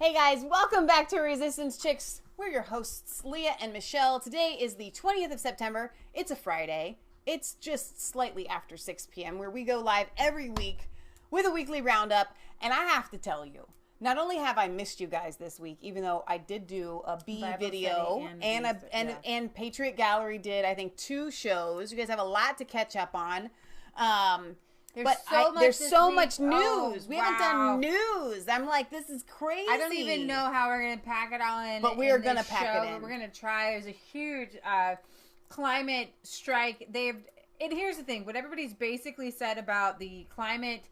Hey guys, welcome back to Resistance Chicks. We're your hosts, Leah and Michelle. Today is the 20th of September. It's a Friday. It's just slightly after 6 p.m. where we go live every week with a weekly roundup. And I have to tell you, not only have I missed you guys this week, even though I did do a Bible video and Patriot Gallery did, I think, 2 shows. You guys have a lot to catch up on. There's so much news. Oh, we haven't done news. I'm like, this is crazy. I don't even know how we're going to pack it all in. But we are going to pack it in. We're going to try. There's a huge climate strike. And here's the thing. What everybody's basically said about the climate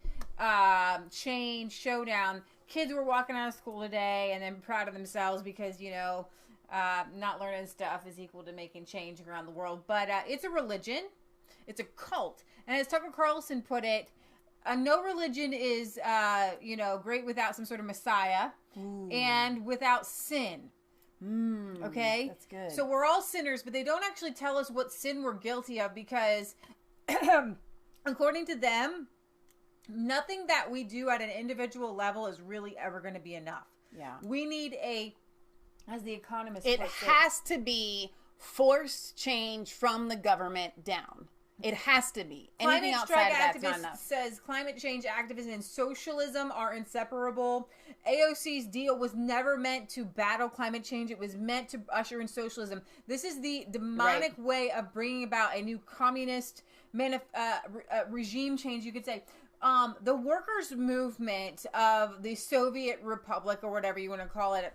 change showdown, kids were walking out of school today and then proud of themselves because, not learning stuff is equal to making change around the world. But it's a religion. It's a cult. And as Tucker Carlson put it, no religion is, great without some sort of Messiah. Ooh. And without sin. Okay? That's good. So we're all sinners, but they don't actually tell us what sin we're guilty of because, according to them, nothing that we do at an individual level is really ever going to be enough. Yeah. We need as the economist puts it, has to be forced change from the government down. It has to be. Anything outside of that's not enough. Says climate change activism and socialism are inseparable. AOC's deal was never meant to battle climate change. It was meant to usher in socialism. This is the demonic way of bringing about a new communist regime change, you could say. The workers' movement of the Soviet Republic, or whatever you want to call it,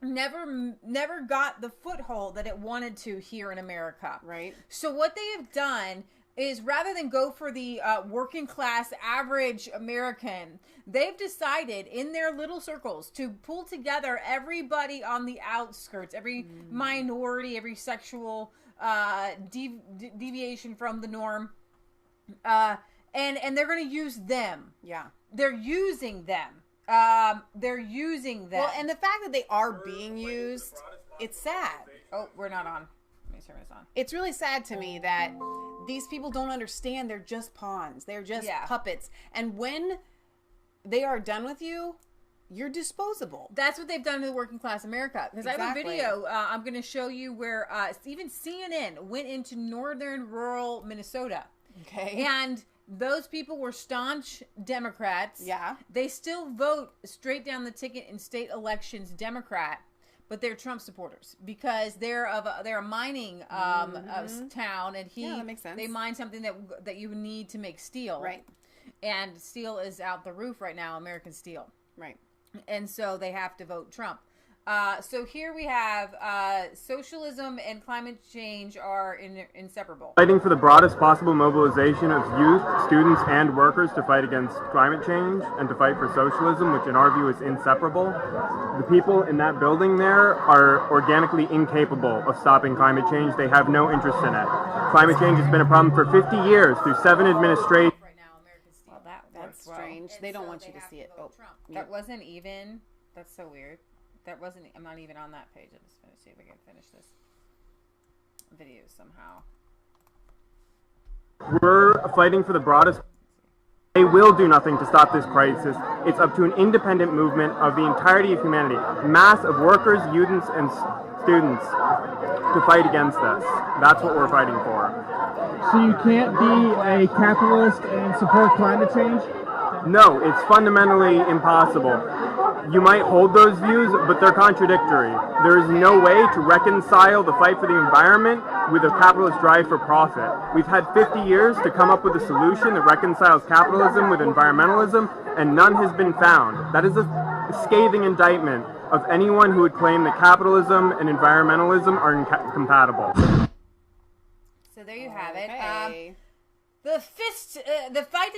never got the foothold that it wanted to here in America. Right. So what they have done is rather than go for the working class average American, they've decided in their little circles to pull together everybody on the outskirts, every minority, every sexual deviation from the norm. And they're going to use them. Yeah. They're using them. They're using them. Well, and the fact that they are being used, it's sad. Oh, we're not on. Let me turn this on. It's really sad to me that these people don't understand they're just pawns. They're just puppets. And when they are done with you, you're disposable. That's what they've done to the working class America. Because I have a video I'm going to show you where even CNN went into northern rural Minnesota. Okay. And those people were staunch Democrats. Yeah. They still vote straight down the ticket in state elections Democrat, but they're Trump supporters because they're a mining town, and that makes sense. They mine something that you need to make steel. Right. And steel is out the roof right now, American steel. Right. And so they have to vote Trump. So here we have socialism and climate change are inseparable. Fighting for the broadest possible mobilization of youth, students, and workers to fight against climate change and to fight for socialism, which in our view is inseparable. The people in that building there are organically incapable of stopping climate change. They have no interest in it. Climate change has been a problem for 50 years through 7 administrations. Right now, American steel. Well, that's strange. They don't want you to see it. Oh, that wasn't even. That's so weird. That wasn't. I'm not even on that page. I'm just going to see if I can finish this video somehow. We're fighting for the broadest. They will do nothing to stop this crisis. It's up to an independent movement of the entirety of humanity, mass of workers, youths, and students to fight against this. That's what we're fighting for. So you can't be a capitalist and support climate change? No, it's fundamentally impossible. You might hold those views, but they're contradictory. There is no way to reconcile the fight for the environment with a capitalist drive for profit. We've had 50 years to come up with a solution that reconciles capitalism with environmentalism, and none has been found. That is a scathing indictment of anyone who would claim that capitalism and environmentalism are incompatible. So there you have it. The fist fight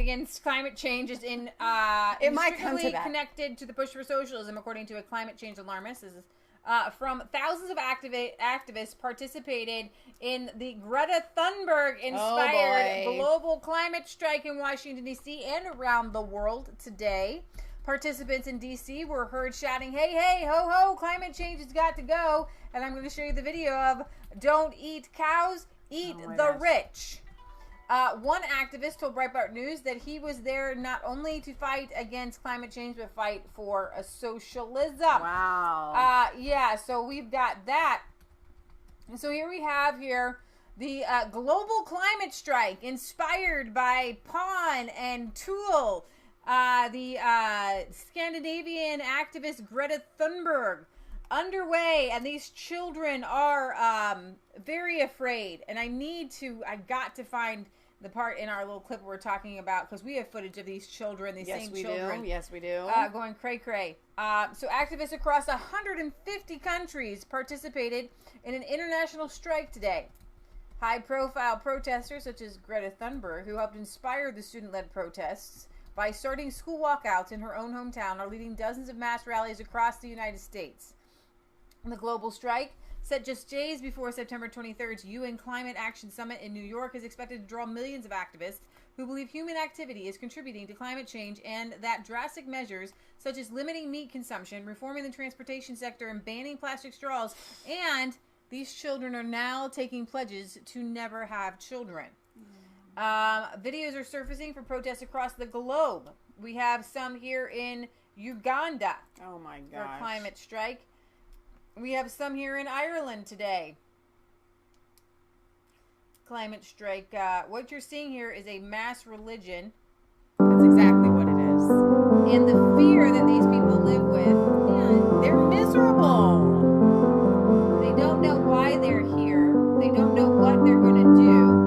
against climate change is inextricably connected to the push for socialism, according to a climate change alarmist. This is from thousands of activists participated in the Greta Thunberg-inspired global climate strike in Washington, D.C. and around the world today. Participants in D.C. were heard shouting, "Hey, hey, ho, ho, climate change has got to go." And I'm going to show you the video of "Don't eat cows, eat the rich." One activist told Breitbart News that he was there not only to fight against climate change, but fight for a socialism. Wow. Yeah, so we've got that. And so here we have the global climate strike inspired by Pawn and Tool. The Scandinavian activist Greta Thunberg underway, and these children are very afraid. And I got to find the part in our little clip we're talking about, because we have footage of these children, Yes, we do. Going cray-cray. So activists across 150 countries participated in an international strike today. High-profile protesters such as Greta Thunberg, who helped inspire the student-led protests by starting school walkouts in her own hometown, are leading dozens of mass rallies across the United States. The global strike, set just days before September 23rd's UN Climate Action Summit in New York, is expected to draw millions of activists who believe human activity is contributing to climate change, and that drastic measures such as limiting meat consumption, reforming the transportation sector, and banning plastic straws, and these children are now taking pledges to never have children. Videos are surfacing for protests across the globe. We have some here in Uganda. Oh my For gosh. a climate strike. We have some here in Ireland today. Climate strike. What you're seeing here is a mass religion. That's exactly what it is. And the fear that these people live with. And They're miserable. they don't know why they're here. They don't know what they're going to do.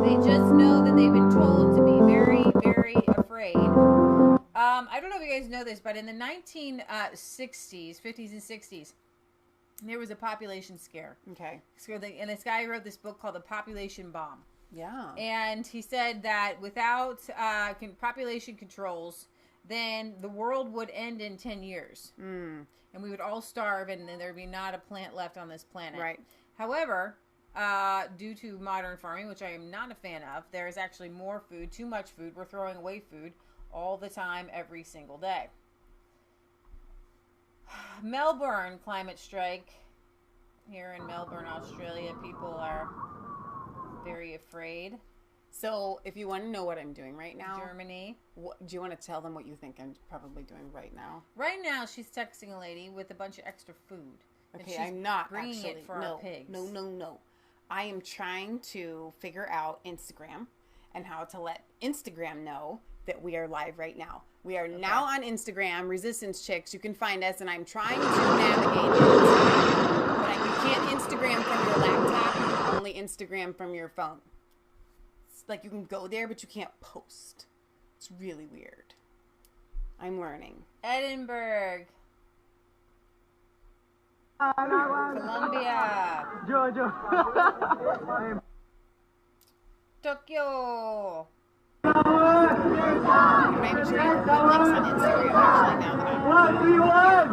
They just know that they've been told to be very, very afraid. I don't know if you guys know this, but in the 1960s, 50s and 60s, there was a population scare. Okay. And this guy wrote this book called The Population Bomb. Yeah. And he said that without population controls, then the world would end in 10 years. Mm. And we would all starve, and then there would be not a plant left on this planet. Right. However, due to modern farming, which I am not a fan of, there is actually more food, too much food. We're throwing away food all the time, every single day. Melbourne climate strike. Here in Melbourne, Australia, people are very afraid. So, if you want to know what I'm doing right now, Germany. do you want to tell them what you think I'm probably doing right now? Right now, she's texting a lady with a bunch of extra food. and Okay, she's I'm not bringing actually. it for no, our pigs. no. I am trying to figure out Instagram and how to let Instagram know that we are live right now. We are now on Instagram, Resistance Chicks. You can find us, and I'm trying to navigate it. But you can't Instagram from your laptop. You can only Instagram from your phone. It's like you can go there, but you can't post. It's really weird. I'm learning. Edinburgh. Colombia. Tokyo. I'm not even sure you can put links on Instagram actually now that I'm... What do you want?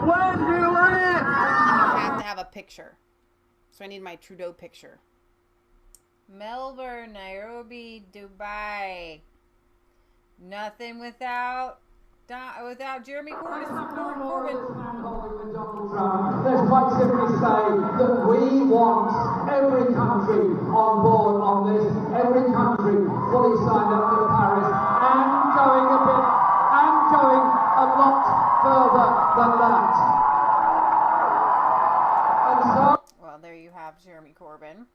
When do you want it? And you have to have a picture. So I need my Trudeau picture. Melbourne, Nairobi, Dubai. Nothing without Jeremy Corbyn. Let's quite simply say that we want every country on board on this, every country fully signed up to Paris and going a lot further than that. And so Well, there you have Jeremy Corbyn.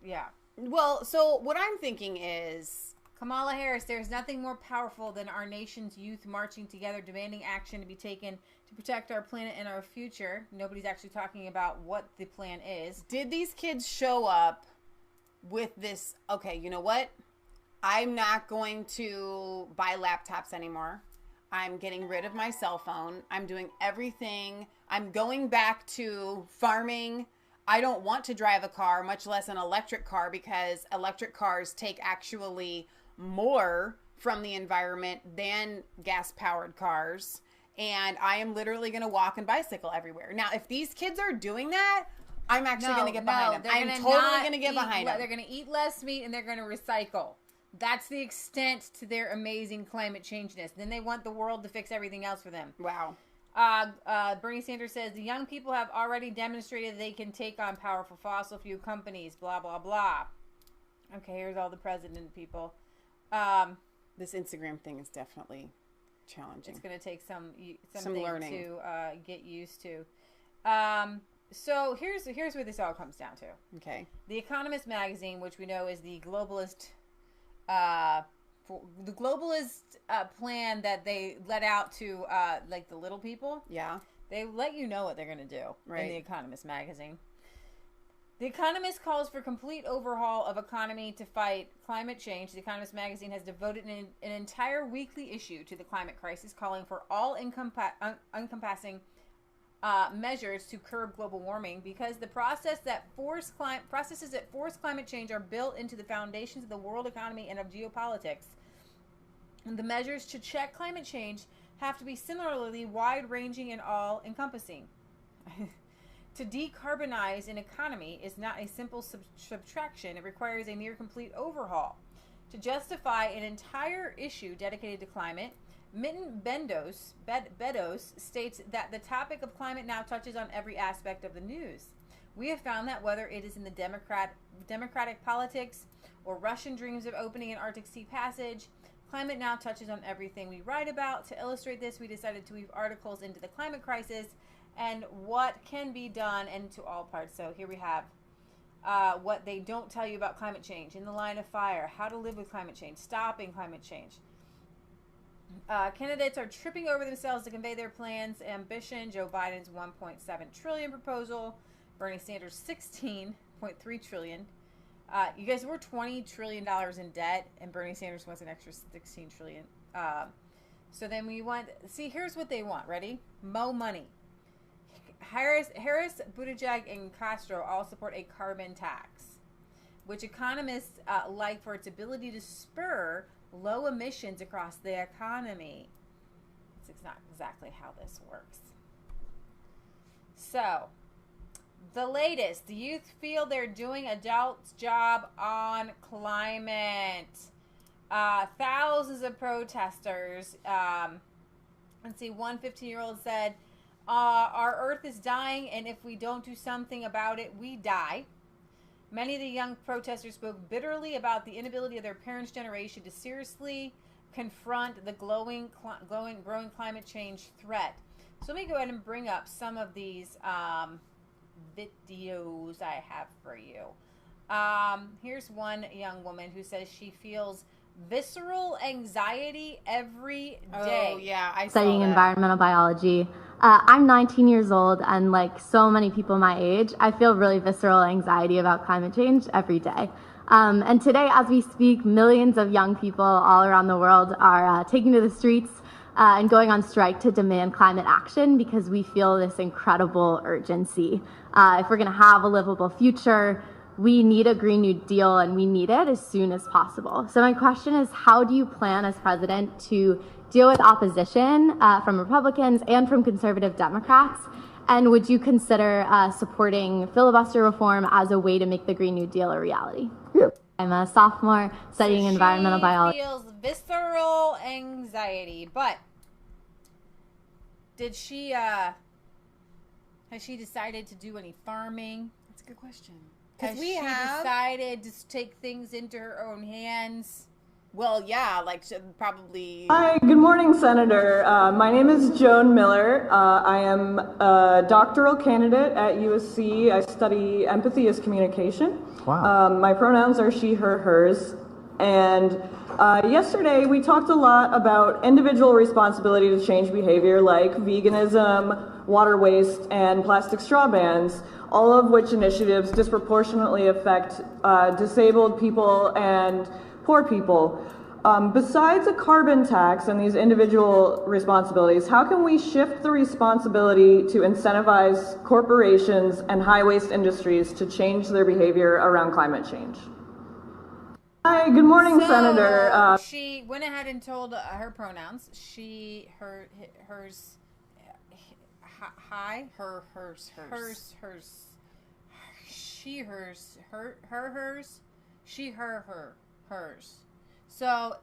Yeah. Well, so what I'm thinking is... Kamala Harris, there's nothing more powerful than our nation's youth marching together, demanding action to be taken to protect our planet and our future. Nobody's actually talking about what the plan is. Did these kids show up with this, okay, you know what? I'm not going to buy laptops anymore. I'm getting rid of my cell phone. I'm doing everything. I'm going back to farming. I don't want to drive a car, much less an electric car, because electric cars take actually more from the environment than gas-powered cars. And I am literally going to walk and bicycle everywhere. Now, if these kids are doing that, I'm actually going to get behind them. I'm totally going to get behind them. They're going to eat less meat and they're going to recycle. That's the extent to their amazing climate changeness. Then they want the world to fix everything else for them. Wow. Bernie Sanders says the young people have already demonstrated they can take on powerful fossil fuel companies. Blah blah blah. Okay, here's all the president people. This Instagram thing is definitely challenging. It's going to take some learning to get used to. So here's where this all comes down to. Okay. The Economist magazine, which we know is the globalist, plan that they let out to like the little people. Yeah. They let you know what they're going to do right. in the Economist magazine. The Economist calls for complete overhaul of economy to fight climate change. The Economist magazine has devoted an entire weekly issue to the climate crisis, calling for all encompassing measures to curb global warming, because the processes that force climate change are built into the foundations of the world economy and of geopolitics. And the measures to check climate change have to be similarly wide-ranging and all-encompassing. To decarbonize an economy is not a simple subtraction. It requires a near-complete overhaul. To justify an entire issue dedicated to climate, Mitten Bedos states that the topic of climate now touches on every aspect of the news. We have found that whether it is in the democratic politics or Russian dreams of opening an Arctic Sea passage, climate now touches on everything we write about. To illustrate this, we decided to weave articles into the climate crisis and what can be done into all parts. So here we have what they don't tell you about climate change, in the line of fire, how to live with climate change, stopping climate change. Candidates are tripping over themselves to convey their plans, ambition. Joe Biden's $1.7 trillion proposal, Bernie Sanders $16.3 trillion. You guys, we're $20 trillion in debt, and Bernie Sanders wants an extra $16 trillion. So then we want, see, here's what they want. Ready? Mo money. Harris, Buttigieg, and Castro all support a carbon tax, which economists like for its ability to spur low emissions across the economy. It's not exactly how this works. So, the latest. The youth feel they're doing adults' job on climate. Thousands of protesters. Let's see, one 15-year-old said, our earth is dying, and if we don't do something about it, we die. Many of the young protesters spoke bitterly about the inability of their parents' generation to seriously confront the growing climate change threat. So let me go ahead and bring up some of these videos I have for you. Here's one young woman who says she feels visceral anxiety every day. Oh, yeah, I saw studying that. Environmental biology. I'm 19 years old, and like so many people my age, I feel really visceral anxiety about climate change every day. And today, as we speak, millions of young people all around the world are taking to the streets and going on strike to demand climate action because we feel this incredible urgency. If we're going to have a livable future, we need a Green New Deal, and we need it as soon as possible. So my question is, how do you plan as president to deal with opposition from Republicans and from conservative Democrats? And would you consider supporting filibuster reform as a way to make the Green New Deal a reality? Yeah. I'm a sophomore studying environmental biology. She feels visceral anxiety, but did she, has she decided to do any farming? That's a good question. Has she decided to take things into her own hands? Well, yeah, like probably. Hi, good morning, Senator. My name is Joan Miller. I am a doctoral candidate at USC. I study empathy as communication. Wow. My pronouns are she, her, hers. And yesterday we talked a lot about individual responsibility to change behavior like veganism, water waste, and plastic straw bans, all of which initiatives disproportionately affect disabled people and poor people. Besides a carbon tax and these individual responsibilities, how can we shift the responsibility to incentivize corporations and high waste industries to change their behavior around climate change? Hi, good morning, Senator. She went ahead and told her pronouns. She, her, hers, hi, Her, hers, hers. hers, she, hers, her, hers, she, her, hers. So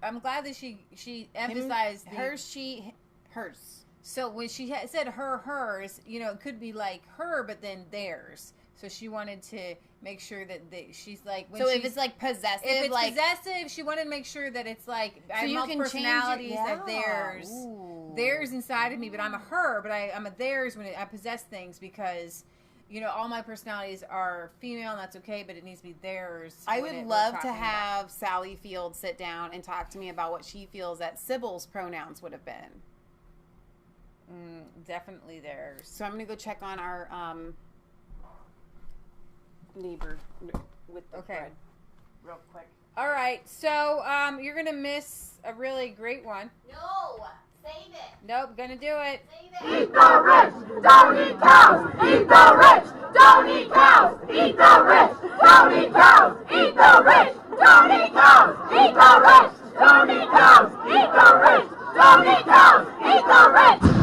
I'm glad that she emphasized hers, she, hers. So when she said hers, you know, it could be like her, but then theirs. So she wanted to make sure that she's like. When so if it's like possessive, if it's like, possessive, she wanted to make sure that it's like I have you multiple can change personalities. it, That theirs, Ooh. theirs inside of me, but I'm a her, but I'm a theirs when I possess things because, you know, all my personalities are female, and that's okay, but it needs to be theirs. I would love to have Sally Field sit down and talk to me about what she feels that Sybil's pronouns would have been. Definitely theirs. So I'm going to go check on our neighbor with the thread real quick. All right, so you're going to miss a really great one. No, save it. Nope, going to do it. Save it. Eat the rich, don't eat cows. Eat the rich, don't eat cows. Eat the rich, don't eat cows. Eat the rich, don't eat cows. Eat the rich, don't eat cows. Eat the rich, don't eat cows. Eat the rich.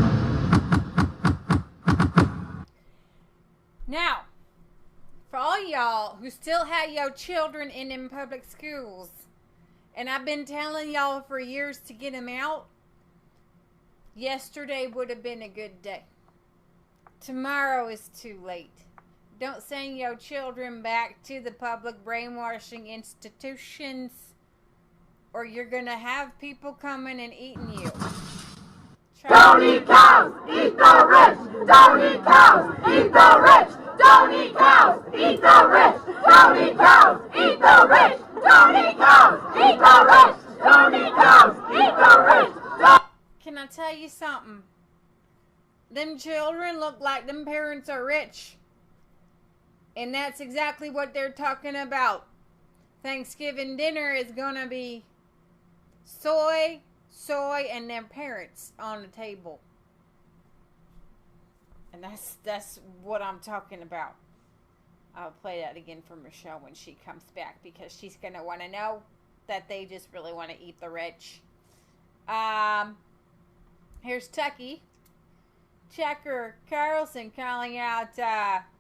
Now, for all y'all who still have your children in them public schools, and I've been telling y'all for years to get them out, yesterday would have been a good day. Tomorrow is too late. Don't send your children back to the public brainwashing institutions, or you're going to have people coming and eating you. Don't eat cows, eat the rich. Don't eat cows, eat the rich. Don't eat cows, eat the rich. Don't eat cows, eat the rich. Don't eat cows, eat the rich. Don't eat cows, eat the rich. Can I tell you something? Them children look like them parents are rich. And that's exactly what they're talking about. Thanksgiving dinner is going to be soy, and their parents on the table. And that's what I'm talking about. I'll play that again for Michelle when she comes back because she's going to want to know that they just really want to eat the rich. Here's Tucky. Checker Carlson calling out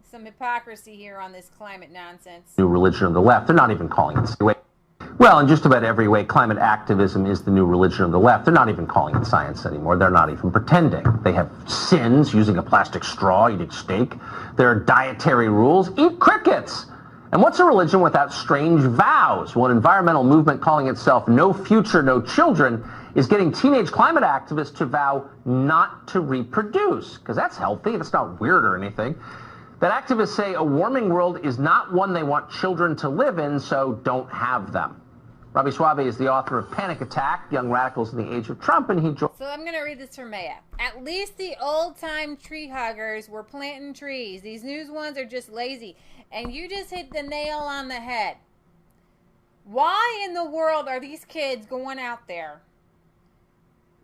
some hypocrisy here on this climate nonsense. New religion of the left. They're not even calling it. Well, in just about every way, climate activism is the new religion of the left. They're not even calling it science anymore. They're not even pretending. They have sins, using a plastic straw, eating steak. There are dietary rules. Eat crickets. And what's a religion without strange vows? One environmental movement calling itself No Future, No Children is getting teenage climate activists to vow not to reproduce, because that's healthy. That's not weird or anything. That activists say a warming world is not one they want children to live in, so don't have them. Robbie Suave is the author of Panic Attack, Young Radicals in the Age of Trump, and he joined... So I'm going to read this from Maya. At least the old-time tree huggers were planting trees. These new ones are just lazy. And you just hit the nail on the head. Why in the world are these kids going out there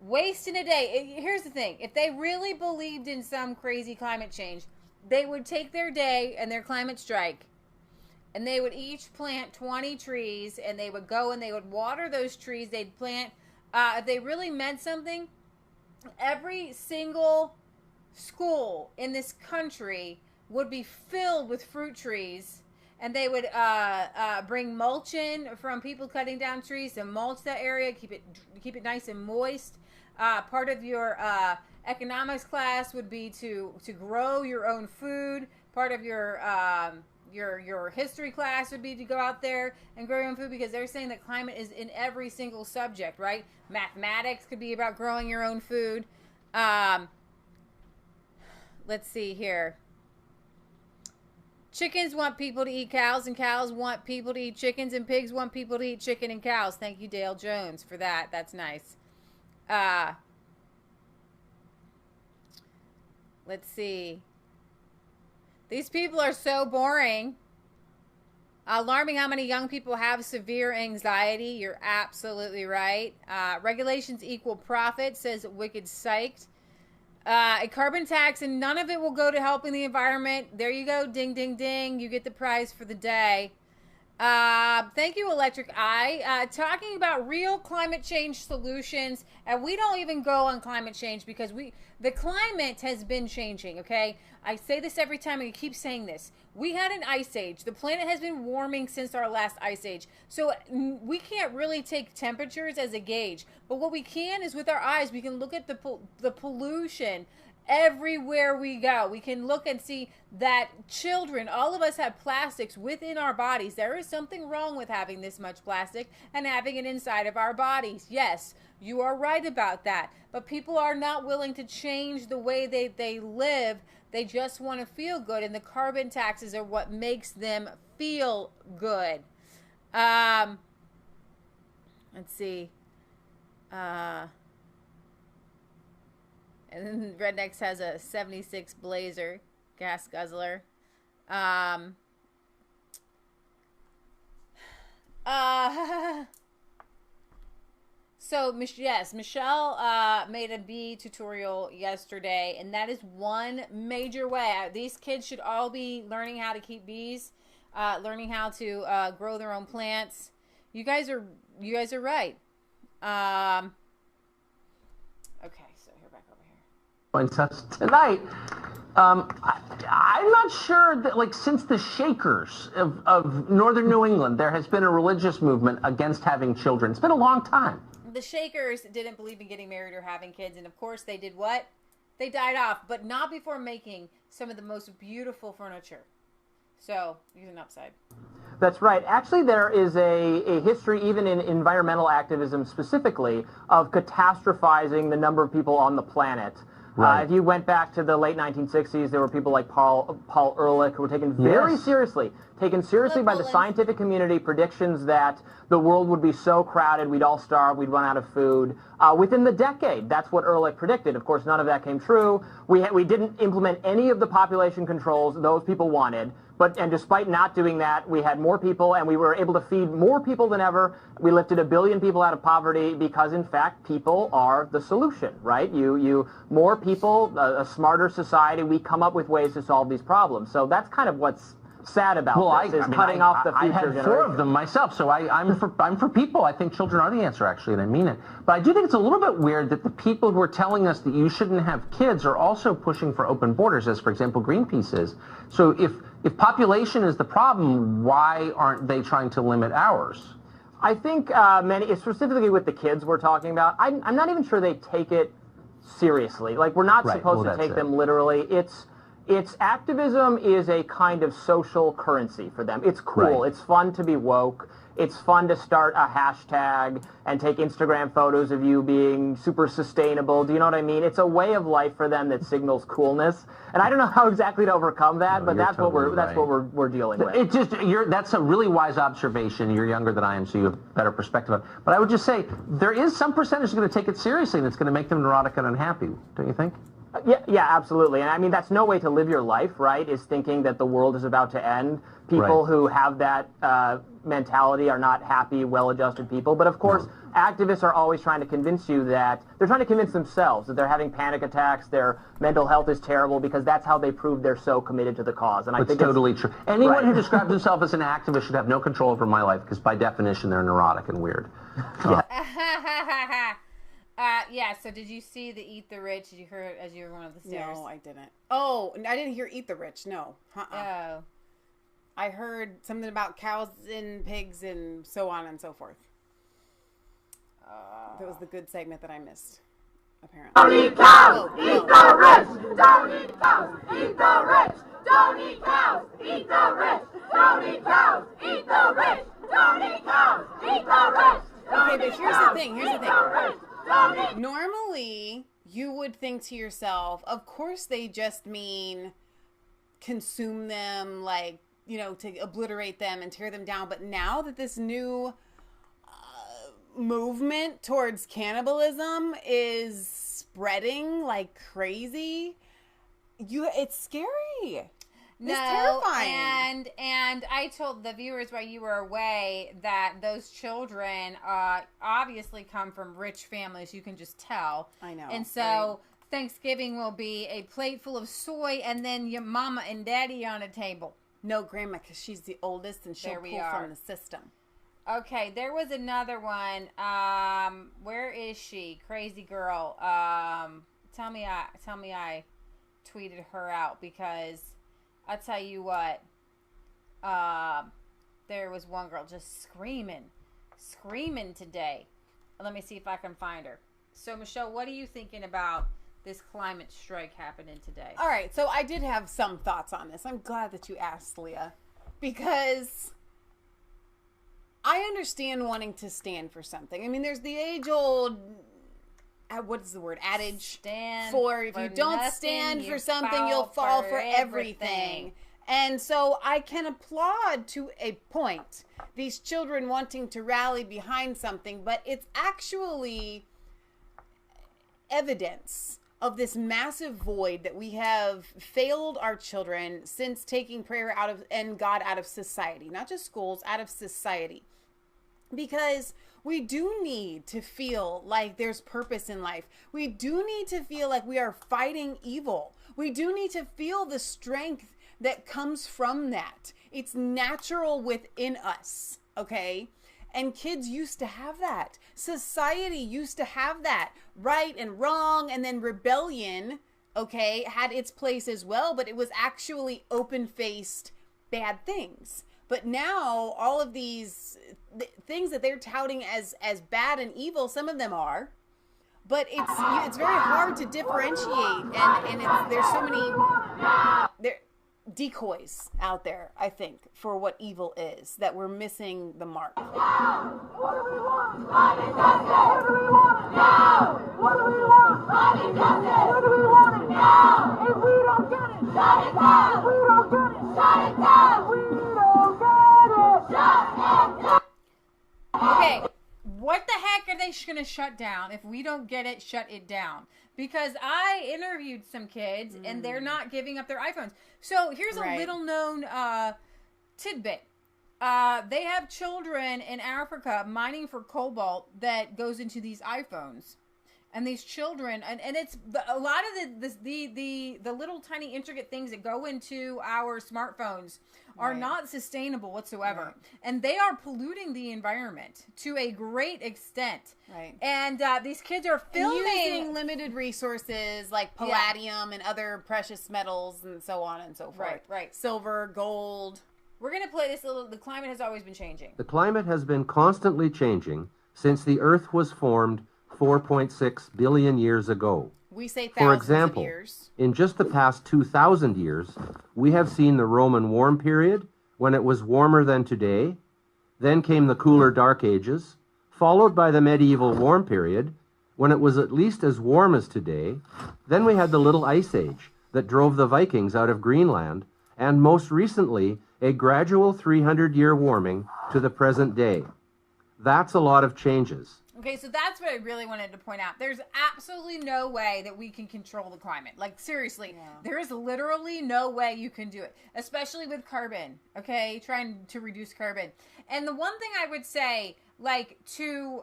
wasting a day? Here's the thing. If they really believed in some crazy climate change, they would take their day and their climate strike, and they would each plant 20 trees, and they would go and they would water those trees. They'd plant, if they really meant something, every single school in this country would be filled with fruit trees, and they would bring mulch in from people cutting down trees to mulch that area, keep it nice and moist. Part of your economics class would be to grow your own food. Part of your history class would be to go out there and grow your own food, because they're saying that climate is in every single subject, right? Mathematics could be about growing your own food. Let's see here. Chickens want people to eat cows, and cows want people to eat chickens, and pigs want people to eat chicken and cows. Thank you, Dale Jones, for that. That's nice. Let's see. These people are so boring. Alarming how many young people have severe anxiety. You're absolutely right. Regulations equal profit, says Wicked Psyched. A carbon tax, and none of it will go to helping the environment. There you go. Ding, ding, ding. You get the prize for the day. Thank you, Electric Eye. Talking about real climate change solutions, and we don't even go on climate change because the climate has been changing, okay? I say this every time, and I keep saying this. We had an ice age. The planet has been warming since our last ice age. So we can't really take temperatures as a gauge. But what we can is with our eyes, we can look at the pollution everywhere we go. We can look and see that children, all of us have plastics within our bodies. There is something wrong with having this much plastic and having it inside of our bodies. Yes, you are right about that. But people are not willing to change the way they live. They just want to feel good, and the carbon taxes are what makes them feel good. Let's see. And then Rednecks has a 76 Blazer gas guzzler. So, yes, Michelle made a bee tutorial yesterday, and that is one major way. These kids should all be learning how to keep bees, learning how to grow their own plants. You guys are right. Okay, so here, back over here. Points us tonight. I'm not sure that, like, since the Shakers of northern New England, there has been a religious movement against having children. It's been a long time. The Shakers didn't believe in getting married or having kids, and of course they did what? They died off, but not before making some of the most beautiful furniture. So, here's an upside. That's right. Actually, there is a history, even in environmental activism specifically, of catastrophizing the number of people on the planet. Right. If you went back to the late 1960s, there were people like Paul Ehrlich who were taken very seriously by the scientific community, predictions that the world would be so crowded, we'd all starve, we'd run out of food. Within the decade, that's what Ehrlich predicted. Of course, none of that came true. We didn't implement any of the population controls those people wanted. And despite not doing that, we had more people, and we were able to feed more people than ever. We lifted 1 billion people out of poverty because, in fact, people are the solution, right? More people, a smarter society, we come up with ways to solve these problems. So that's kind of what's sad about this, cutting off the future generation. I had 4 of them myself, so I'm for people. I think children are the answer, actually, and I mean it. But I do think it's a little bit weird that the people who are telling us that you shouldn't have kids are also pushing for open borders, as, for example, Greenpeace is. So if population is the problem, why aren't they trying to limit ours? I think many, specifically with the kids we're talking about, I'm not even sure they take it seriously. Like, we're not supposed to take them literally. It's activism is a kind of social currency for them. It's cool. Right. It's fun to be woke. It's fun to start a hashtag and take Instagram photos of you being super sustainable. Do you know what I mean? It's a way of life for them that signals coolness. And I don't know how exactly to overcome that, but that's totally what we're dealing with. It just that's a really wise observation. You're younger than I am, so you have better perspective on it. But I would just say there is some percentage that's going to take it seriously, and it's going to make them neurotic and unhappy. Don't you think? Yeah, absolutely. And I mean, that's no way to live your life, right, is thinking that the world is about to end. People who have that mentality are not happy, well-adjusted people. But of course, activists are always trying to convince you that they're trying to convince themselves that they're having panic attacks, their mental health is terrible, because that's how they prove they're so committed to the cause. And I think it's totally true. Anyone who describes himself as an activist should have no control over my life, because by definition, they're neurotic and weird. Yeah, so did you see the Eat the Rich? Did you hear it as you were going up the stairs? No, I didn't. Oh, I didn't hear Eat the Rich, no. Oh. I heard something about cows and pigs and so on and so forth. That was the good segment that I missed, apparently. Don't eat cows! Eat the rich! Don't eat cows! Eat the rich! Don't eat cows! Eat the rich! Don't eat cows! Eat the rich! Don't eat cows! Eat the rich! Okay, but here's the thing. Normally, you would think to yourself, of course they just mean consume them, like, you know, to obliterate them and tear them down. But now that this new movement towards cannibalism is spreading like crazy, it's scary. It's terrifying. And I told the viewers while you were away that those children obviously come from rich families. You can just tell. I know. And so Thanksgiving will be a plate full of soy and then your mama and daddy on a table. No, Grandma, because she's the oldest and she'll pull from the system. Okay, there was another one. Where is she? Crazy girl. Tell me I tweeted her out, because I'll tell you what. There was one girl just screaming today. Let me see if I can find her. So, Michelle, what are you thinking about this climate strike happening today? All right, so I did have some thoughts on this. I'm glad that you asked, Leah, because I understand wanting to stand for something. I mean, there's the age-old, what is the word, adage? If you don't stand for something, you'll fall for everything. And so I can applaud to a point these children wanting to rally behind something, but it's actually evidence of this massive void that we have failed our children since taking prayer out of and God out of society, not just schools, out of society. Because we do need to feel like there's purpose in life. We do need to feel like we are fighting evil. We do need to feel the strength that comes from that. It's natural within us, okay? And kids used to have that. Society used to have that. Right and wrong, and then rebellion, okay, had its place as well, but it was actually open-faced bad things. But now, all of these things that they're touting as bad and evil, some of them are, but it's very hard to differentiate, and there's so many decoys out there, I think, for what evil is, that we're missing the mark. What do we want? Money justice! What do we want now? What do we want? Money justice! What do we want now? If we don't get it, shut it down! If we don't get it, shut it down! If we don't get it, shut it down! Okay, what the heck are they going to shut down? If we don't get it, shut it down. Because I interviewed some kids, and they're not giving up their iPhones. So here's a little known tidbit. They have children in Africa mining for cobalt that goes into these iPhones. And these children, and it's a lot of the little tiny intricate things that go into our smartphones are not sustainable whatsoever. Right. And they are polluting the environment to a great extent. Right. And these kids are filming. And using limited resources like palladium and other precious metals and so on and so forth. Right. Silver, gold. We're going to play this little. The climate has always been changing. The climate has been constantly changing since the Earth was formed 4.6 billion years ago. We say thousands For example, of years. In just the past 2,000 years, we have seen the Roman warm period, when it was warmer than today. Then came the cooler Dark Ages, followed by the medieval warm period, when it was at least as warm as today. Then we had the Little Ice Age that drove the Vikings out of Greenland, and most recently, a gradual 300-year warming to the present day. That's a lot of changes. Okay, so that's what I really wanted to point out. There's absolutely no way that we can control the climate. Like, seriously, there is literally no way you can do it, especially with carbon, okay? Trying to reduce carbon. And the one thing I would say, like, to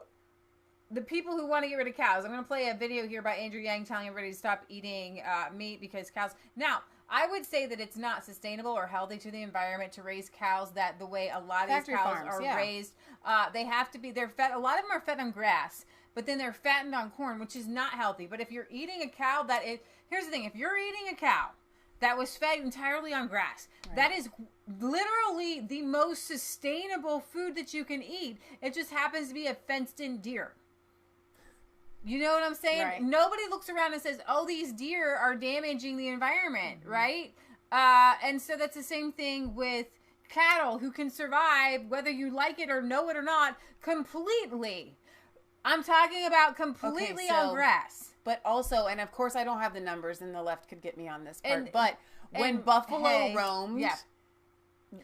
the people who want to get rid of cows, I'm going to play a video here by Andrew Yang telling everybody to stop eating meat because cows... Now, I would say that it's not sustainable or healthy to the environment to raise cows that the way a lot of these cows are raised. They have to be, they're fed, a lot of them are fed on grass, but then they're fattened on corn, which is not healthy. But if you're eating a cow that is, here's the thing, if you're eating a cow that was fed entirely on grass, that is literally the most sustainable food that you can eat. It just happens to be a fenced-in deer. You know what I'm saying? Right. Nobody looks around and says, oh, these deer are damaging the environment, right? And so that's the same thing with cattle who can survive, whether you like it or know it or not, completely. I'm talking about completely on grass. But also, and of course I don't have the numbers, and the left could get me on this part, but when buffalo roamed...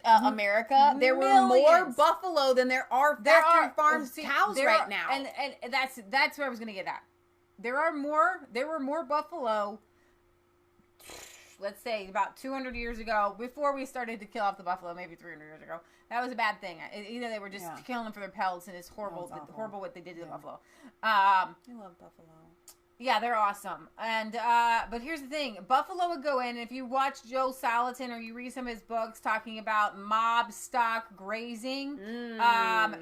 America, there were more buffalo than there are factory farmed cows right now. And that's where I was going to get at. There were more buffalo, let's say about 200 years ago, before we started to kill off the buffalo, maybe 300 years ago. That was a bad thing. Either they were just killing them for their pelts, and it's horrible, horrible what they did to the buffalo. I love buffalo. Yeah, they're awesome. And but here's the thing: Buffalo would go in. And if you watch Joe Salatin or you read some of his books talking about mob stock grazing,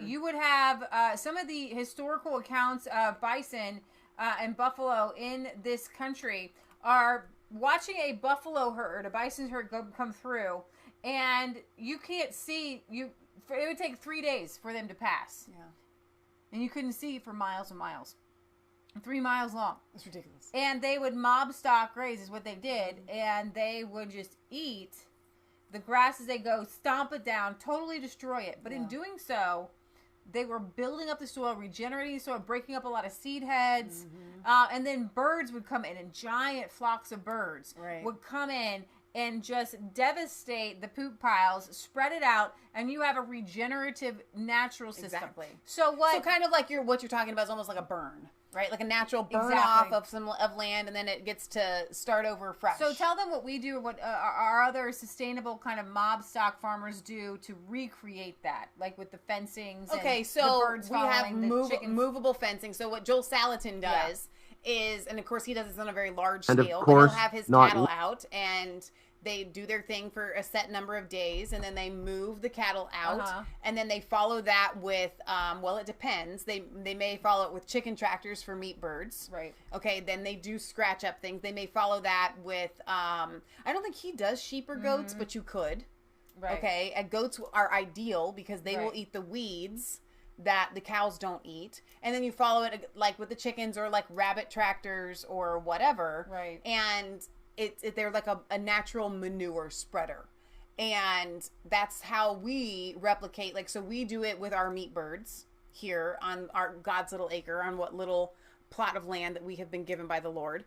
you would have some of the historical accounts of bison and buffalo in this country are watching a buffalo herd, a bison herd, come through, and you can't see you. It would take 3 days for them to pass. Yeah, and you couldn't see for miles and miles. 3 miles long. That's ridiculous. And they would mob stock graze is what they did. And they would just eat the grass as they go, stomp it down, totally destroy it. But in doing so, they were building up the soil, regenerating the soil, breaking up a lot of seed heads. And then birds would come in, and giant flocks of birds would come in and just devastate the poop piles, spread it out, and you have a regenerative natural system. Exactly. So kind of like what you're talking about is almost like a burn. Right, like a natural burn off of land, and then it gets to start over fresh. So tell them what we do, what our other sustainable kind of mob stock farmers do to recreate that, like with the fencings. Okay, and so the birds we have movable fencing. So what Joel Salatin does is, and of course he does this on a very large And of scale, but course, he'll have his not- cattle out, and they do their thing for a set number of days, and then they move the cattle out, and then they follow that with, well, it depends. They may follow it with chicken tractors for meat birds. Right. Okay, then they do scratch up things. They may follow that with, I don't think he does sheep or goats, but you could. Right. Okay, and goats are ideal because they will eat the weeds that the cows don't eat, and then you follow it like with the chickens or like rabbit tractors or whatever. Right. And they're like a natural manure spreader, and that's how we replicate. Like, so we do it with our meat birds here on our God's little acre, on what little plot of land that we have been given by the Lord,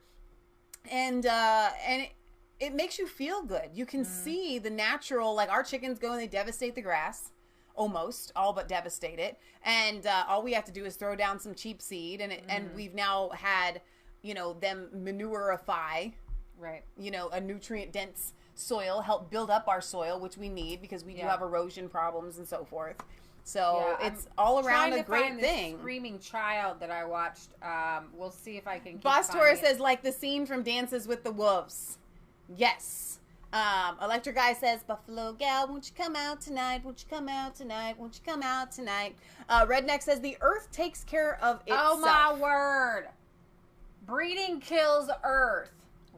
and it makes you feel good. You can see the natural, like our chickens go and they devastate the grass, almost all but devastate it, and all we have to do is throw down some cheap seed, and we've now had, them manurify. Right. A nutrient-dense soil, help build up our soil, which we need because we do have erosion problems and so forth. So it's all around a great thing. This screaming child that I watched. We'll see if I can. Boss Taurus says, like the scene from Dances with the Wolves. Yes. Electric Eye says, Buffalo gal, won't you come out tonight? Won't you come out tonight? Won't you come out tonight? Redneck says, the earth takes care of itself. Oh my word. Breeding kills earth.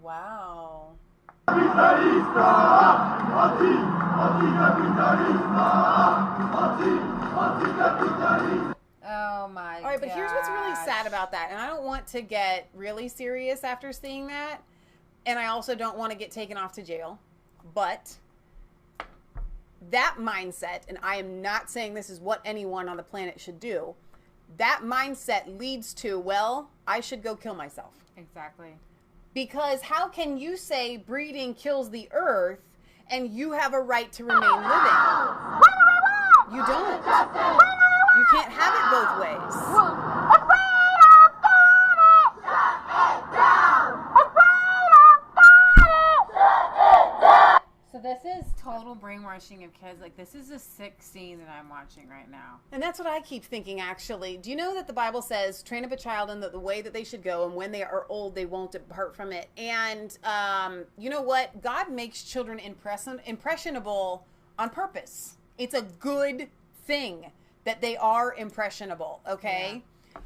Wow. Oh my god. All right, but here's what's really sad about that, and I don't want to get really serious after seeing that, and I also don't want to get taken off to jail, but that mindset, and I am not saying this is what anyone on the planet should do, that mindset leads to, well, I should go kill myself. Exactly. Because how can you say breeding kills the earth and you have a right to remain living? You don't. You can't have it both ways. So this is total brainwashing of kids. Like, this is a sick scene that I'm watching right now. And that's what I keep thinking, actually. Do you know that the Bible says, train up a child in the way that they should go, and when they are old, they won't depart from it? And you know what? God makes children impressionable on purpose. It's a good thing that they are impressionable, okay? Yeah.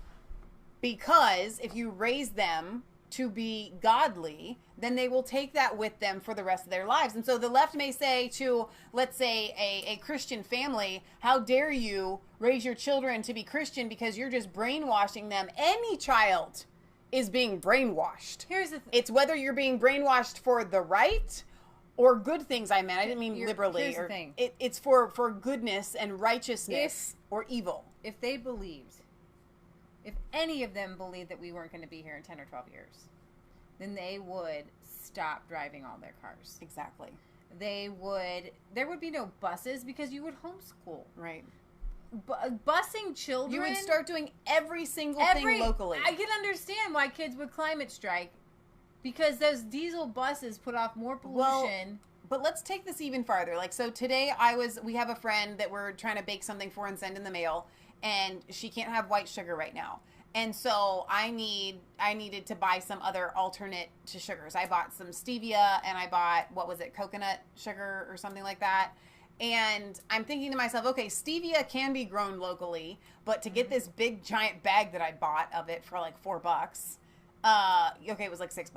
Because if you raise them to be godly, then they will take that with them for the rest of their lives. And so the left may say to, let's say, a Christian family, how dare you raise your children to be Christian because you're just brainwashing them. Any child is being brainwashed. Here's the it's whether you're being brainwashed for the right or good things. I didn't mean liberally. Here's the thing. It's for goodness and righteousness or evil. If they believed, if any of them believed that we weren't going to be here in 10 or 12 years, then they would stop driving all their cars. Exactly. There would be no buses because you would homeschool. Right. Busing children. You would start doing every single thing locally. I can understand why kids would climate strike because those diesel buses put off more pollution. Well, but let's take this even farther. Like, so today we have a friend that we're trying to bake something for and send in the mail, and she can't have white sugar right now. And so I needed to buy some other alternate to sugars. I bought some stevia and I bought, coconut sugar or something like that. And I'm thinking to myself, okay, stevia can be grown locally, but to get this big giant bag that I bought of it for like $4, it was like $6.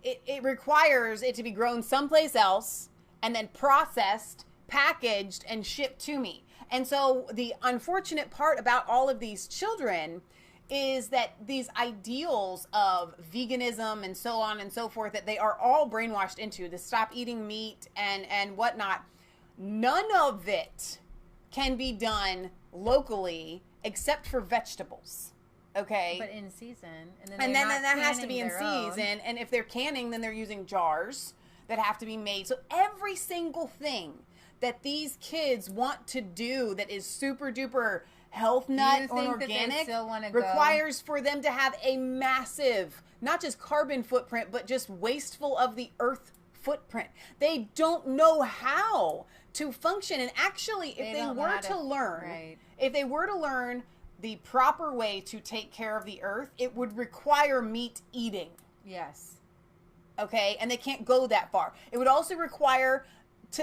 It requires it to be grown someplace else and then processed, packaged, and shipped to me. And so the unfortunate part about all of these children is that these ideals of veganism and so on and so forth that they are all brainwashed into, to stop eating meat and whatnot, none of it can be done locally except for vegetables. Okay. But in season. And then that has to be in season. And if they're canning, then they're using jars that have to be made. So every single thing that these kids want to do that is super duper health nut or organic requires for them to have a massive, not just carbon footprint, but just wasteful of the earth footprint. They don't know how to function. And actually, if they were to learn the proper way to take care of the earth, it would require meat eating. Yes. Okay? And they can't go that far. It would also require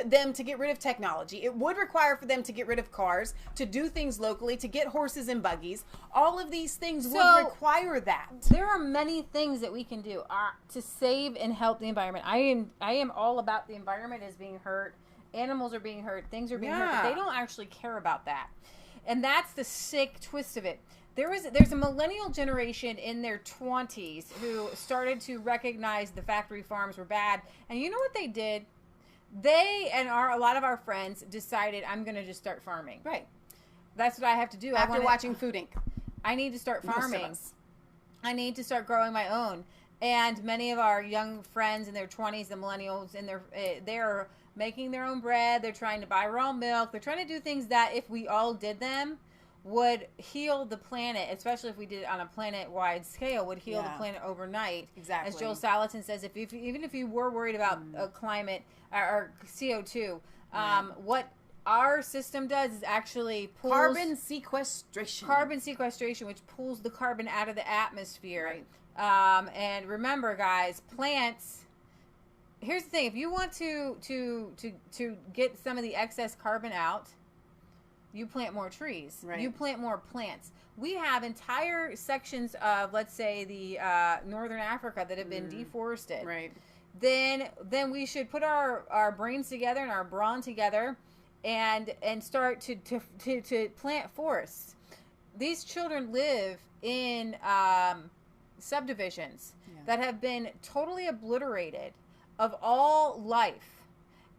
them to get rid of technology. It would require for them to get rid of cars, to do things locally, to get horses and buggies. All of these things would require that. There are many things that we can do to save and help the environment. I am all about the environment is being hurt. Animals are being hurt. Things are being hurt. But they don't actually care about that. And that's the sick twist of it. There's a millennial generation in their 20s who started to recognize the factory farms were bad. And you know what they did? They and a lot of our friends decided, I'm going to just start farming. Right. That's what I have to do. After watching Food Inc. I need to start farming. I need to start growing my own. And many of our young friends in their 20s, the millennials, they're making their own bread. They're trying to buy raw milk. They're trying to do things that if we all did them would heal the planet, especially if we did it on a planet-wide scale, would heal the planet overnight. Exactly. As Joel Salatin says, even if you were worried about climate or CO2, what our system does is actually pulls carbon sequestration, which pulls the carbon out of the atmosphere. Right. And remember, guys, plants. Here's the thing: if you want to get some of the excess carbon out, you plant more trees. Right. You plant more plants. We have entire sections of, let's say, the northern Africa that have been deforested. Right. Then we should put our brains together and our brawn together, and start to plant forests. These children live in subdivisions that have been totally obliterated of all life.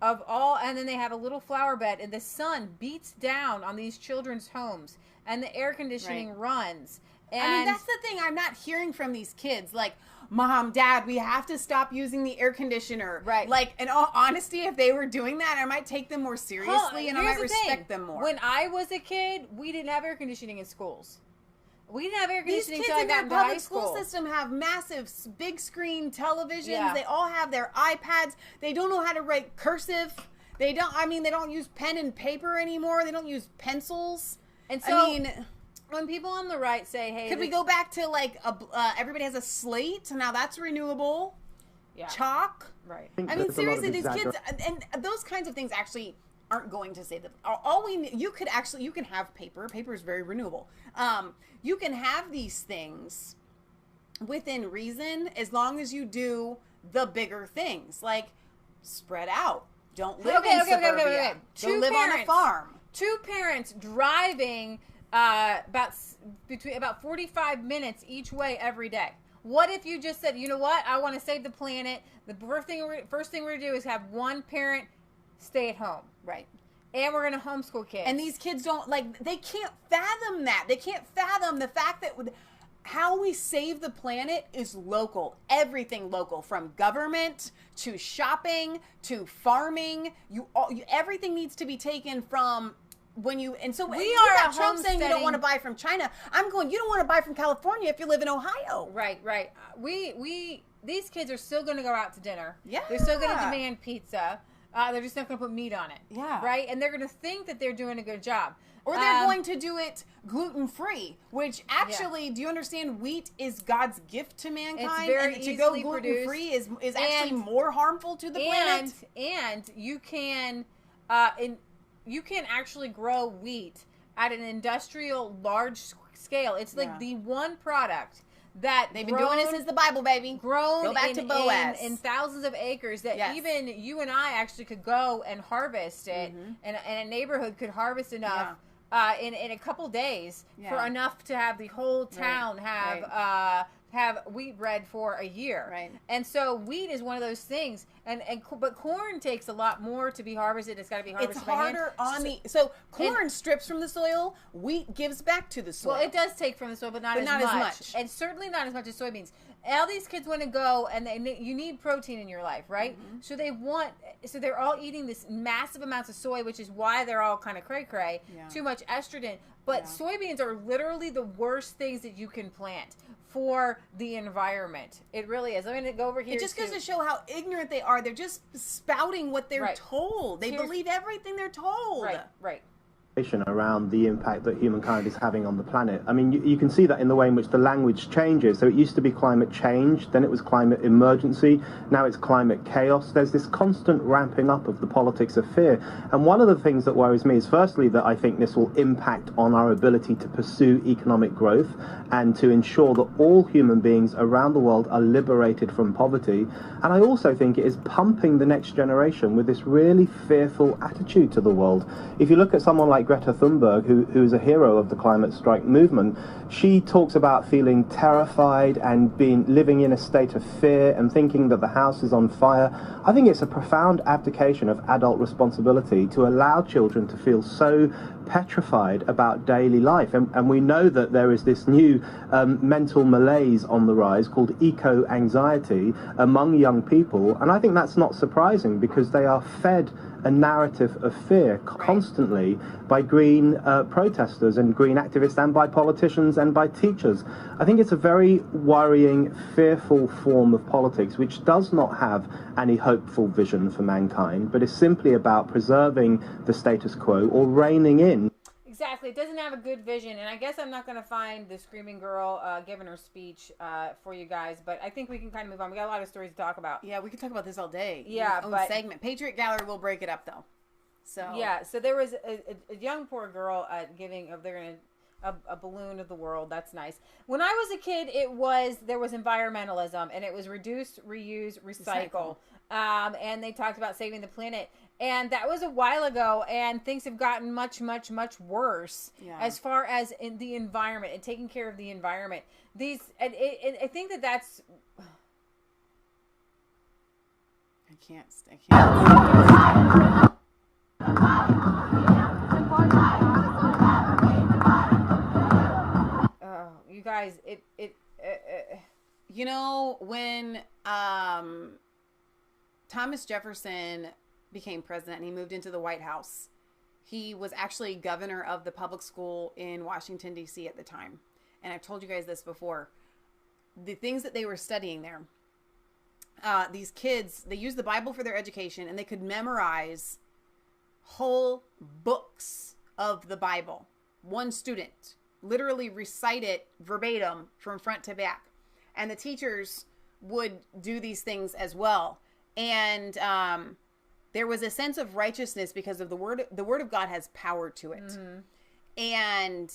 And then they have a little flower bed, and the sun beats down on these children's homes, and the air conditioning runs. And I mean, that's the thing I'm not hearing from these kids. Like, Mom, Dad, we have to stop using the air conditioner. Right. Like, in all honesty, if they were doing that, I might take them more seriously, and I might respect them more. When I was a kid, we didn't have air conditioning in schools. We didn't have air conditioning until I got into high school. These kids in their public school system have massive big screen televisions. Yeah. They all have their iPads. They don't know how to write cursive. They don't use pen and paper anymore. They don't use pencils. And so, when people on the right say, hey, could we go back to like everybody has a slate? Now that's renewable. Yeah. Chalk. Right. I mean, seriously, these kids, and those kinds of things actually aren't going to save them. You can have paper. Paper is very renewable. You can have these things within reason as long as you do the bigger things, like spread out. Don't live in suburbia. Don't live on a farm. Two parents driving about 45 minutes each way every day. What if you just said, you know what? I want to save the planet. The first thing we're going to do is have one parent stay at home. Right. And we're going to homeschool kids. And these kids they can't fathom that. They can't fathom the fact that how we save the planet is local. Everything local, from government to shopping to farming. Everything needs to be taken from when you. And so we are Trump saying you don't want to buy from China. I'm going, you don't want to buy from California if you live in Ohio. Right. These kids are still going to go out to dinner. Yeah. They're still going to demand pizza. They're just not going to put meat on it. Yeah. Right? And they're going to think that they're doing a good job. Or they're going to do it gluten-free, which actually, do you understand, wheat is God's gift to mankind? It's very and to go easily gluten-free is actually more harmful to the planet. And you can actually grow wheat at an industrial large scale. It's like the one product that they've been doing it since the Bible, baby. Grown go back to Boaz. In thousands of acres that even you and I actually could go and harvest it, and a neighborhood could harvest enough in a couple days for enough to have the whole town have wheat bread for a year. Right. And so wheat is one of those things. But corn takes a lot more to be harvested. It's got to be harvested. It's harder so corn strips from the soil. Wheat gives back to the soil. Well, it does take from the soil, but not as much. And certainly not as much as soybeans. All these kids want to go, and you need protein in your life, right? So they're all eating this massive amounts of soy, which is why they're all kind of cray-cray. Too much estrogen. But soybeans are literally the worst things that you can plant for the environment. It really is. I'm going to go over here. It just goes to show how ignorant they are. They're just spouting what they're told. They believe everything they're told. Right. Around the impact that humankind is having on the planet. I mean, you can see that in the way in which the language changes. So it used to be climate change, then it was climate emergency, now it's climate chaos. There's this constant ramping up of the politics of fear. And one of the things that worries me is firstly that I think this will impact on our ability to pursue economic growth and to ensure that all human beings around the world are liberated from poverty. And I also think it is pumping the next generation with this really fearful attitude to the world. If you look at someone like Greta Thunberg, who is a hero of the climate strike movement, she talks about feeling terrified and living in a state of fear and thinking that the house is on fire. I think it's a profound abdication of adult responsibility to allow children to feel so petrified about daily life. And we know that there is this new mental malaise on the rise called eco-anxiety among young people. And I think that's not surprising because they are fed a narrative of fear constantly by green protesters and green activists and by politicians and by teachers. I think it's a very worrying, fearful form of politics which does not have any hopeful vision for mankind, but is simply about preserving the status quo or reining in. Exactly. It doesn't have a good vision. And I guess I'm not going to find the screaming girl giving her speech for you guys, but I think we can kind of move on. We got a lot of stories to talk about. Yeah, we could talk about this all day. Yeah, but segment. Patriot Gallery will break it up, though. So there was a young poor girl giving a balloon of the world. That's nice. When I was a kid, there was environmentalism, and it was reduce, reuse, recycle. And they talked about saving the planet. And that was a while ago, and things have gotten much, much, much worse as far as in the environment and taking care of the environment. I think that's... I can't. You guys, you know, when Thomas Jefferson became president and he moved into the White House, he was actually governor of the public school in Washington, D.C. at the time. And I've told you guys this before. The things that they were studying there, these kids, they used the Bible for their education, and they could memorize whole books of the Bible. One student literally recite it verbatim from front to back. And the teachers would do these things as well. And there was a sense of righteousness because of the word of God has power to it. Mm-hmm. And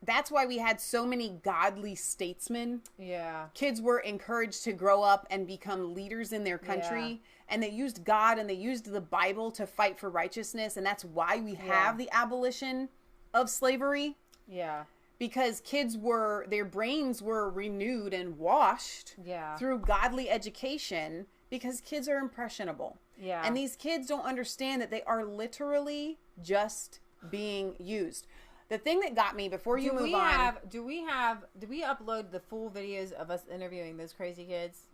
that's why we had so many godly statesmen. Yeah. Kids were encouraged to grow up and become leaders in their country. Yeah. And they used God and they used the Bible to fight for righteousness. And that's why we have the abolition of slavery. Yeah. Because their brains were renewed and washed through godly education, because kids are impressionable. Yeah. And these kids don't understand that they are literally just being used. The thing that got me before you move on. Do we upload the full videos of us interviewing those crazy kids?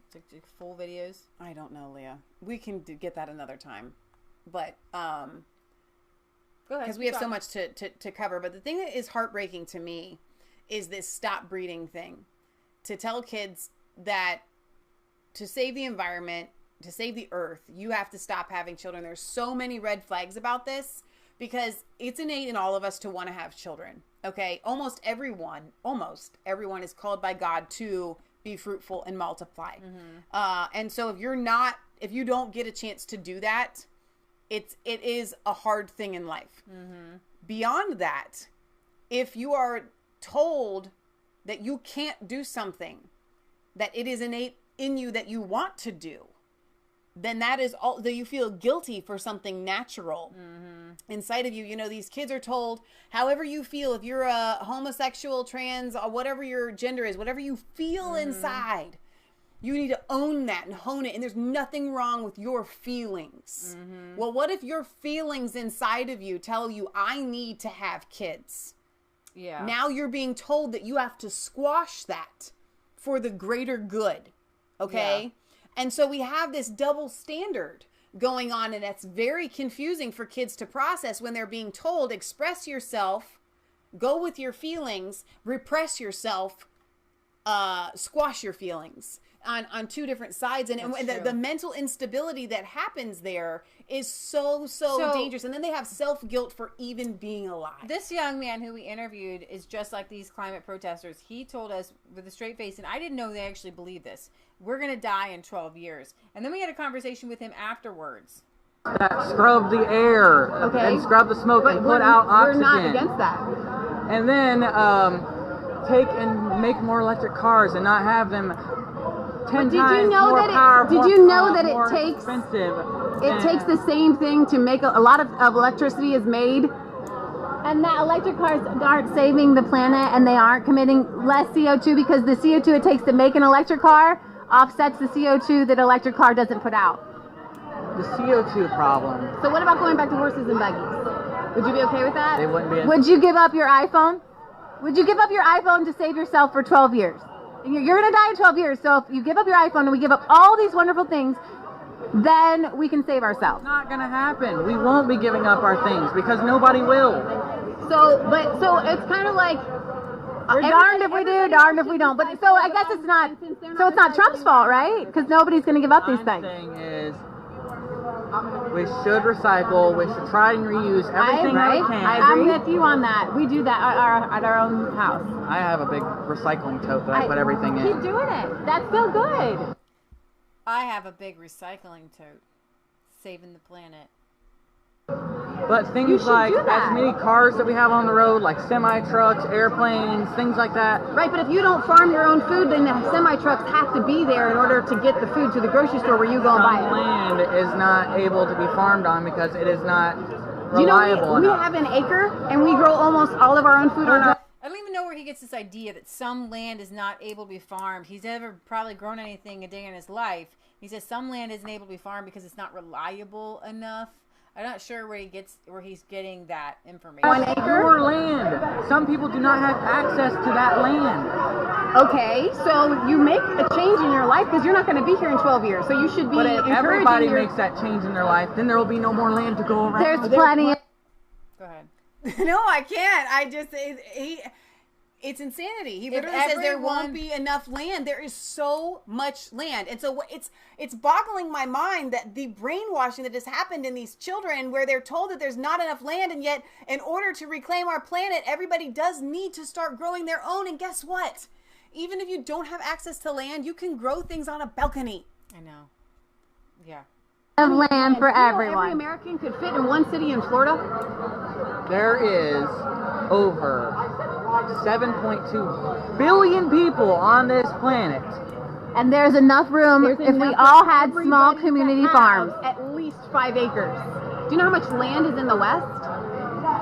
Full videos? I don't know, Leah. We can get that another time. But, go ahead. Because we have so much to cover. But the thing that is heartbreaking to me is this stop breeding thing. To tell kids that to save the environment, to save the earth, you have to stop having children. There's so many red flags about this because it's innate in all of us to want to have children. Okay. Almost everyone is called by God to be fruitful and multiply. And so if you don't get a chance to do that, it is a hard thing in life. Beyond that, if you are told that you can't do something, that it is innate in you that you want to do, then that is all that you feel guilty for something natural inside of you. You know, these kids are told, however you feel, if you're a homosexual, trans, or whatever your gender is, whatever you feel inside, you need to own that and hone it. And there's nothing wrong with your feelings. Well, what if your feelings inside of you tell you, I need to have kids? Yeah. Now you're being told that you have to squash that for the greater good. Okay? Yeah. And so we have this double standard going on, and that's very confusing for kids to process when they're being told, express yourself, go with your feelings, repress yourself, squash your feelings on two different sides. And the mental instability that happens there is so dangerous. And then they have self-guilt for even being alive. This young man who we interviewed is just like these climate protesters. He told us with a straight face, and I didn't know they actually believe this, we're going to die in 12 years. And then we had a conversation with him afterwards. That scrub the air and scrub the smoke and put out oxygen. We're not against that. And then take and make more electric cars and not have them 10 times more powerful. Did you know that it takes expensive? It takes the same thing to make a lot of electricity is made. And that electric cars aren't saving the planet, and they aren't committing less CO2 because the CO2 it takes to make an electric car offsets the CO2 that an electric car doesn't put out. The CO2 problem. So what about going back to horses and buggies? Would you be okay with that? They wouldn't be. Would you give up your iPhone? Would you give up your iPhone to save yourself for 12 years? You're going to die in 12 years, so if you give up your iPhone and we give up all these wonderful things, then we can save ourselves. It's not going to happen. We won't be giving up our things because nobody will. So it's kind of like we're darned if we do, darned if we don't. But so I guess it's not. So it's not Trump's fault, right? Because nobody's going to give up these things. The thing is, we should recycle. We should try and reuse everything that we can. I'm with you on that. We do that at our own house. I have a big recycling tote that I put everything in. Keep doing it. That's so good. I have a big recycling tote. Saving the planet. But things like as many cars that we have on the road, like semi-trucks, airplanes, things like that. Right, but if you don't farm your own food, then the semi-trucks have to be there in order to get the food to the grocery store where you go and buy it. Land is not able to be farmed on because it is not reliable enough. We have an acre, and we grow almost all of our own food on our... I don't even know where he gets this idea that some land is not able to be farmed. He's never probably grown anything a day in his life. He says some land isn't able to be farmed because it's not reliable enough. I'm not sure where he's getting that information. 1 acre? More land. Some people do not have access to that land. Okay, so you make a change in your life because you're not going to be here in 12 years. So you should be encouraging. But if everybody makes that change in their life, then there will be no more land to go around. There's plenty. Go ahead. No, I can't. It's insanity. He literally says there won't be enough land. There is so much land. And so it's boggling my mind that the brainwashing that has happened in these children where they're told that there's not enough land, and yet in order to reclaim our planet, everybody does need to start growing their own. And guess what? Even if you don't have access to land, you can grow things on a balcony. I know. Yeah. Of land for everyone. Every American could fit in one city in Florida. There is over 7.2 billion people on this planet. And there's enough room if we all had small community farms. At least 5 acres. Do you know how much land is in the West?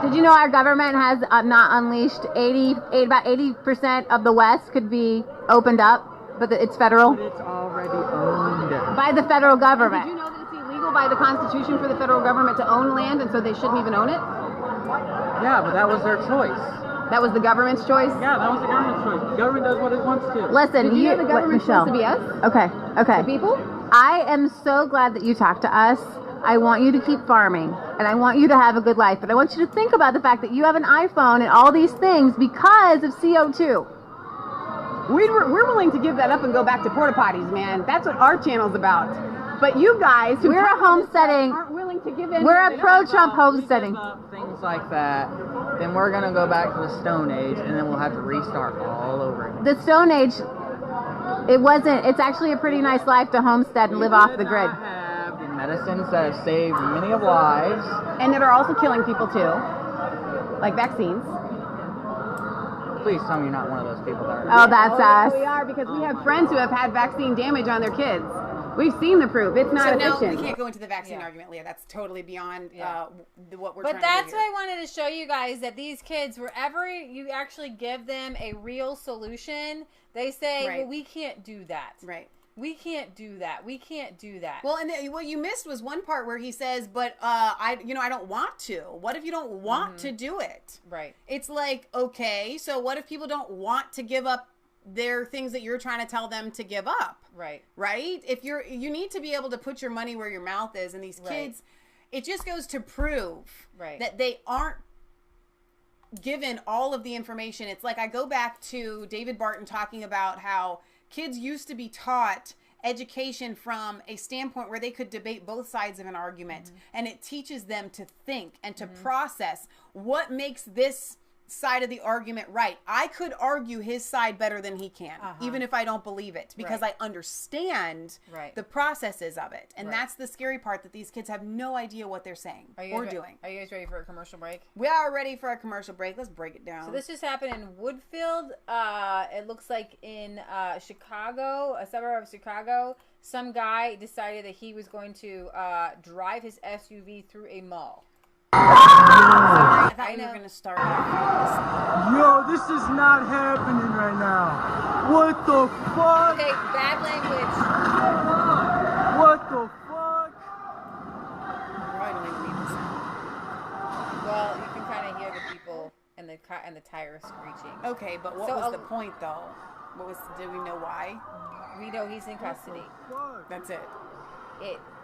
Did you know our government has not unleashed about 80% of the West could be opened up, but it's federal? But it's already owned. By the federal government. Did you know that it's illegal by the Constitution for the federal government to own land, and so they shouldn't even own it? Yeah, but that was their choice. That was the government's choice? Yeah, that was the government's choice. The government does what it wants to. Listen, Did you know the government's supposed to be us? Okay. The people? I am so glad that you talked to us. I want you to keep farming, and I want you to have a good life, but I want you to think about the fact that you have an iPhone and all these things because of CO2. We're willing to give that up and go back to porta potties, man. That's what our channel's about. But you guys, who we're a homesteading, aren't willing to give in. We're a pro-Trump homesteading. Things like that, then we're gonna go back to the Stone Age, and then we'll have to restart all over again. The Stone Age, it's actually a pretty nice life to homestead and live off the grid. Have the medicines that have saved many of lives. And that are also killing people too, like vaccines. Please tell me you're not one of those people that are. Oh, that's us. We are, because we have friends who have had vaccine damage on their kids. We've seen the proof. It's not efficient. So no, we can't go into the vaccine argument, Leah. That's totally beyond what we're trying to do. But that's why I wanted to show you guys that these kids, wherever you actually give them a real solution, they say, well, we can't do that. Right. We can't do that. We can't do that. Well, and what you missed was one part where he says, but I don't want to. What if you don't want to do it? Right. It's like, okay, so what if people don't want to give up their things that you're trying to tell them to give up? Right. Right? If you need to be able to put your money where your mouth is, and these kids, it just goes to prove that they aren't given all of the information. It's like I go back to David Barton talking about how kids used to be taught education from a standpoint where they could debate both sides of an argument, and it teaches them to think and to process what makes this side of the argument right. I could argue his side better than he can, even if I don't believe it, because I understand the processes of it. And that's the scary part, that these kids have no idea what they're saying or doing. Are you guys ready for a commercial break? We are ready for a commercial break. Let's break it down. So this just happened in Woodfield. It looks like in Chicago, a suburb of Chicago. Some guy decided that he was going to drive his SUV through a mall. I thought we were going to start off. Yo, this is not happening right now. What the fuck? Okay, bad language. What the fuck? Why do we need this? Well, you can kind of hear the people and the tires screeching. Okay, but what was the point though? Did we know why? We know he's in custody. That's it.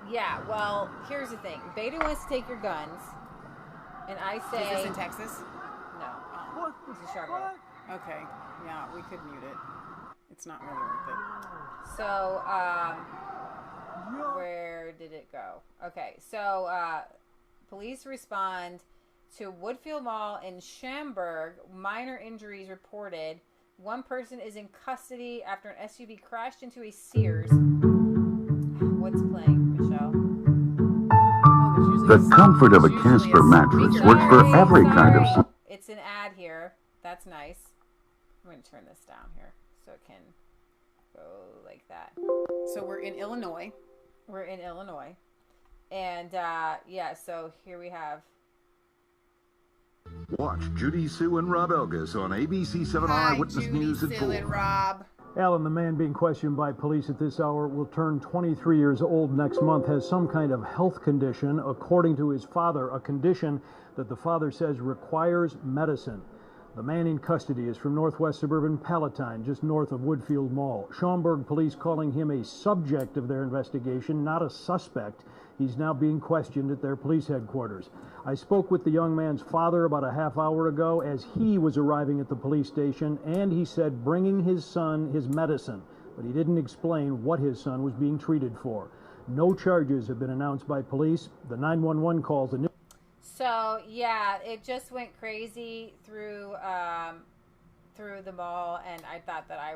Yeah, well, here's the thing. Beto wants to take your guns. And I say... Is this in Texas? No. It's in Chicago. Okay. Yeah, we could mute it. It's not really worth it. So, where did it go? Okay, so, police respond to Woodfield Mall in Schaumburg. Minor injuries reported. One person is in custody after an SUV crashed into a Sears. What's playing, Michelle? The comfort of a Casper mattress works for every kind of... It's an ad here. That's nice. I'm going to turn this down here so it can go like that. So we're in Illinois. We're in Illinois. And, so here we have... Watch Judy Sue and Rob Elgas on ABC 7 Eyewitness News at 4. And Rob. Alan, the man being questioned by police at this hour, will turn 23 years old next month, has some kind of health condition, according to his father, a condition that the father says requires medicine. The man in custody is from northwest suburban Palatine, just north of Woodfield Mall. Schaumburg police calling him a subject of their investigation, not a suspect. He's now being questioned at their police headquarters. I spoke with the young man's father about a half hour ago as he was arriving at the police station, and he said bringing his son his medicine, but he didn't explain what his son was being treated for. No charges have been announced by police. The 911 calls... So, yeah, it just went crazy through the mall, and I thought that I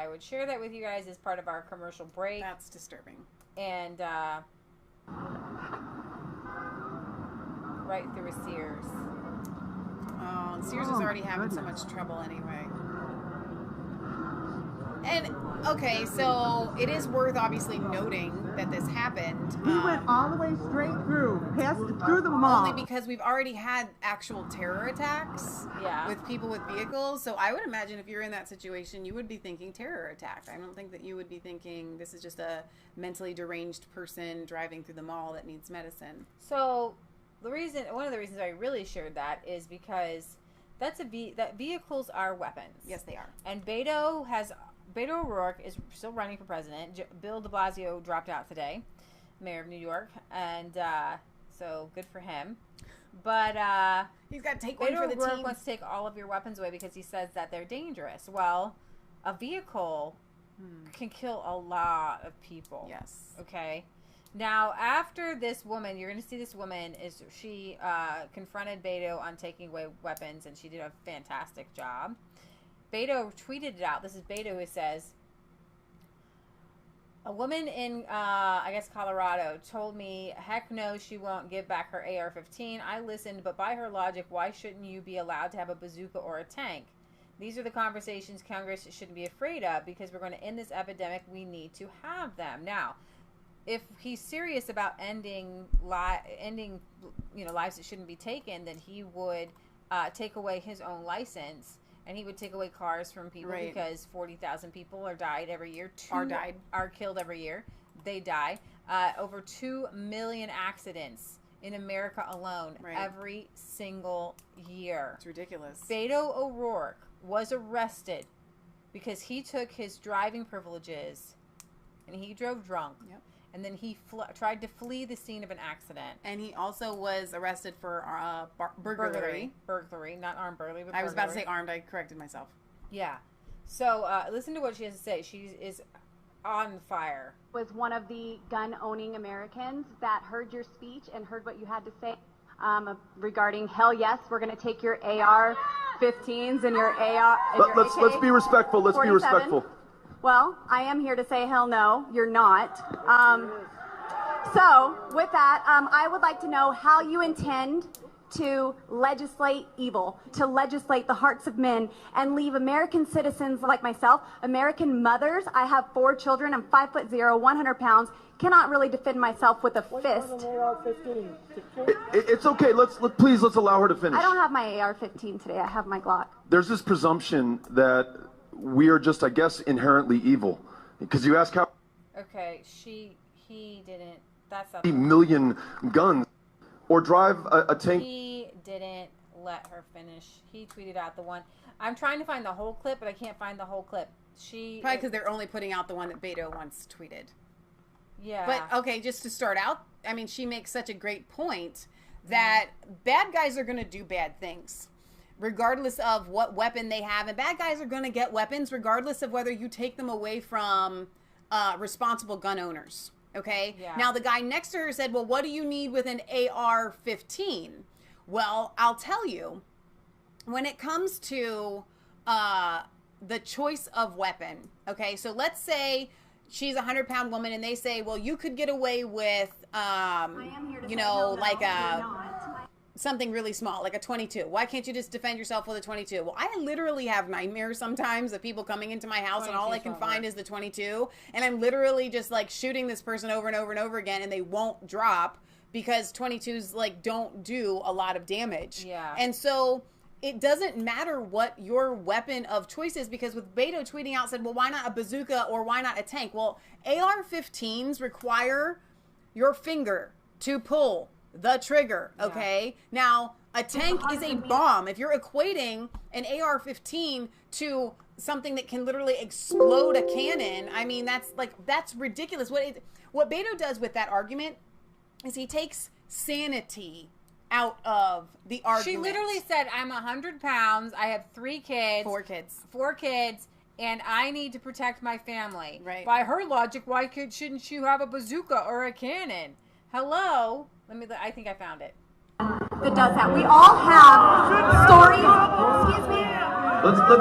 would share that with you guys as part of our commercial break. That's disturbing. And right through a Sears. Oh, and Sears is already having so much trouble anyway. And, okay, so it is worth obviously noting that this happened. He went all the way straight through, through the mall. Only because we've already had actual terror attacks with people with vehicles. So I would imagine if you're in that situation, you would be thinking terror attack. I don't think that you would be thinking this is just a mentally deranged person driving through the mall that needs medicine. So one of the reasons I really shared that is because that vehicles are weapons. Yes, they are. And Beto O'Rourke is still running for president. Bill de Blasio dropped out today, mayor of New York, and so good for him. But he's got to take one for the O'Rourke team. wants to take all of your weapons away because he says that they're dangerous. Well, a vehicle can kill a lot of people. Yes. Okay. Now, after this woman, you're going to see this woman, she confronted Beto on taking away weapons, and she did a fantastic job. Beto tweeted it out. This is Beto who says, a woman in, I guess, Colorado told me, heck no, she won't give back her AR-15. I listened, but by her logic, why shouldn't you be allowed to have a bazooka or a tank? These are the conversations Congress shouldn't be afraid of, because we're going to end this epidemic. We need to have them. Now, if he's serious about ending lives that shouldn't be taken, then he would take away his own license. And he would take away cars from people because 40,000 people are died every year. Are killed every year. They die. Over 2 million accidents in America alone every single year. It's ridiculous. Beto O'Rourke was arrested because he took his driving privileges and he drove drunk. Yep. And then he tried to flee the scene of an accident. And he also was arrested for burglary. Burglary, not armed burglary, but I was about to say armed. I corrected myself. Yeah. So listen to what she has to say. She is on fire. Was one of the gun-owning Americans that heard your speech and heard what you had to say regarding, hell yes, we're going to take your AR-15s and your AR. Let's be respectful. Let's be respectful. Well, I am here to say hell no, you're not. So, with that, I would like to know how you intend to legislate evil, to legislate the hearts of men, and leave American citizens like myself, American mothers. I have 4 children. I'm 5'0", 100 pounds. Cannot really defend myself with a fist. It's okay. Please let's allow her to finish. I don't have my AR-15 today. I have my Glock. There's this presumption that we are just, I guess, inherently evil. Because you ask how... Okay, he didn't... That's not... ...million guns. Or drive a tank... He didn't let her finish. He tweeted out the one... I'm trying to find the whole clip, but I can't find the whole clip. Probably because they're only putting out the one that Beto once tweeted. Yeah. But, okay, just to start out, I mean, she makes such a great point that bad guys are going to do bad things, regardless of what weapon they have. And bad guys are going to get weapons regardless of whether you take them away from responsible gun owners. Okay? Yeah. Now, the guy next to her said, well, what do you need with an AR-15? Well, I'll tell you, when it comes to the choice of weapon, okay, so let's say she's a 100-pound woman and they say, well, you could get away with, something really small, like a 22. Why can't you just defend yourself with a 22? Well, I literally have nightmares sometimes of people coming into my house and all I can find is the 22. And I'm literally just like shooting this person over and over and over again and they won't drop because 22s like don't do a lot of damage. Yeah. And so it doesn't matter what your weapon of choice is, because with Beto tweeting out said, well, why not a bazooka or why not a tank? Well, AR-15s require your finger to pull the trigger, okay? Yeah. Now, a tank is a bomb. If you're equating an AR-15 to something that can literally explode a cannon, I mean, that's ridiculous. What Beto does with that argument is he takes sanity out of the argument. She literally said, I'm 100 pounds, I have 3 kids. 4 kids. And I need to protect my family. Right. By her logic, why shouldn't you have a bazooka or a cannon? Hello? I think I found it. That does that. We all have stories. Excuse me.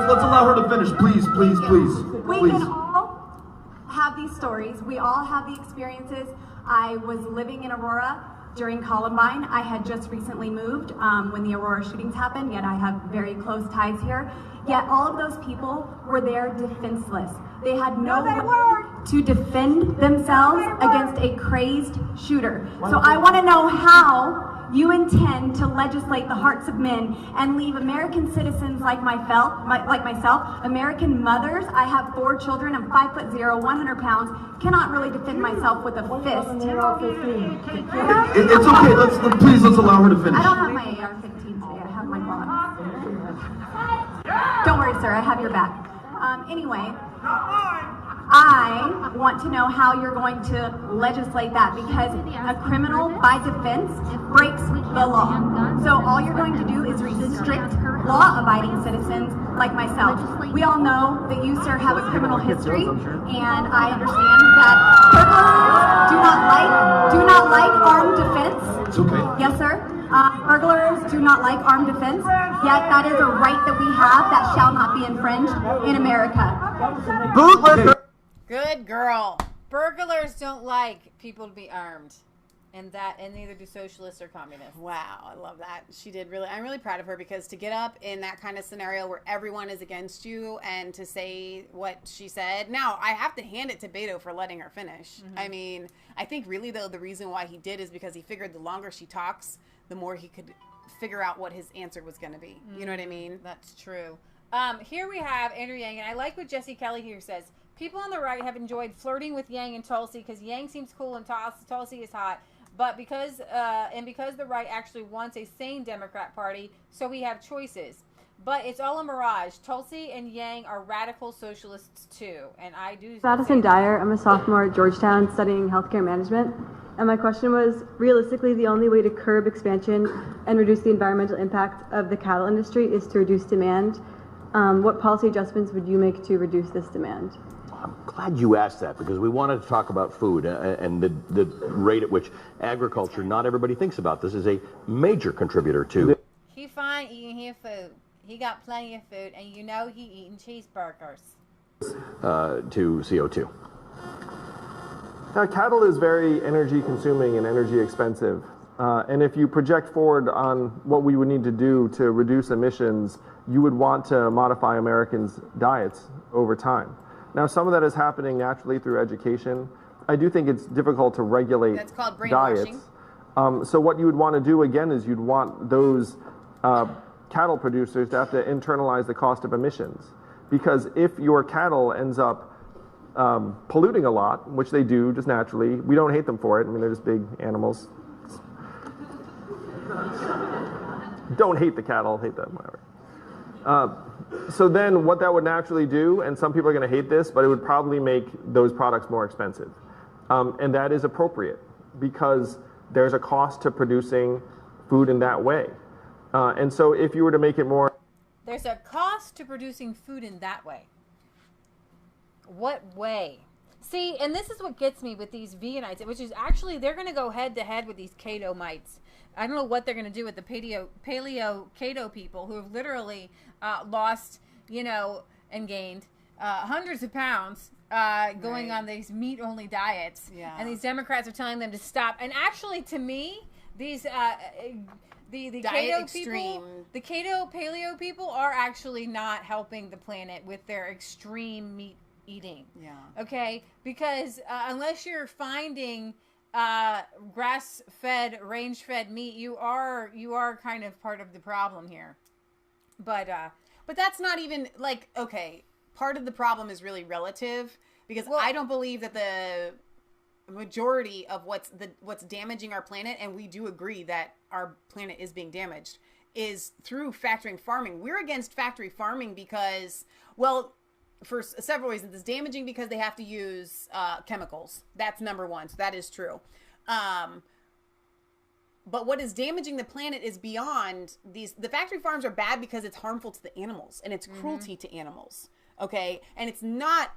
Let's allow her to finish, please. We can all have these stories. We all have the experiences. I was living in Aurora during Columbine. I had just recently moved when the Aurora shootings happened, yet I have very close ties here. Yet all of those people were there defenseless. They had no way to defend themselves against a crazed shooter. So I want to know how you intend to legislate the hearts of men and leave American citizens like myself, American mothers. I have 4 children. I'm 5'0", 100 pounds. Cannot really defend myself with a fist. It's okay. Please allow her to finish. I don't have my AR-15 today. I have my Glock. Don't worry, sir. I have your back. Anyway, I want to know how you're going to legislate that, because a criminal by defense breaks the law. So all you're going to do is restrict law-abiding citizens like myself. We all know that you, sir, have a criminal history, and I understand that burglars do not like not like armed defense. It's okay. Yes, sir. Burglars do not like armed defense, yet that is a right that we have that shall not be infringed in America. Bootlicker. Good girl. Burglars don't like people to be armed. And neither do socialists or communists. Wow, I love that. She did really. I'm really proud of her, because to get up in that kind of scenario where everyone is against you and to say what she said. Now, I have to hand it to Beto for letting her finish. Mm-hmm. I mean, I think really though the reason why he did is because he figured the longer she talks, the more he could figure out what his answer was going to be. You know what I mean? That's true. Here we have Andrew Yang, and I like what Jesse Kelly here says. People on the right have enjoyed flirting with Yang and Tulsi because Yang seems cool and Tulsi is hot. But because the right actually wants a sane Democrat Party, so we have choices. But it's all a mirage. Tulsi and Yang are radical socialists too, and I do. Madison Dyer. I'm a sophomore at Georgetown studying healthcare management. And my question was, realistically, the only way to curb expansion and reduce the environmental impact of the cattle industry is to reduce demand. What policy adjustments would you make to reduce this demand? I'm glad you asked that, because we wanted to talk about food and the rate at which agriculture, not everybody thinks about this, is a major contributor to. He fine eating his food. He got plenty of food, and you know he eating cheeseburgers. To CO2. Cattle is very energy consuming and energy expensive. And if you project forward on what we would need to do to reduce emissions, you would want to modify Americans' diets over time. Now, some of that is happening naturally through education. I do think it's difficult to regulate That's called diets. So what you would want to do, again, is you'd want those cattle producers to have to internalize the cost of emissions. Because if your cattle ends up polluting a lot, which they do just naturally, we don't hate them for it. I mean, they're just big animals. Don't hate the cattle, hate them, whatever. So then what that would naturally do, and some people are going to hate this, but it would probably make those products more expensive. And that is appropriate, because there's a cost to producing food in that way. And so if you were to make it more... There's a cost to producing food in that way. What way? See, and this is what gets me with these veganites, which is actually they're going to go head to head with these keto mites. I don't know what they're going to do with the paleo keto people who have literally lost, and gained hundreds of pounds going on these meat-only diets. Yeah. And these Democrats are telling them to stop. And actually, to me, these the keto extreme. people, the keto paleo people are actually not helping the planet with their extreme meat eating. Yeah. Okay? Because unless you're finding grass-fed, range-fed meat, you are kind of part of the problem here. But that's not even okay. Part of the problem is really relative, because I don't believe that the majority of what's damaging our planet, and we do agree that our planet is being damaged, is through factory farming. We're against factory farming because, for several reasons. It's damaging because they have to use chemicals. That's number one. So that is true. But what is damaging the planet is beyond these. The factory farms are bad because it's harmful to the animals and it's cruelty to animals. Okay. And it's not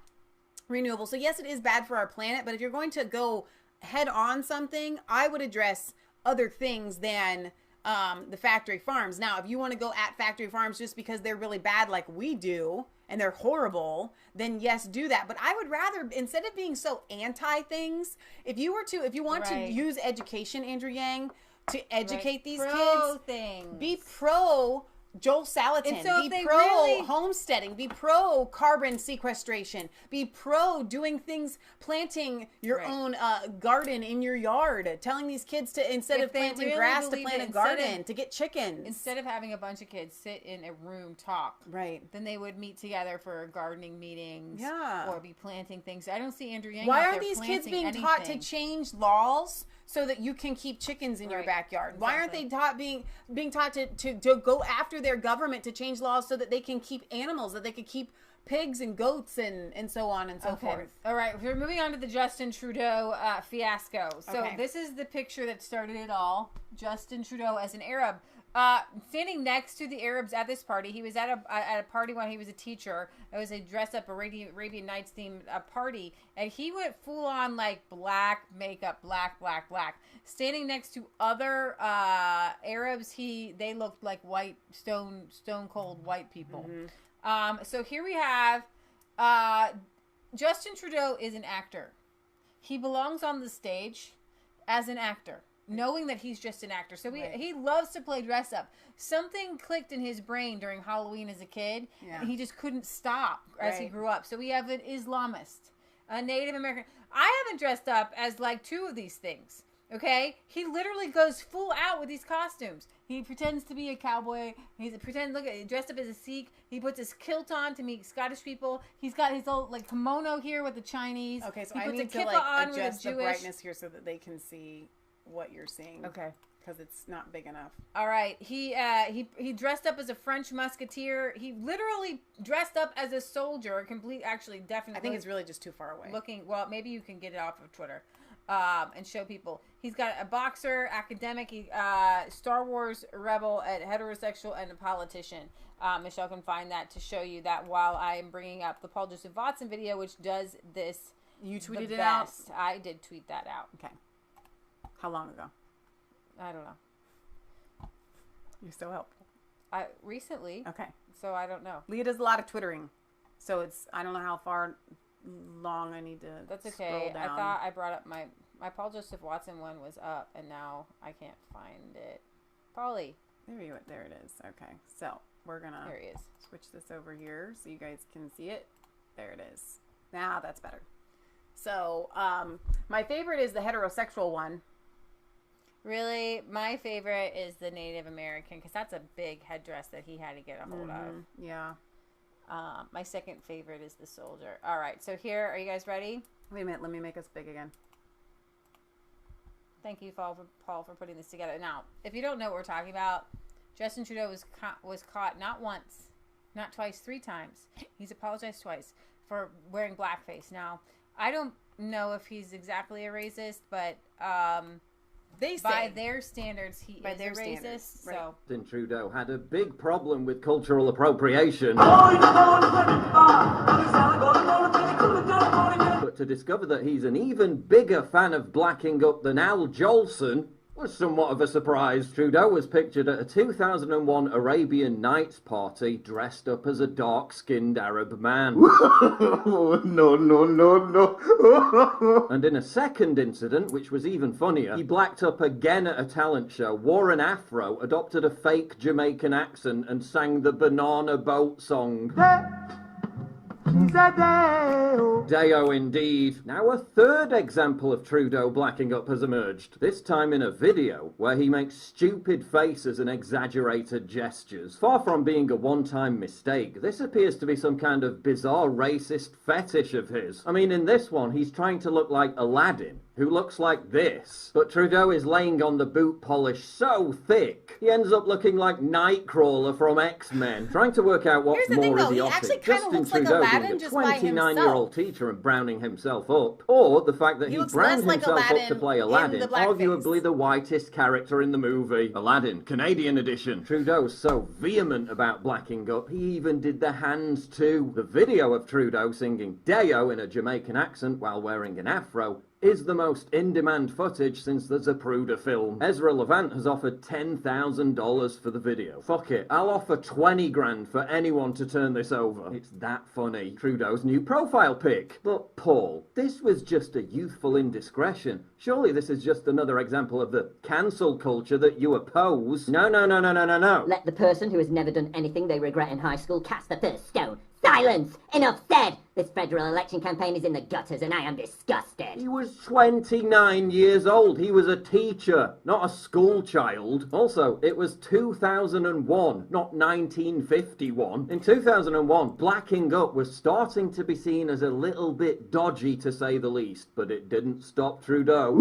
renewable. So yes, it is bad for our planet, but if you're going to go head on something, I would address other things than the factory farms. Now, if you want to go at factory farms just because they're really bad like we do and they're horrible, then yes, do that. But I would rather, instead of being so anti things, if you want to use education, Andrew Yang, to educate these kids, be pro Joel Salatin, so be pro homesteading, be pro carbon sequestration, be pro doing things, planting your own garden in your yard, telling these kids to, instead of planting grass, to plant a garden, to get chickens. Instead of having a bunch of kids sit in a room talk, then they would meet together for gardening meetings or be planting things. I don't see Andrew Yang Why out aren't there these kids being anything. taught to change laws so that you can keep chickens in your backyard? Why aren't they being taught to go after their government to change laws so that they can keep animals, that they could keep pigs and goats and so on and so forth? All right, we're moving on to the Justin Trudeau fiasco. So this is the picture that started it all. Justin Trudeau as an Arab. Standing next to the Arabs at this party. He was at a party when he was a teacher. It was a dress-up Arabian Nights themed party, and he went full on like black makeup, black. Standing next to other Arabs, they looked like white stone cold white people. Mm-hmm. So here we have Justin Trudeau is an actor. He belongs on the stage as an actor, knowing that he's just an actor. So he loves to play dress up. Something clicked in his brain during Halloween as a kid, and he just couldn't stop as he grew up. So we have an Islamist, a Native American. I haven't dressed up as like two of these things. Okay, he literally goes full out with these costumes. He pretends to be a cowboy. He's dressed up as a Sikh. He puts his kilt on to meet Scottish people. He's got his old like kimono here with the Chinese. Okay, so he I puts need a to kippah like adjust the brightness here so that they can see what you're seeing. Okay, because it's not big enough. All right, he dressed up as a French musketeer. He literally dressed up as a soldier. Definitely. I think it's really just too far away. Well, maybe you can get it off of Twitter. And show people. He's got a boxer, academic, Star Wars rebel, a heterosexual, and a politician. Michelle can find that to show you that while I am bringing up the Paul Joseph Watson video, which does this. You tweeted it out? I did tweet that out. Okay. How long ago? I don't know. You're so helpful. Recently. Okay. So I don't know. Leah does a lot of Twittering. So I don't know how far long I need to That's okay. scroll down. I thought I brought up my Paul Joseph Watson one was up, and now I can't find it. Polly. There it is. Okay. So we're going to switch this over here so you guys can see it. There it is. Now that's better. So my favorite is the heterosexual one. Really? My favorite is the Native American because that's a big headdress that he had to get a hold of. Yeah. My second favorite is the soldier. All right, so here, are you guys ready? Wait a minute, let me make us big again. Thank you, Paul, for putting this together. Now, if you don't know what we're talking about, Justin Trudeau was caught not once, not twice, 3 times. He's apologized twice for wearing blackface. Now, I don't know if he's exactly a racist, but they say, by their standards, he is a racist. Right. So Justin Trudeau had a big problem with cultural appropriation. But to discover that he's an even bigger fan of blacking up than Al Jolson was somewhat of a surprise. Trudeau was pictured at a 2001 Arabian Nights party dressed up as a dark-skinned Arab man. No. And in a second incident, which was even funnier, he blacked up again at a talent show, wore an afro, adopted a fake Jamaican accent, and sang the Banana Boat song. Deo indeed. Now a third example of Trudeau blacking up has emerged, this time in a video where he makes stupid faces and exaggerated gestures. Far from being a one-time mistake, this appears to be some kind of bizarre racist fetish of his. I mean, in this one, he's trying to look like Aladdin, who looks like this. But Trudeau is laying on the boot polish so thick, he ends up looking like Nightcrawler from X-Men. Trying to work out what's more idiotic, Justin Trudeau being a 29-year-old teacher and browning himself up, or the fact that he browned himself up to play Aladdin, arguably the whitest character in the movie. Aladdin, Canadian edition. Trudeau's so vehement about blacking up, he even did the hands too. The video of Trudeau singing Deo in a Jamaican accent while wearing an afro is the most in-demand footage since the Zapruder film. Ezra Levant has offered $10,000 for the video. Fuck it, I'll offer 20 grand for anyone to turn this over. It's that funny. Trudeau's new profile pic. But Paul, this was just a youthful indiscretion. Surely this is just another example of the cancel culture that you oppose. No. Let the person who has never done anything they regret in high school cast the first stone. Silence! Enough said! This federal election campaign is in the gutters and I am disgusted. He was 29 years old. He was a teacher, not a school child. Also, it was 2001, not 1951. In 2001, blacking up was starting to be seen as a little bit dodgy, to say the least, but it didn't stop Trudeau.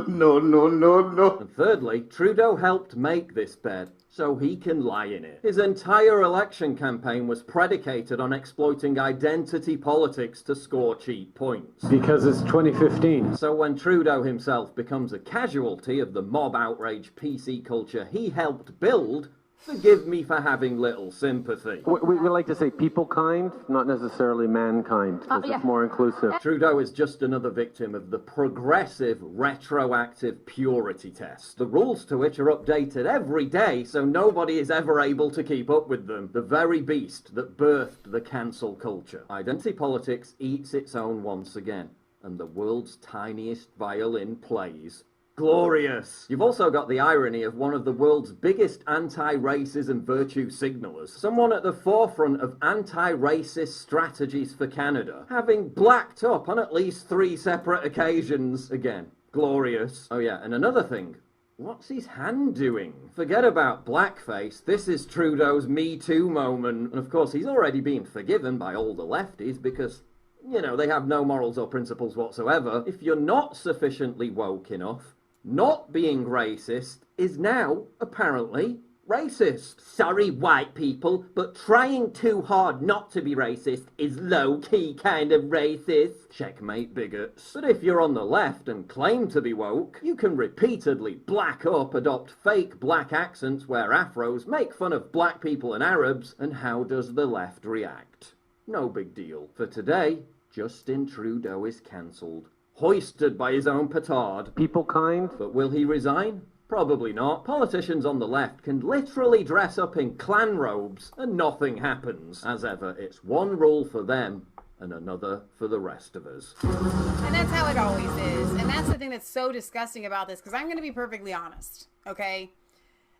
No. And thirdly, Trudeau helped make this bed so he can lie in it. His entire election campaign was predicated on exploiting identity identity politics to score cheap points. Because it's 2015. So when Trudeau himself becomes a casualty of the mob outrage PC culture he helped build, forgive me for having little sympathy. We like to say people kind, not necessarily mankind, because it's more inclusive. Trudeau is just another victim of the progressive, retroactive purity test, the rules to which are updated every day so nobody is ever able to keep up with them. The very beast that birthed the cancel culture. Identity politics eats its own once again, and the world's tiniest violin plays. Glorious! You've also got the irony of one of the world's biggest anti-racism virtue signalers, someone at the forefront of anti-racist strategies for Canada, having blacked up on at least 3 separate occasions. Again, glorious. Oh yeah, and another thing. What's his hand doing? Forget about blackface, this is Trudeau's Me Too moment. And of course, he's already been forgiven by all the lefties because, you know, they have no morals or principles whatsoever. If you're not sufficiently woke enough, not being racist is now, apparently, racist. Sorry, white people, but trying too hard not to be racist is low-key kind of racist. Checkmate, bigots. But if you're on the left and claim to be woke, you can repeatedly black up, adopt fake black accents, wear afros, make fun of black people and Arabs, and how does the left react? No big deal. For today, Justin Trudeau is cancelled. Hoisted by his own petard. People kind. But will he resign? Probably not. Politicians on the left can literally dress up in clan robes and nothing happens. As ever, it's one rule for them and another for the rest of us. And that's how it always is. And that's the thing that's so disgusting about this, because I'm going to be perfectly honest, okay?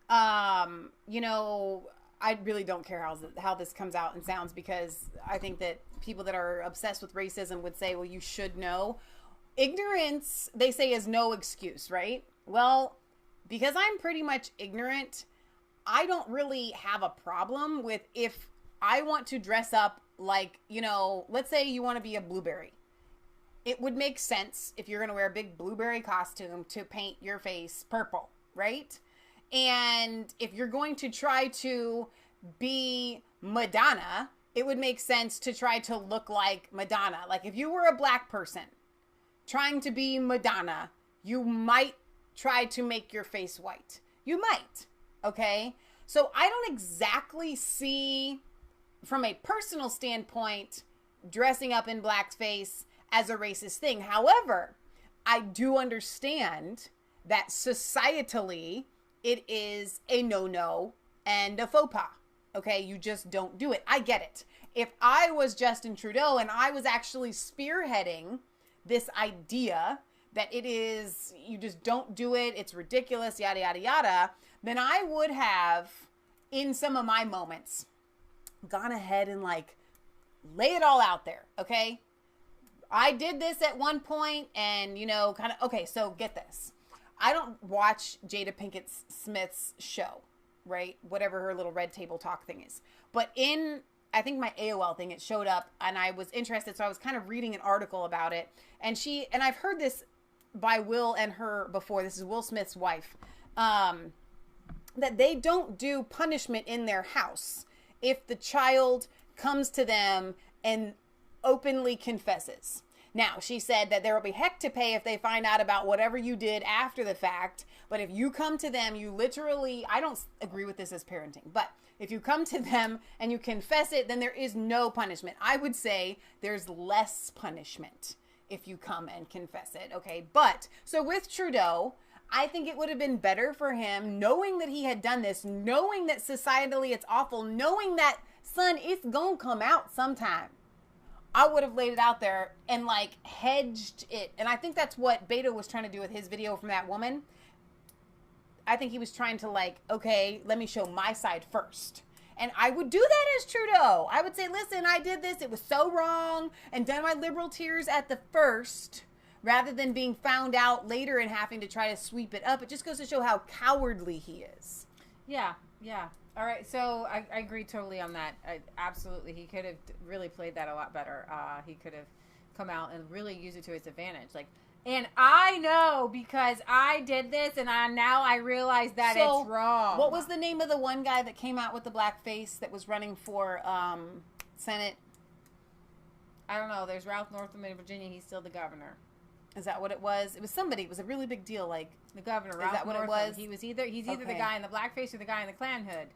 You know, I really don't care how this comes out and sounds, because I think that people that are obsessed with racism would say, well, you should know. Ignorance, they say, is no excuse, right? Well, because I'm pretty much ignorant, I don't really have a problem with if I want to dress up like, you know, let's say you want to be a blueberry. It would make sense if you're going to wear a big blueberry costume to paint your face purple, right? And if you're going to try to be Madonna, it would make sense to try to look like Madonna. Like if you were a black person trying to be Madonna, you might try to make your face white. You might, okay? So I don't exactly see, from a personal standpoint, dressing up in blackface as a racist thing. However, I do understand that societally, it is a no-no and a faux pas, okay? You just don't do it. I get it. If I was Justin Trudeau and I was actually spearheading this idea that it is, you just don't do it, it's ridiculous, yada, yada, yada, then I would have, in some of my moments, gone ahead and like lay it all out there, okay? I did this at one point and, you know, kind of, okay, so get this. I don't watch Jada Pinkett Smith's show, right? Whatever her little red table talk thing is. But in, I think my AOL thing, it showed up and I was interested. So I was kind of reading an article about it. And I've heard this by Will and her before. This is Will Smith's wife. That they don't do punishment in their house if the child comes to them and openly confesses. Now, she said that there will be heck to pay if they find out about whatever you did after the fact. But if you come to them, you literally, I don't agree with this as parenting, but if you come to them and you confess it, then there is no punishment. I would say there's less punishment if you come and confess it, okay? But, so with Trudeau, I think it would have been better for him, knowing that he had done this, knowing that societally it's awful, knowing that, son, it's gonna come out sometime. I would have laid it out there and like hedged it. And I think that's what Beto was trying to do with his video from that woman. I think he was trying to like, okay, let me show my side first. And I would do that as Trudeau. I would say, listen, I did this. It was so wrong. And done my liberal tears at the first, rather than being found out later and having to try to sweep it up. It just goes to show how cowardly he is. Yeah, yeah. All right, so I agree totally on that. Absolutely. He could have really played that a lot better. He could have come out and really used it to his advantage. Like, and I know because I did this and now I realize that it's wrong. What was the name of the one guy that came out with the black face that was running for Senate? I don't know. There's Ralph Northam in Virginia. He's still the governor. Is that what it was? It was somebody. It was a really big deal. Like the governor. Is Ralph that what Northam. it was? He's either the guy in the blackface or the guy in the Klan hood.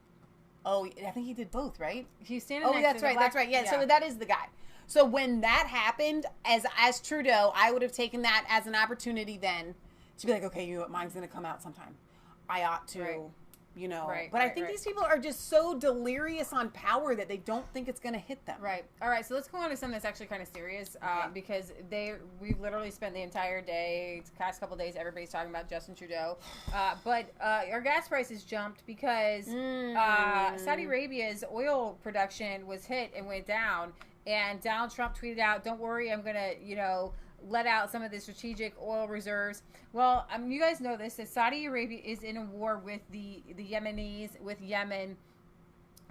Oh, I think he did both, right? He's standing next to the that's right. Yeah, so that is the guy. So when that happened, as Trudeau, I would have taken that as an opportunity then to be like, okay, you know what, mine's going to come out sometime. I ought to, you know. But I think these people are just so delirious on power that they don't think it's going to hit them. Right. All right, so let's go on to something that's actually kind of serious because we've literally spent the entire day, past couple days, everybody's talking about Justin Trudeau. But our gas prices jumped because Saudi Arabia's oil production was hit and went down. And Donald Trump tweeted out, don't worry, I'm going to, you know, let out some of the strategic oil reserves. Well, you guys know this, that Saudi Arabia is in a war with the Yemenis, with Yemen.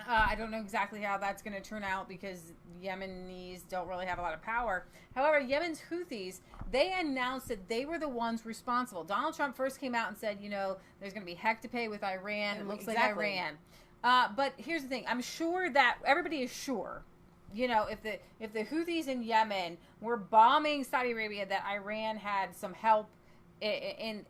I don't know exactly how that's going to turn out because Yemenis don't really have a lot of power. However, Yemen's Houthis, they announced that they were the ones responsible. Donald Trump first came out and said, you know, there's going to be heck to pay with Iran. It looks like Iran. But here's the thing. I'm sure that everybody is sure, you know, if the Houthis in Yemen were bombing Saudi Arabia, that Iran had some help in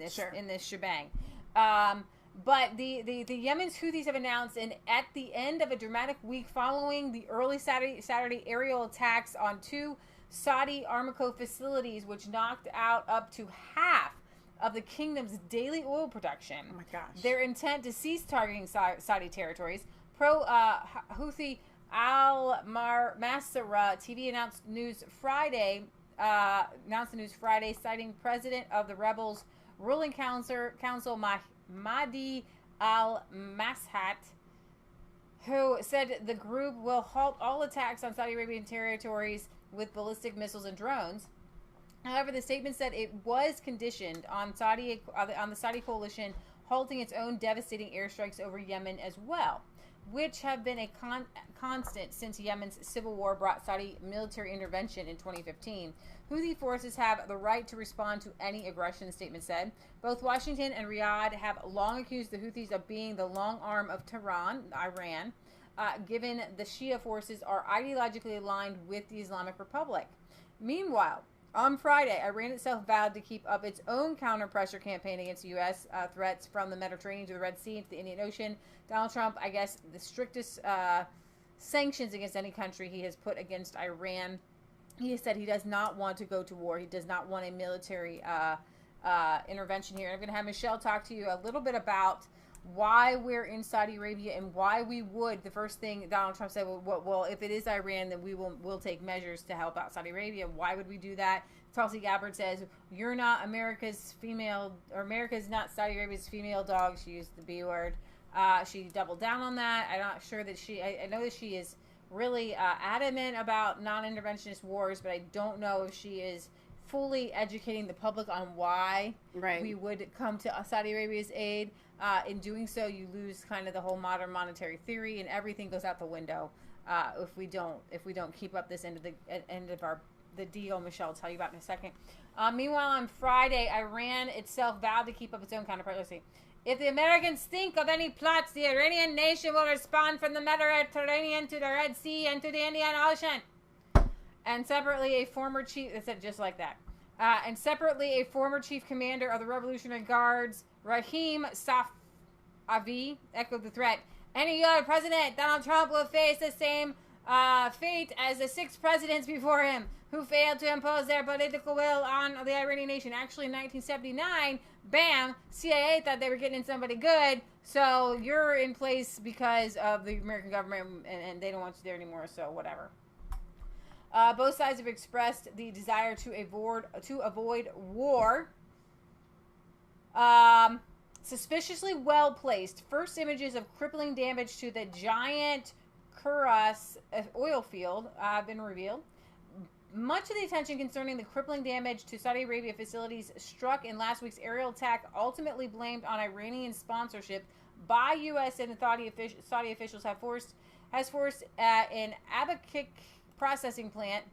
this shebang. But the Yemen's Houthis have announced, and at the end of a dramatic week following the early Saturday aerial attacks on 2 Saudi Aramco facilities, which knocked out up to half of the kingdom's daily oil production. Oh my gosh! Their intent to cease targeting Saudi territories. Houthi Al-Masra TV announced the news Friday, citing President of the rebels' ruling council Mahdi al-Mashat, who said the group will halt all attacks on Saudi Arabian territories with ballistic missiles and drones. However, the statement said it was conditioned on the Saudi coalition halting its own devastating airstrikes over Yemen as well, which have been a constant since Yemen's civil war brought Saudi military intervention in 2015. Houthi forces have the right to respond to any aggression, the statement said. Both Washington and Riyadh have long accused the Houthis of being the long arm of Tehran, Iran, given the Shia forces are ideologically aligned with the Islamic Republic. Meanwhile, on Friday, Iran itself vowed to keep up its own counter-pressure campaign against U.S. Threats from the Mediterranean to the Red Sea and to the Indian Ocean. Donald Trump, I guess, the strictest sanctions against any country he has put against Iran. He has said he does not want to go to war. He does not want a military intervention here. I'm going to have Michelle talk to you a little bit about why we're in Saudi Arabia and why we would. The first thing Donald Trump said, well, if it is Iran, then we'll take measures to help out Saudi Arabia. Why would we do that? Tulsi Gabbard says, you're not America's female, or America's not Saudi Arabia's female dog. She used the B word. She doubled down on that. I'm not sure that I know that she is really adamant about non-interventionist wars, but I don't know if she is fully educating the public on why we would come to Saudi Arabia's aid. In doing so, you lose kind of the whole modern monetary theory, and everything goes out the window if we don't keep up this end of the deal. Michelle will tell you about in a second. Meanwhile, on Friday, Iran itself vowed to keep up its own counterpressure. If the Americans think of any plots, the Iranian nation will respond from the Mediterranean to the Red Sea and to the Indian Ocean. And separately, a former chief, it said just like that. And separately, a former chief commander of the Revolutionary Guards, Rahim Safavi, echoed the threat. Any other president, Donald Trump, will face the same fate as the 6 presidents before him who failed to impose their political will on the Iranian nation. Actually, in 1979, bam, CIA thought they were getting in somebody good, so you're in place because of the American government, and they don't want you there anymore, so whatever. Both sides have expressed the desire to avoid war. Suspiciously well-placed first images of crippling damage to the giant Kuras oil field have been revealed. Much of the attention concerning the crippling damage to Saudi Arabia facilities struck in last week's aerial attack ultimately blamed on Iranian sponsorship by U.S. and Saudi officials has forced an Abaqaiq processing plant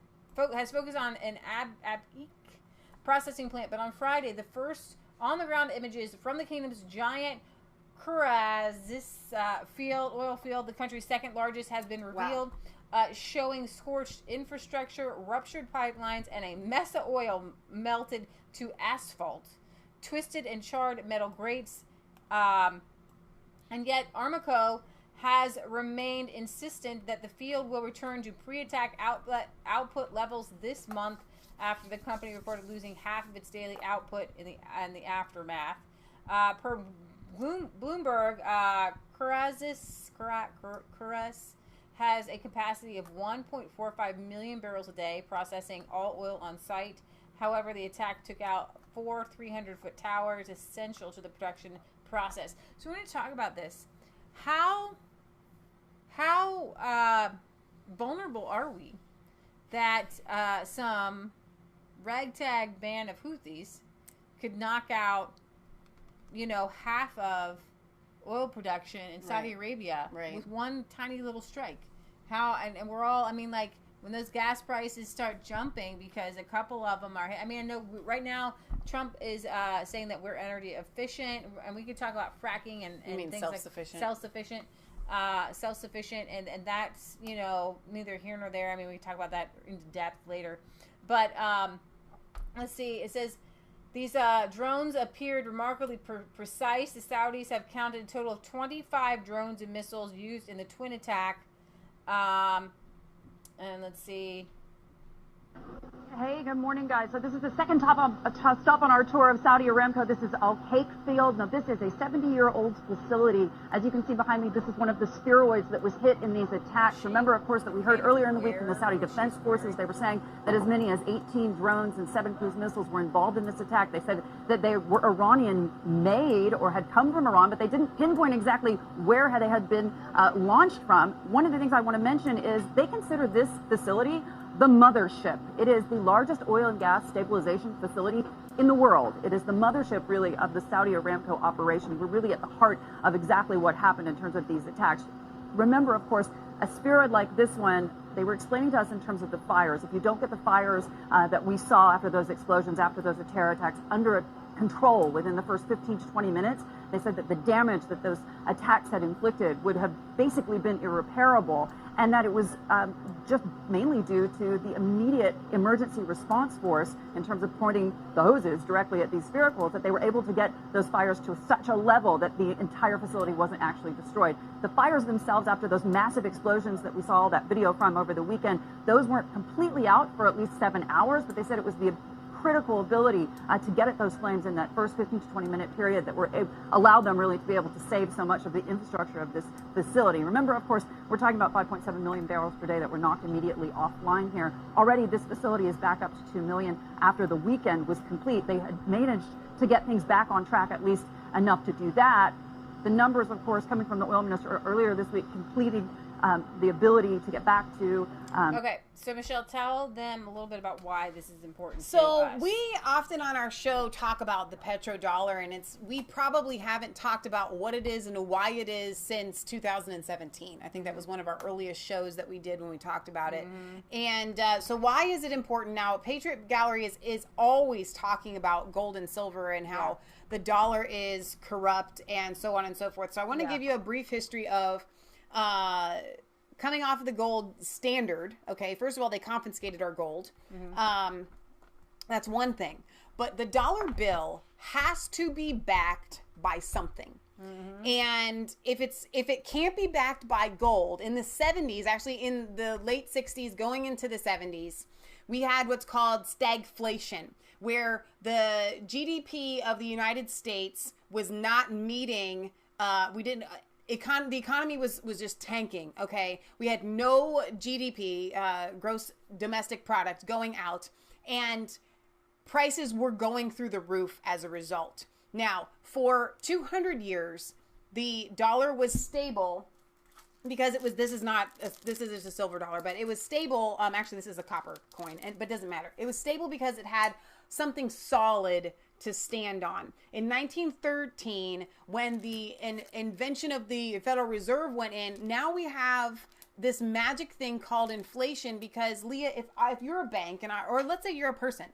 has focused on an Abaqaiq processing plant, but on Friday, the first on-the-ground images from the kingdom's giant Kuras oil field, the country's second largest, has been revealed. showing scorched infrastructure, ruptured pipelines, and a mess of oil melted to asphalt, twisted and charred metal grates. And yet Armco has remained insistent that the field will return to pre-attack output levels this month after the company reported losing half of its daily output in the aftermath. Per Bloomberg, Curas has a capacity of 1.45 million barrels a day, processing all oil on site. However, the attack took out 4 300-foot towers essential to the production process. So we're going to talk about this. How vulnerable are we that some ragtag band of Houthis could knock out, half of oil production in Saudi Arabia with one tiny little strike? How, and we're all, when those gas prices start jumping, because a couple of them are, I know right now Trump is saying that we're energy efficient, and we could talk about fracking and things self-sufficient. Self-sufficient, and that's, neither here nor there. We can talk about that in depth later. But let's see, it says, these drones appeared remarkably precise. The Saudis have counted a total of 25 drones and missiles used in the twin attack. And let's see. Hey, good morning, guys. So this is the second stop on our tour of Saudi Aramco. This is Al Cake Field. Now, this is a 70-year-old facility. As you can see behind me, this is one of the spheroids that was hit in these attacks. Remember, of course, that we heard earlier in the week from the Saudi Defense Forces. They were saying that as many as 18 drones and 7 cruise missiles were involved in this attack. They said that they were Iranian-made or had come from Iran, but they didn't pinpoint exactly where they had been launched from. One of the things I want to mention is they consider this facility the mothership. It is the largest oil and gas stabilization facility in the world. It is the mothership, really, of the Saudi Aramco operation. We're really at the heart of exactly what happened in terms of these attacks. Remember, of course, a spheroid like this one, they were explaining to us in terms of the fires. If you don't get the fires that we saw after those explosions, after those terror attacks, under control within the first 15 to 20 minutes, they said that the damage that those attacks had inflicted would have basically been irreparable, and that it was just mainly due to the immediate emergency response force in terms of pointing the hoses directly at these sphericals, that they were able to get those fires to such a level that the entire facility wasn't actually destroyed. The fires themselves, after those massive explosions that we saw that video from over the weekend, those weren't completely out for at least 7 hours, but they said it was the critical ability to get at those flames in that first 15 to 20 minute period that allowed them really to be able to save so much of the infrastructure of this facility. Remember, of course, we're talking about 5.7 million barrels per day that were knocked immediately offline here. Already this facility is back up to 2 million after the weekend was complete. They had managed to get things back on track, at least enough to do that. The numbers, of course, coming from the oil minister earlier this week, completing the ability to get back to... Okay, so Michelle, tell them a little bit about why this is important to us. We often on our show talk about the petrodollar, and we probably haven't talked about what it is and why it is since 2017. I think that was one of our earliest shows that we did when we talked about it. And so why is it important now? Patriot Gallery is always talking about gold and silver and how the dollar is corrupt and so on and so forth. So I want to give you a brief history of coming off of the gold standard. Okay, first of all, they confiscated our gold. That's one thing. But the dollar bill has to be backed by something. And if it can't be backed by gold, in the 70s, actually in the late 60s going into the 70s, we had what's called stagflation, where the GDP of the United States was not meeting, the economy was just tanking, okay? We had no GDP, gross domestic product, going out, and prices were going through the roof as a result. Now, for 200 years, the dollar was stable because this is just a silver dollar, but it was stable. Actually, this is a copper coin, but it doesn't matter. It was stable because it had something solid to stand on. In 1913, when the invention of the Federal Reserve went in, now we have this magic thing called inflation, because Leah, if you're a bank or let's say you're a person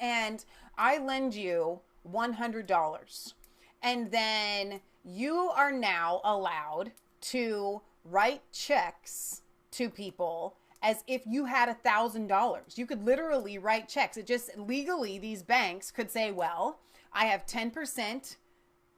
and I lend you $100, and then you are now allowed to write checks to people as if you had $1,000. You could literally write checks. It just legally, these banks could say, well, I have 10%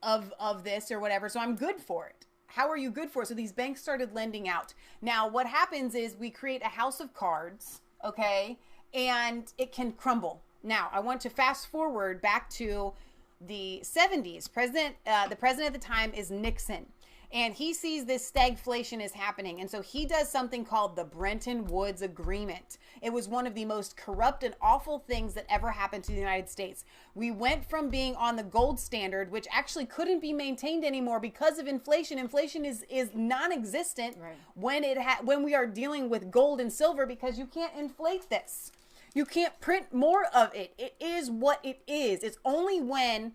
of this or whatever, so I'm good for it. How are you good for it? So these banks started lending out. Now, what happens is we create a house of cards, okay, and it can crumble. Now, I want to fast forward back to the 70s. The president at the time is Nixon. And he sees this stagflation is happening. And so he does something called the Bretton Woods Agreement. It was one of the most corrupt and awful things that ever happened to the United States. We went from being on the gold standard, which actually couldn't be maintained anymore because of inflation. Inflation is non-existent when we are dealing with gold and silver, because you can't inflate this. You can't print more of it. It is what it is. It's only when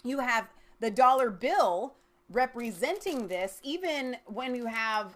you have the dollar bill representing this, even when you have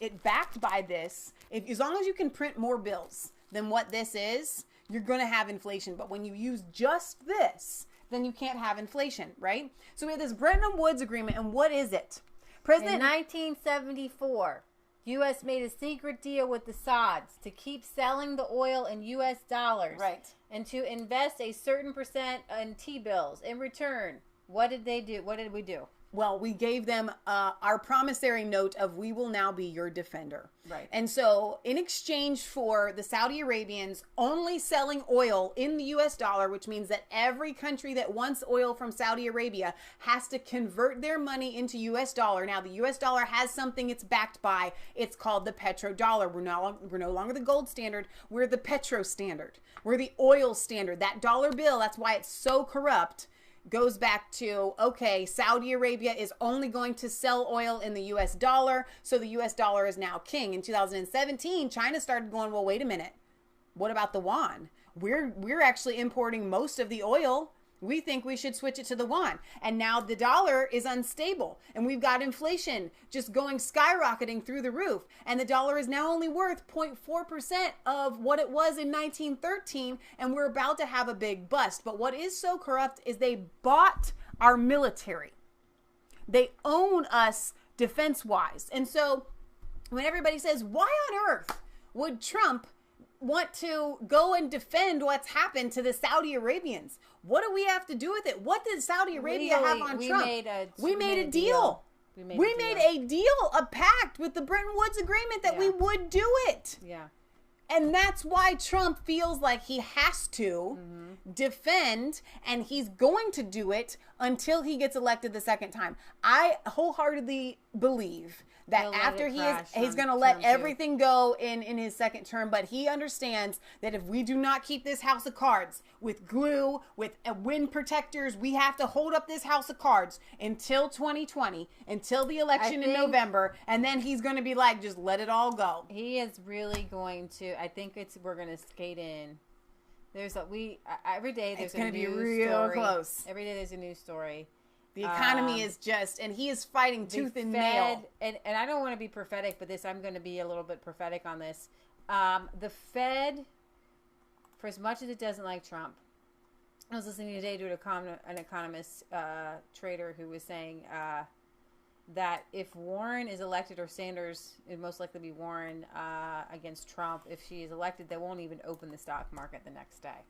it backed by this, as long as you can print more bills than what this is, you're going to have inflation. But when you use just this, then you can't have inflation, right? So we have this Bretton Woods Agreement, and what is it? In 1974, U.S. made a secret deal with the Sauds to keep selling the oil in U.S. dollars, right, and to invest a certain percent in T-bills. In return, what did they do? What did we do? Well, we gave them our promissory note of we will now be your defender. Right. And so in exchange for the Saudi Arabians only selling oil in the U.S. dollar, which means that every country that wants oil from Saudi Arabia has to convert their money into U.S. dollar. Now, the U.S. dollar has something it's backed by. It's called the petrodollar. We're no longer the gold standard. We're the petro standard. We're the oil standard. That dollar bill, that's why it's so corrupt, goes back to, okay, Saudi Arabia is only going to sell oil in the U.S. dollar, so the U.S. dollar is now king. In 2017, China started going, well, wait a minute. What about the yuan? We're actually importing most of the oil. We think we should switch it to the yuan. And now the dollar is unstable. And we've got inflation just going skyrocketing through the roof. And the dollar is now only worth 0.4% of what it was in 1913. And we're about to have a big bust. But what is so corrupt is they bought our military. They own us defense-wise. And so when everybody says, why on earth would Trump want to go and defend what's happened to the Saudi Arabians? What do we have to do with it? What did Saudi Arabia have on Trump? We made a deal. We made a deal, a pact with the Bretton Woods Agreement that we would do it. Yeah. And that's why Trump feels like he has to defend, and he's going to do it until he gets elected the second time. I wholeheartedly believe that after he's going to let everything go in his second term, but he understands that if we do not keep this house of cards with glue, with wind protectors, we have to hold up this house of cards until 2020, until the election in November, and then he's going to be like, just let it all go. He is really going to, I think we're going to skate in. Every day there's a new story. It's going to be real close. Every day there's a new story. The economy is just, and he is fighting tooth and nail. And I don't want to be prophetic, but I'm going to be a little bit prophetic on this. The Fed, for as much as it doesn't like Trump, I was listening today to an economist trader who was saying that if Warren is elected, or Sanders, it most likely be Warren against Trump, if she is elected, they won't even open the stock market the next day.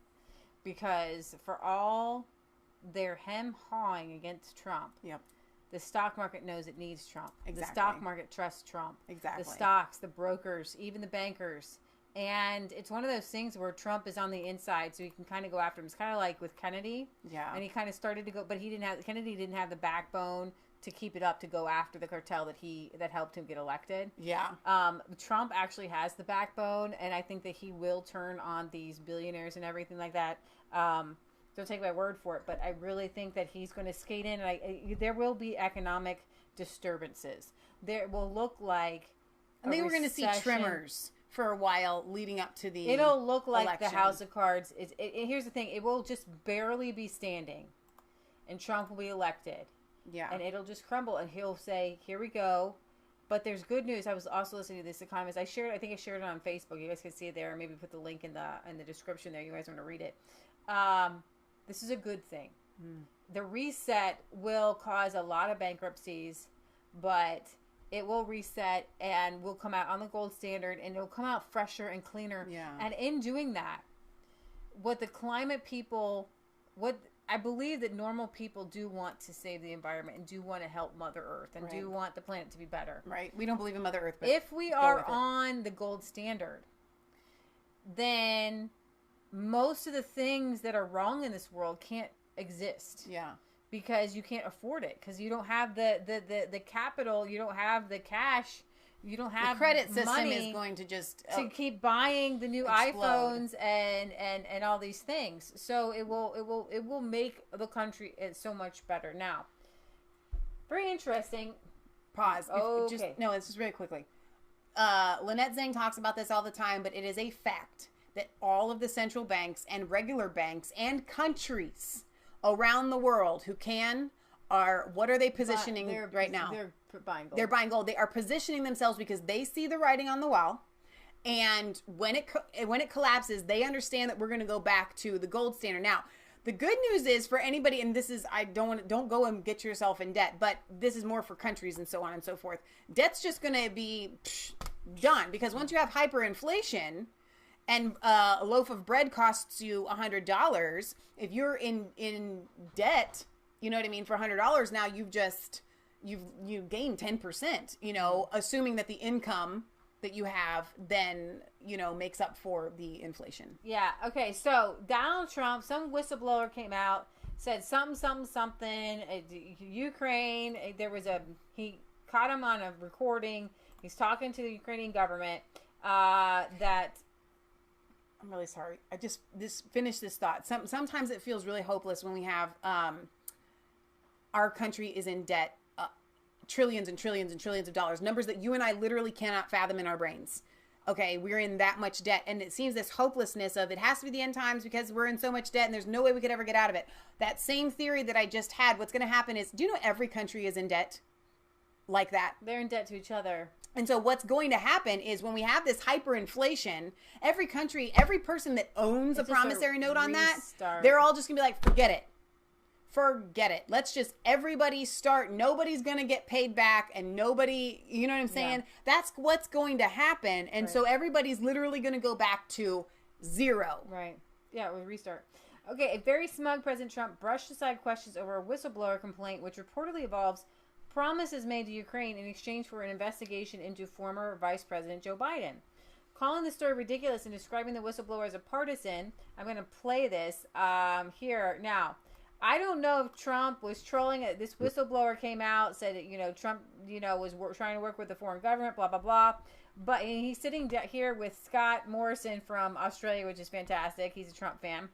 Because for all their hem-hawing against Trump, the stock market knows it needs Trump. Exactly. The stock market trusts Trump. Exactly. The stocks, the brokers, even the bankers. And it's one of those things where Trump is on the inside, so he can kind of go after him. It's kind of like with Kennedy. Yeah. And he kind of started to go, but Kennedy didn't have the backbone to keep it up, to go after the cartel that helped him get elected. Yeah. Trump actually has the backbone, and I think that he will turn on these billionaires and everything like that. Don't take my word for it, but I really think that he's going to skate in, and there will be economic disturbances. There will look like I think we're going to see tremors for a while leading up to the It'll look like election. the House of Cards. Here's the thing. It will just barely be standing, and Trump will be elected. Yeah. And it'll just crumble, and he'll say, here we go. But there's good news. I was also listening to this economist. I think I shared it on Facebook. You guys can see it there, or maybe put the link in the description there. You guys want to read it. This is a good thing. The reset will cause a lot of bankruptcies, but it will reset and will come out on the gold standard, and it'll come out fresher and cleaner. Yeah. And in doing that, what the climate people, I believe that normal people do want to save the environment and do want to help Mother Earth and do want the planet to be better. Right. We don't believe in Mother Earth. But if we are on the gold standard, then most of the things that are wrong in this world can't exist. Yeah. Because you can't afford it. Because you don't have the capital. You don't have the cash. You don't have the credit system money is going to just to keep buying the new iPhones and all these things. So it will make the country so much better. Now, very interesting. Pause. Okay. It's just really quickly. Lynette Zhang talks about this all the time, but it is a fact that all of the central banks and regular banks and countries around the world what are they positioning right now? They're buying gold. They're buying gold. They are positioning themselves because they see the writing on the wall. And when it collapses, they understand that we're going to go back to the gold standard. Now, the good news is for anybody, and this is, don't go and get yourself in debt, but this is more for countries and so on and so forth. Debt's just going to be done, because once you have hyperinflation and a loaf of bread costs you $100, if you're in debt, you know what I mean, for $100 now, you've gained 10%, assuming that the income that you have then, makes up for the inflation. Yeah. Okay. So Donald Trump, some whistleblower came out, said something, Ukraine, he caught him on a recording. He's talking to the Ukrainian government, that I'm really sorry. Finish this thought. Sometimes it feels really hopeless when we have, our country is in debt, trillions and trillions and trillions of dollars, numbers that you and I literally cannot fathom in our brains. Okay, we're in that much debt, and it seems this hopelessness of it has to be the end times because we're in so much debt and there's no way we could ever get out of it. That same theory that I just had, what's going to happen is, do you know every country is in debt like that? They're in debt to each other. And so what's going to happen is when we have this hyperinflation, every country, every person that owns a promissory note on that, they're all just going to be like, forget it. Forget it. Let's just everybody start. Nobody's going to get paid back, and nobody, you know what I'm saying? Yeah. That's what's going to happen. And so everybody's literally going to go back to zero. Right. Yeah, we'll restart. Okay, a very smug President Trump brushed aside questions over a whistleblower complaint, which reportedly involves promises made to Ukraine in exchange for an investigation into former Vice President Joe Biden. Calling the story ridiculous and describing the whistleblower as a partisan, I'm going to play this here now. I don't know if Trump was trolling it. This whistleblower came out, said that, Trump, was trying to work with the foreign government, blah, blah, blah. But he's sitting here with Scott Morrison from Australia, which is fantastic. He's a Trump fan.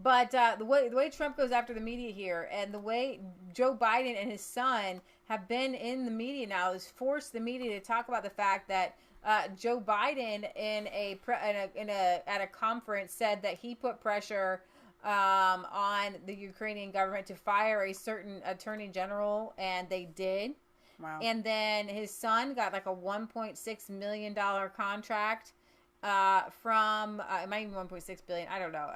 But the way Trump goes after the media here, and the way Joe Biden and his son have been in the media now, has forced the media to talk about the fact that Joe Biden at a conference said that he put pressure on the Ukrainian government to fire a certain attorney general, and they did. Wow. And then his son got like a $1.6 million contract from it might even $1.6 billion. I don't know.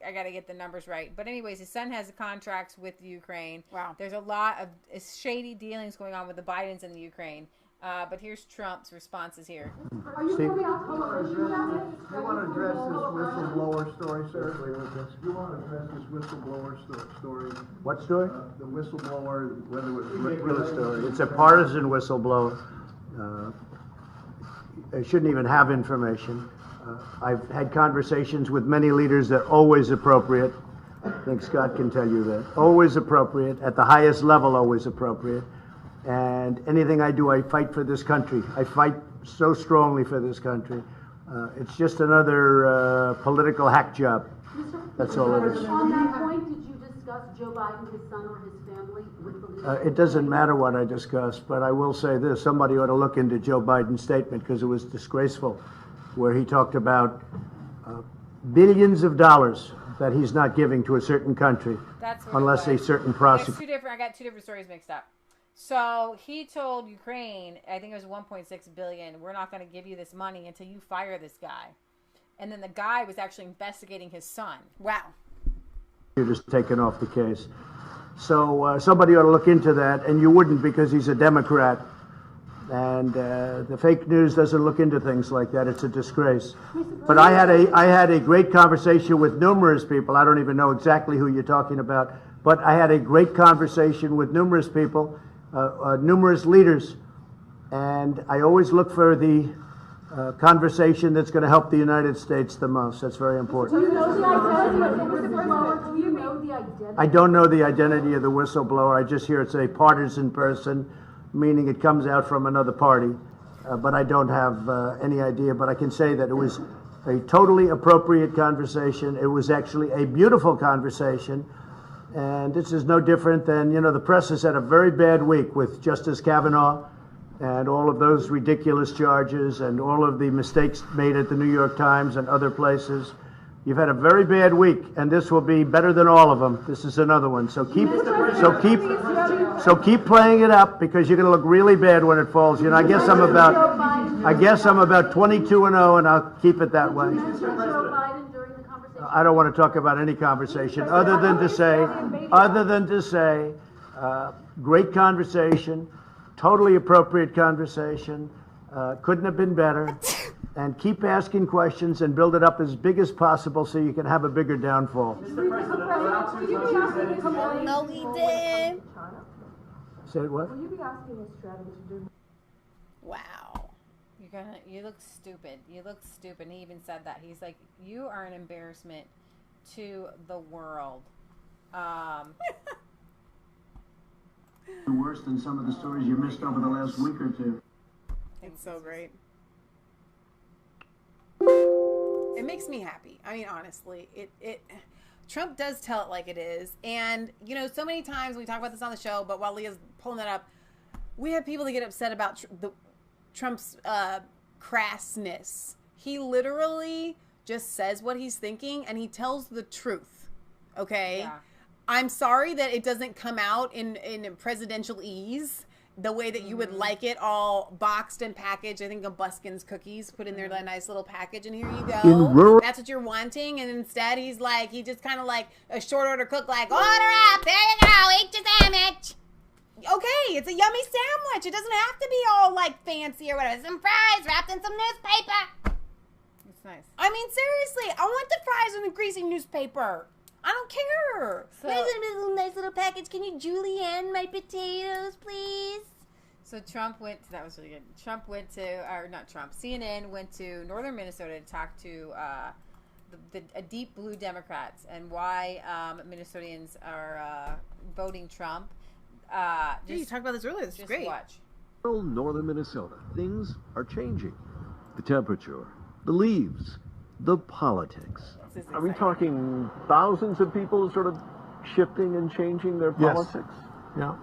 I got to get the numbers right. But anyways, his son has contracts with Ukraine. Wow. There's a lot of shady dealings going on with the Bidens in the Ukraine. But here's Trump's responses here. Are you coming out coalition? You want to address this whistleblower story, sir? You want to address this whistleblower story? What story? The whistleblower, whether it was Real story. It's a partisan whistleblower. They shouldn't even have information. I've had conversations with many leaders that are always appropriate. I think Scott can tell you that. Always appropriate. At the highest level, always appropriate. And anything I do, I fight for this country. I fight so strongly for this country. It's just another political hack job. That's all it is. On that point, did you discuss Joe Biden, his son, or his family with the leader? It doesn't matter what I discuss, but I will say this. Somebody ought to look into Joe Biden's statement because it was disgraceful, where he talked about billions of dollars that he's not giving to a certain country unless a certain prosecutor. I got two different stories mixed up. So he told Ukraine, I think it was $1.6 billion, we're not going to give you this money until you fire this guy. And then the guy was actually investigating his son. Wow. You're just taken off the case. So somebody ought to look into that, and you wouldn't because he's a Democrat. And the fake news doesn't look into things like that. It's a disgrace. But I had a great conversation with numerous people. I don't even know exactly who you're talking about, but I had a great conversation with numerous people, numerous leaders, and I always look for the conversation that's going to help the United States the most. That's very important. Do you know the identity of the whistleblower? Do you know the identity? I don't know the identity of the whistleblower. I just hear it's a partisan person, meaning it comes out from another party. But I don't have any idea. But I can say that it was a totally appropriate conversation. It was actually a beautiful conversation. And this is no different than, the press has had a very bad week with Justice Kavanaugh and all of those ridiculous charges and all of the mistakes made at the New York Times and other places. You've had a very bad week, and this will be better than all of them. This is another one. So keep playing it up, because you're going to look really bad when it falls. I guess I'm about 22-0, and I'll keep it that way. I don't want to talk about any conversation other than to say, great conversation, totally appropriate conversation, couldn't have been better. And keep asking questions and build it up as big as possible so you can have a bigger downfall. No, he did. Say what? Will you be asking his strategy to do? Wow. You look stupid. You look stupid. And he even said that. He's like, you are an embarrassment to the world. Worse than some of the stories you missed over the last week or two. It's so great. It makes me happy. I mean, honestly, Trump does tell it like it is. And, so many times we talk about this on the show, but while Leah's pulling that up, we have people that get upset about Trump's crassness. He literally just says what he's thinking, and he tells the truth. Okay? Yeah. I'm sorry that it doesn't come out in presidential ease, the way that you would like it, all boxed and packaged. I think of Buskin's cookies put in their nice little package, and here you go. That's what you're wanting. And instead he just kind of like a short order cook, like, order up, there you go, eat your sandwich. Okay, it's a yummy sandwich. It doesn't have to be all like fancy or whatever. Some fries wrapped in some newspaper. It's nice. I mean, seriously, I want the fries in the greasy newspaper. I don't care. So, nice little package. Can you julienne my potatoes, please? So Trump went to, that was really good. CNN went to northern Minnesota to talk to the deep blue Democrats and why Minnesotans are voting Trump. You talked about this earlier. This is great. Watch. Northern Minnesota, things are changing. The temperature, the leaves, the politics. Are we talking thousands of people sort of shifting and changing their politics? Yeah.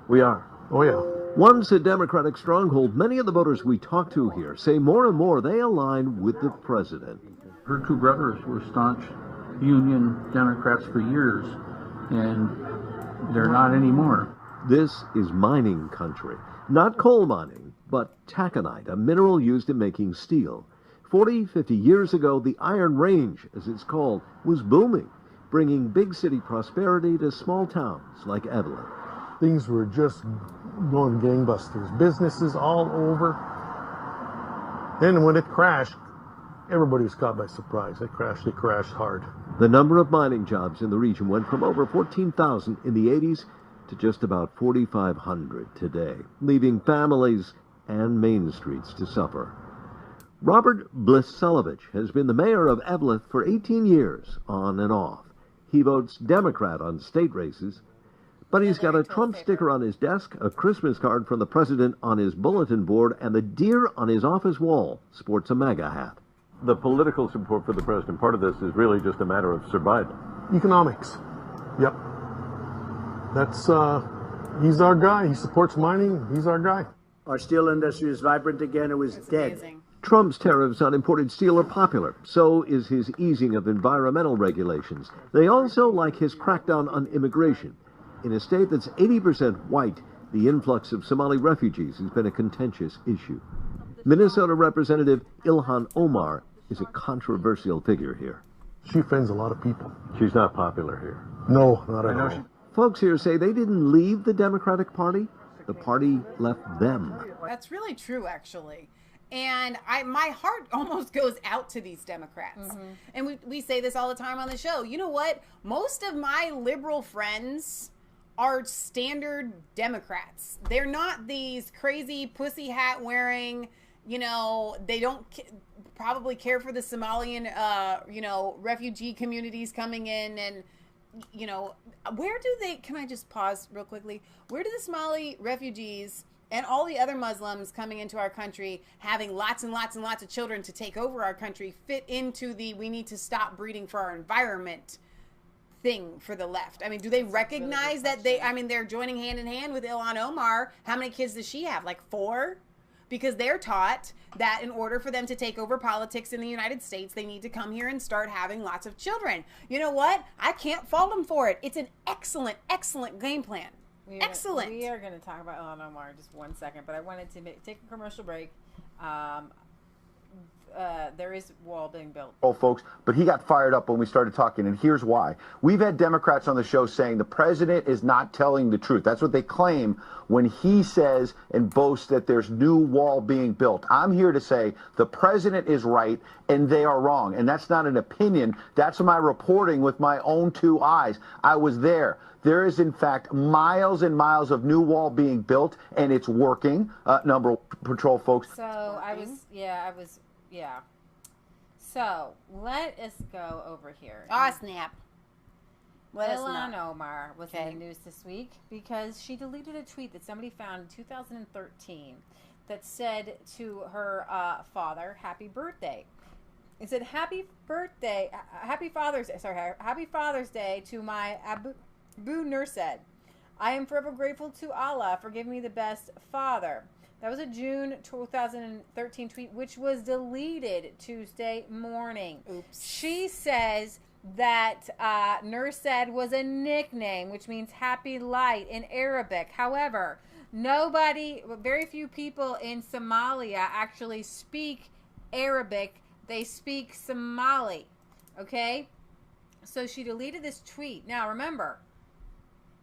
We are. Oh, yeah. Once a Democratic stronghold, many of the voters we talk to here say more and more they align with the president. Her two brothers were staunch Union Democrats for years, and they're not anymore. This is mining country. Not coal mining, but taconite, a mineral used in making steel. 40, 50 years ago, the Iron Range, as it's called, was booming, bringing big city prosperity to small towns like Evelyn. Things were just going gangbusters. Businesses all over. Then when it crashed, everybody was caught by surprise. It crashed hard. The number of mining jobs in the region went from over 14,000 in the 80s to just about 4,500 today, leaving families and main streets to suffer. Robert Blisevich has been the mayor of Evelyn for 18 years, on and off. He votes Democrat on state races, but he's got a Trump sticker on his desk, a Christmas card from the president on his bulletin board, and the deer on his office wall sports a MAGA hat. The political support for the president, part of this is really just a matter of survival. Economics. Yep. That's, he's our guy. He supports mining. He's our guy. Our steel industry is vibrant again. It was dead. Amazing. Trump's tariffs on imported steel are popular. So is his easing of environmental regulations. They also like his crackdown on immigration. In a state that's 80% white, the influx of Somali refugees has been a contentious issue. Minnesota Representative Ilhan Omar is a controversial figure here. She offends a lot of people. She's not popular here. No, not at all. Folks here say they didn't leave the Democratic Party. The party left them. That's really true, actually. And my heart almost goes out to these Democrats. And we say this all the time on the show. You know what? Most of my liberal friends are standard Democrats. They're not these crazy pussy hat wearing, they don't probably care for the Somalian, refugee communities coming in. And, where do they, can I just pause real quickly? Where do the Somali refugees and all the other Muslims coming into our country, having lots and lots and lots of children to take over our country, fit into the we need to stop breeding for our environment thing for the left? I mean, do they recognize that they're joining hand in hand with Ilhan Omar? How many kids does she have? Like 4? Because they're taught that in order for them to take over politics in the United States, they need to come here and start having lots of children. You know what? I can't fault them for it. It's an excellent, excellent game plan. Excellent. We are going to talk about Ilhan Omar in just 1 second, but I wanted to take a commercial break. There is wall being built. Oh, folks, but he got fired up when we started talking, and here's why. We've had Democrats on the show saying the president is not telling the truth. That's what they claim when he says and boasts that there's new wall being built. I'm here to say the president is right and they are wrong, and that's not an opinion. That's my reporting with my own 2 eyes. I was there. There is, in fact, miles and miles of new wall being built, and it's working. Number Patrol folks. So So let us go over here. Snap. Ilhan Omar was in the news this week because she deleted a tweet that somebody found in 2013 that said to her father, "Happy birthday." It said, "Happy Father's Day to my Abu Nursaid. I am forever grateful to Allah for giving me the best father." That was a June 2013 tweet, which was deleted Tuesday morning. Oops. She says that Nursaid was a nickname, which means happy light in Arabic. However, very few people in Somalia actually speak Arabic. They speak Somali. Okay? So she deleted this tweet. Now, remember,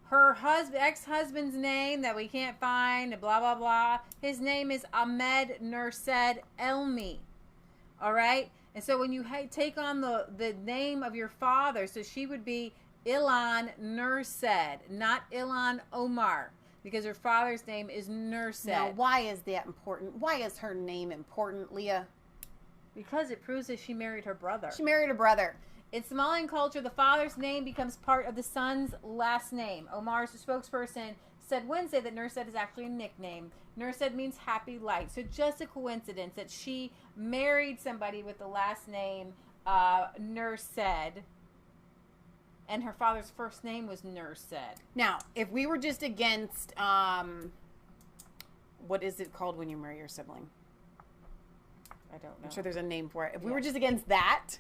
her ex-husband's name that we can't find, blah, blah, blah. His name is Ahmed Nursaid Elmi. All right? And so when you take on the name of your father, so she would be Ilhan Nursaid, not Ilhan Omar, because her father's name is Nursaid. Now, why is that important? Why is her name important, Leah? Because it proves that she married her brother. She married her brother. In Somalian culture, the father's name becomes part of the son's last name. Omar's spokesperson said Wednesday that Nursaid is actually a nickname. Nursaid means happy light. So just a coincidence that she married somebody with the last name Nursaid, and her father's first name was Nursaid. Now, if we were just against, what is it called when you marry your sibling? I don't know. I'm sure there's a name for it. If we were just against that,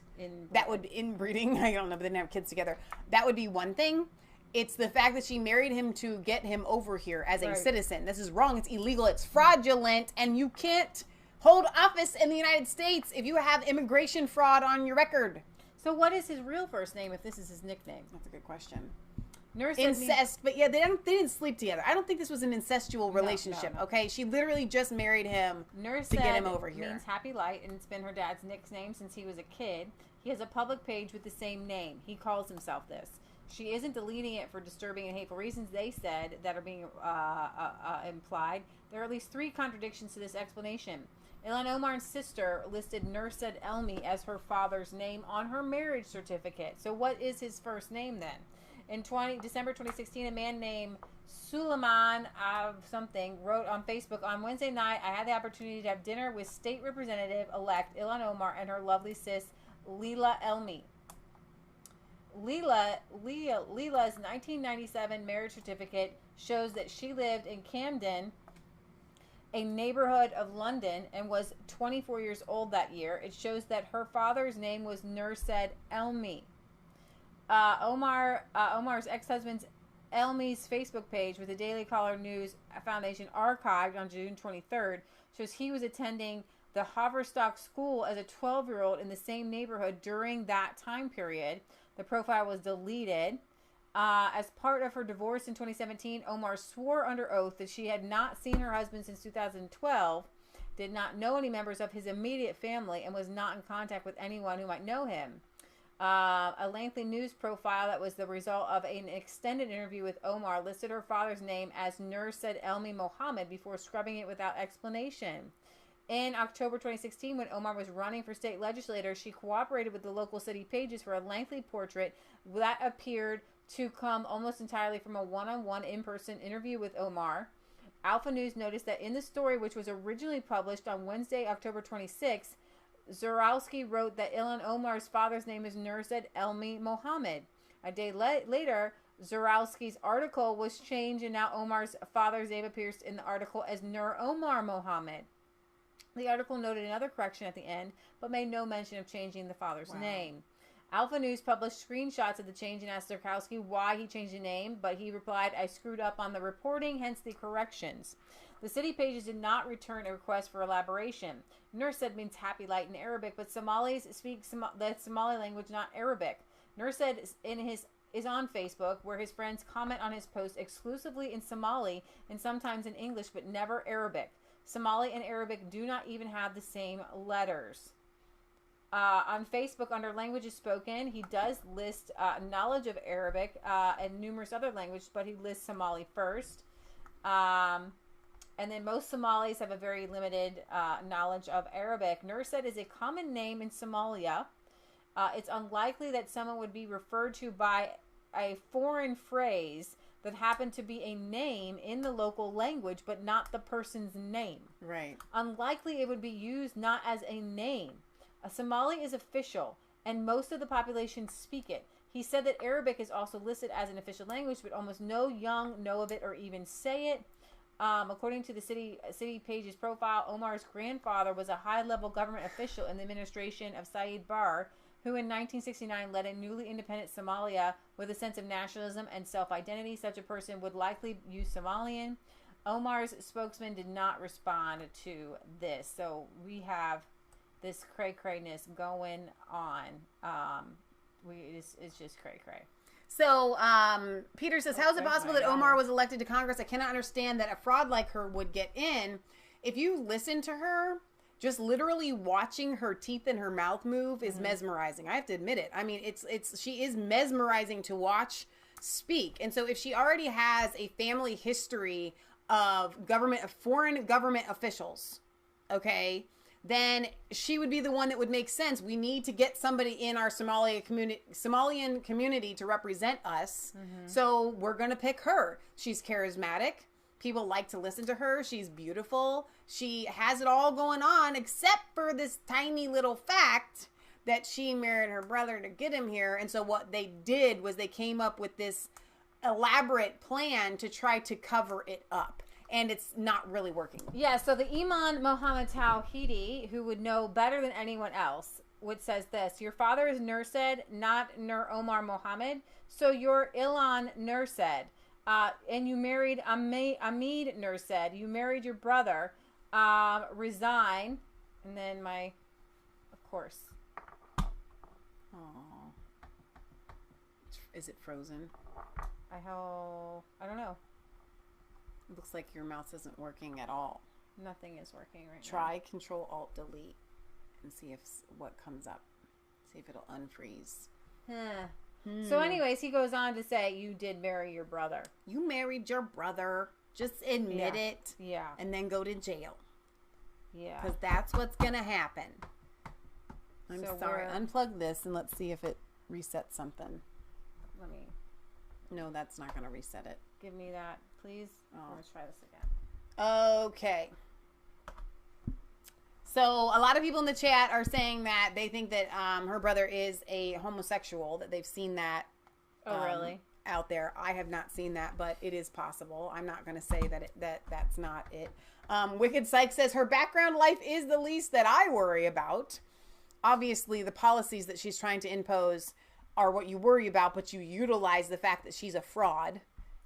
that would, inbreeding, I don't know, but they didn't have kids together. That would be one thing. It's the fact that she married him to get him over here as a citizen. This is wrong. It's illegal. It's fraudulent. And you can't hold office in the United States if you have immigration fraud on your record. So what is his real first name if this is his nickname? That's a good question. Incest, but yeah, they didn't sleep together. I don't think this was an incestual relationship. No. Okay, she literally just married him to get him over here. Means happy light, and it's been her dad's nickname since he was a kid. He has a public page with the same name. He calls himself this. She isn't deleting it for disturbing and hateful reasons, they said, that are being implied. There are at least 3 contradictions to this explanation. Ilhan Omar's sister listed Nursaid Elmi as her father's name on her marriage certificate. So what is his first name then? In December 2016, a man named Suleiman of something wrote on Facebook, "On Wednesday night, I had the opportunity to have dinner with State Representative-elect Ilhan Omar and her lovely sis, Leah Elmi. Leah's 1997 marriage certificate shows that she lived in Camden, a neighborhood of London, and was 24 years old that year. It shows that her father's name was Nursaid Elmi. Omar's ex-husband's Elmi's Facebook page with the Daily Caller News Foundation archived on June 23rd shows he was attending the Haverstock School as a 12-year-old in the same neighborhood during that time period. The profile was deleted. As part of her divorce in 2017, Omar swore under oath that she had not seen her husband since 2012, did not know any members of his immediate family, and was not in contact with anyone who might know him. A lengthy news profile that was the result of an extended interview with Omar listed her father's name as Nursaid Elmi Mohammed before scrubbing it without explanation. In October 2016, when Omar was running for state legislator, she cooperated with the local city pages for a lengthy portrait that appeared to come almost entirely from a one-on-one in-person interview with Omar. Alpha News noticed that in the story, which was originally published on Wednesday, October 26, Zurowski wrote that Ilhan Omar's father's name is Nursaid Elmi Mohammed. A day later, Zurowski's article was changed, and now Omar's father's name appears in the article as Nur Omar Mohammed. The article noted another correction at the end, but made no mention of changing the father's name. Alpha News published screenshots of the change and asked Zurowski why he changed the name, but he replied, "I screwed up on the reporting, hence the corrections." The city pages did not return a request for elaboration. Nursaid means happy light in Arabic, but Somalis speak the Somali language, not Arabic. Nursaid is on Facebook, where his friends comment on his posts exclusively in Somali and sometimes in English, but never Arabic. Somali and Arabic do not even have the same letters. On Facebook, under languages spoken, he does list knowledge of Arabic and numerous other languages, but he lists Somali first. And then most Somalis have a very limited knowledge of Arabic. Nursaid is a common name in Somalia. It's unlikely that someone would be referred to by a foreign phrase that happened to be a name in the local language, but not the person's name. Right. Unlikely it would be used not as a name. A Somali is official, and most of the population speak it. He said that Arabic is also listed as an official language, but almost no young know of it or even say it. According to the city page's profile, Omar's grandfather was a high-level government official in the administration of Said Barre, who in 1969 led a newly independent Somalia with a sense of nationalism and self-identity. Such a person would likely use Somalian. Omar's spokesman did not respond to this. So we have this cray-crayness going on. It's just cray-cray. So, Peter says, how is it possible that Omar was elected to Congress? I cannot understand that a fraud like her would get in. If you listen to her, just literally watching her teeth and her mouth move is mesmerizing. I have to admit it. I mean, she is mesmerizing to watch speak. And so if she already has a family history of foreign government officials, okay, then she would be the one that would make sense. We need to get somebody in our Somalian community to represent us. So we're going to pick her. She's charismatic. People like to listen to her. She's beautiful. She has it all going on, except for this tiny little fact that she married her brother to get him here. And so what they did was they came up with this elaborate plan to try to cover it up. And it's not really working. Yeah, so the Imam Mohammed Tawhidi, who would know better than anyone else, says this: your father is Nursaid, not Nur Omar Mohammed, so you're Ilhan Nursaid. And you married Amid Nursaid. You married your brother. Resign. And then of course. Aww. Is it frozen? I don't know. It looks like your mouse isn't working at all. Nothing is working right now. Try Control-Alt-Delete and see what comes up. See if it'll unfreeze. So anyways, he goes on to say, you did marry your brother. You married your brother. Just admit it. Yeah. And then go to jail. Yeah. Because that's what's going to happen. I'm So sorry. we're- Unplug this and let's see if it resets something. Let me No, that's not going to reset it. give me that, please. Oh. I'm going to try this again. Okay. So a lot of people in the chat are saying that they think that her brother is a homosexual, that they've seen that Oh, really? out there. I have not seen that, but it is possible. I'm not going to say that that's not it. Wicked Psych says her background life is the least that I worry about. Obviously, the policies that she's trying to impose are what you worry about, but you utilize the fact that she's a fraud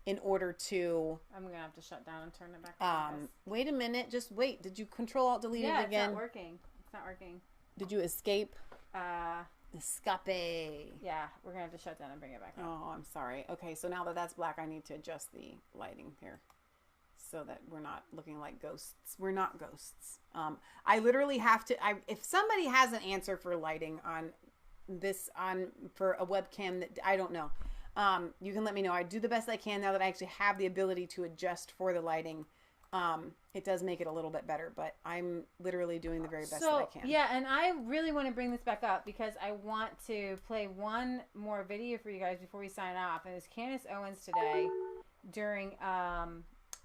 in order to... I'm going to have to shut down and turn it back on. Wait a minute. Just wait. Did you Control-Alt-Delete it again? Yeah, it's not working. It's not working. Did you escape? Escape. Yeah, we're going to have to shut down and bring it back up. Oh, I'm sorry. Okay, so now that that's black, I need to adjust the lighting here so that we're not looking like ghosts. We're not ghosts. I literally have to, if somebody has an answer for lighting on this, for a webcam that I don't know, you can let me know. I do the best I can now that I actually have the ability to adjust for the lighting. It does make it a little bit better, but I'm literally doing the very best that I can. Yeah, and I really want to bring this back up because I want to play one more video for you guys before we sign off. And it's Candace Owens today during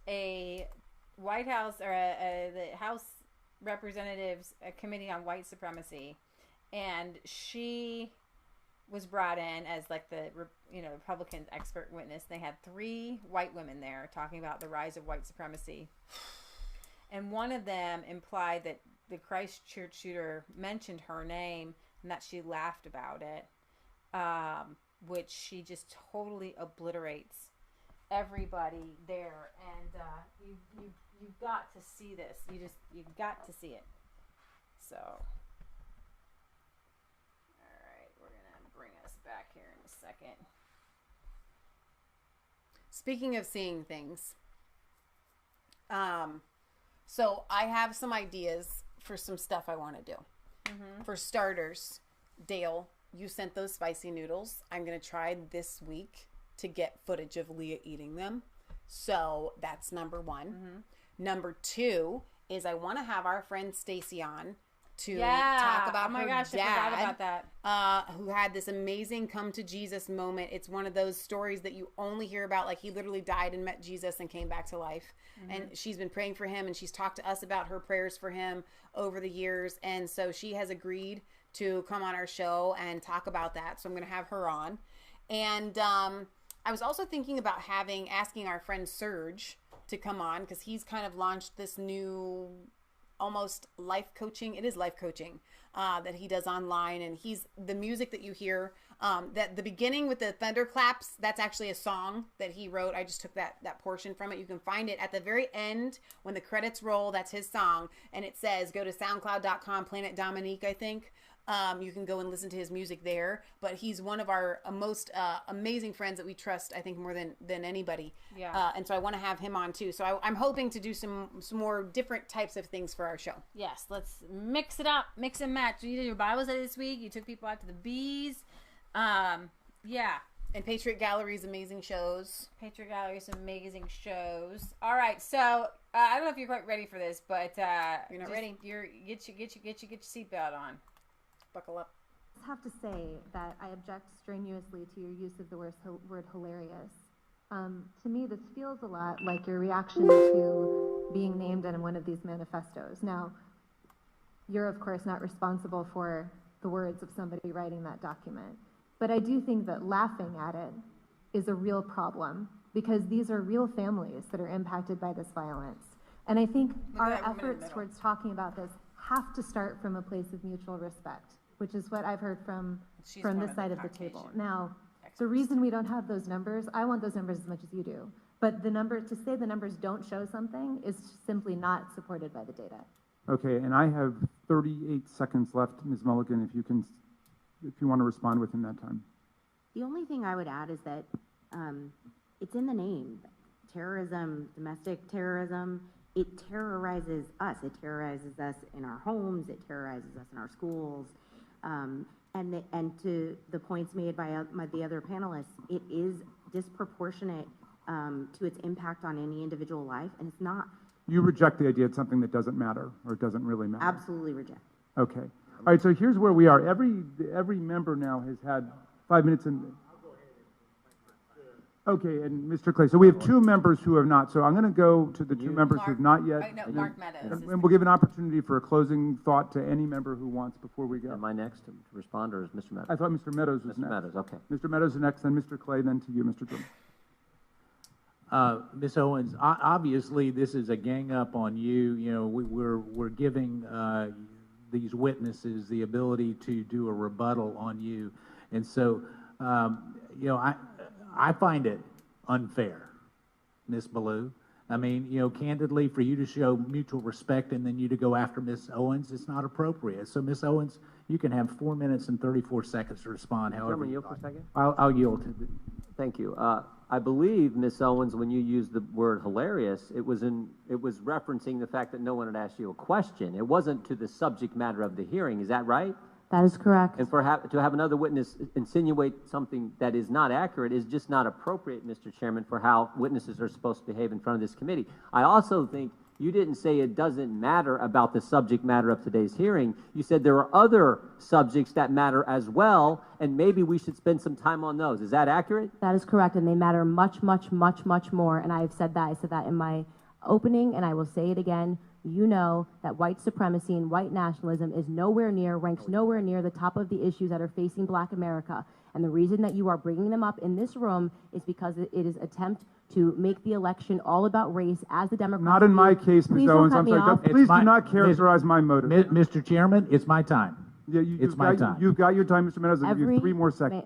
a White House or the House Representatives Committee on White Supremacy, and she was brought in as like the Republican expert witness. They had 3 white women there talking about the rise of white supremacy. And one of them implied that the Christchurch shooter mentioned her name and that she laughed about it, which she just totally obliterates everybody there. And you've got to see this. You've got to see it. So, all right, we're gonna bring us back here in a second. Speaking of seeing things, so I have some ideas for some stuff I want to do. For starters, Dale, you sent those spicy noodles. I'm going to try this week to get footage of Leah eating them. So that's number 1. Number 2 is I want to have our friend Stacy on to talk about her dad, I forgot about that. Who had this amazing come to Jesus moment. It's one of those stories that you only hear about, like he literally died and met Jesus and came back to life. And she's been praying for him, and she's talked to us about her prayers for him over the years. And so she has agreed to come on our show and talk about that. So I'm going to have her on. And I was also thinking about asking our friend Serge to come on, because he's kind of launched this new almost life coaching. It is life coaching that he does online, and he's the music that you hear, that the beginning with the thunderclaps, that's actually a song that he wrote. I just took that portion from it. You can find it at the very end when the credits roll. That's his song, and it says go to soundcloud.com, Planet Dominique, I think. You can go and listen to his music there, but he's one of our most amazing friends that we trust, I think, more than anybody. Yeah. And so I want to have him on too. So I'm hoping to do some more different types of things for our show. Yes, let's mix it up, mix and match. You did your Bible study this week. You took people out to the bees. Yeah. And Patriot Gallery's amazing shows. Patriot Gallery's amazing shows. All right, so I don't know if you're quite ready for this, but you're not ready. Get your seatbelt on. Buckle up. I have to say that I object strenuously to your use of the word hilarious. To me, this feels a lot like your reaction to being named in one of these manifestos. Now, you're of course not responsible for the words of somebody writing that document, but I do think that laughing at it is a real problem, because these are real families that are impacted by this violence. And I think our efforts towards talking about this have to start from a place of mutual respect, which is what I've heard from this side of the table. Now, the reason we don't have those numbers, I want those numbers as much as you do, but to say the numbers don't show something is simply not supported by the data. Okay, and I have 38 seconds left, Ms. Mulligan, if you want to respond within that time. The only thing I would add is that it's in the name. Terrorism, domestic terrorism, it terrorizes us. It terrorizes us in our homes. It terrorizes us in our schools. And to the points made by the other panelists, it is disproportionate to its impact on any individual life, and it's not. You reject the idea it's something that doesn't matter, or it doesn't really matter? Absolutely reject. Okay. All right, so here's where we are. Every member now has had 5 minutes and... Okay, and Mr. Clay, so we have 2 members who have not. So I'm going to go to the 2 members who have not yet. Mark Meadows. And we'll give an opportunity for a closing thought to any member who wants before we go. Am I next to respond, or is Mr. Meadows? I thought Mr. Meadows was next. Mr. Meadows, okay. Mr. Meadows is next, then Mr. Clay, then to you, Mr. Grimm. Ms. Owens, obviously this is a gang up on you. You know, we're giving these witnesses the ability to do a rebuttal on you, and so you know, I find it unfair, Ms. Ballou, I mean, candidly, for you to show mutual respect and then you to go after Ms. Owens, it's not appropriate. So, Ms. Owens, you can have 4 minutes and 34 seconds to respond. However, yield for a second? I'll yield to the. Thank you. I believe, Ms. Owens, when you used the word hilarious, it was referencing the fact that no one had asked you a question. It wasn't to the subject matter of the hearing. Is that right? That is correct. And to have another witness insinuate something that is not accurate is just not appropriate, Mr. Chairman, for how witnesses are supposed to behave in front of this committee. I also think you didn't say it doesn't matter about the subject matter of today's hearing. You said there are other subjects that matter as well, and maybe we should spend some time on those. Is that accurate? That is correct, and they matter much, much, much, much more. And I've said that. I said that in my opening, and I will say it again. You know that white supremacy and white nationalism is ranks nowhere near the top of the issues that are facing Black America. And the reason that you are bringing them up in this room is because it is attempt to make the election all about race as the Democrats. Not in my case, Ms. Owens. I'm sorry. Please do not characterize my motive. Mr. Chairman, it's my time. Yeah, it's my time. You've got your time, Mr. Meadows. I'll give you 3 more seconds.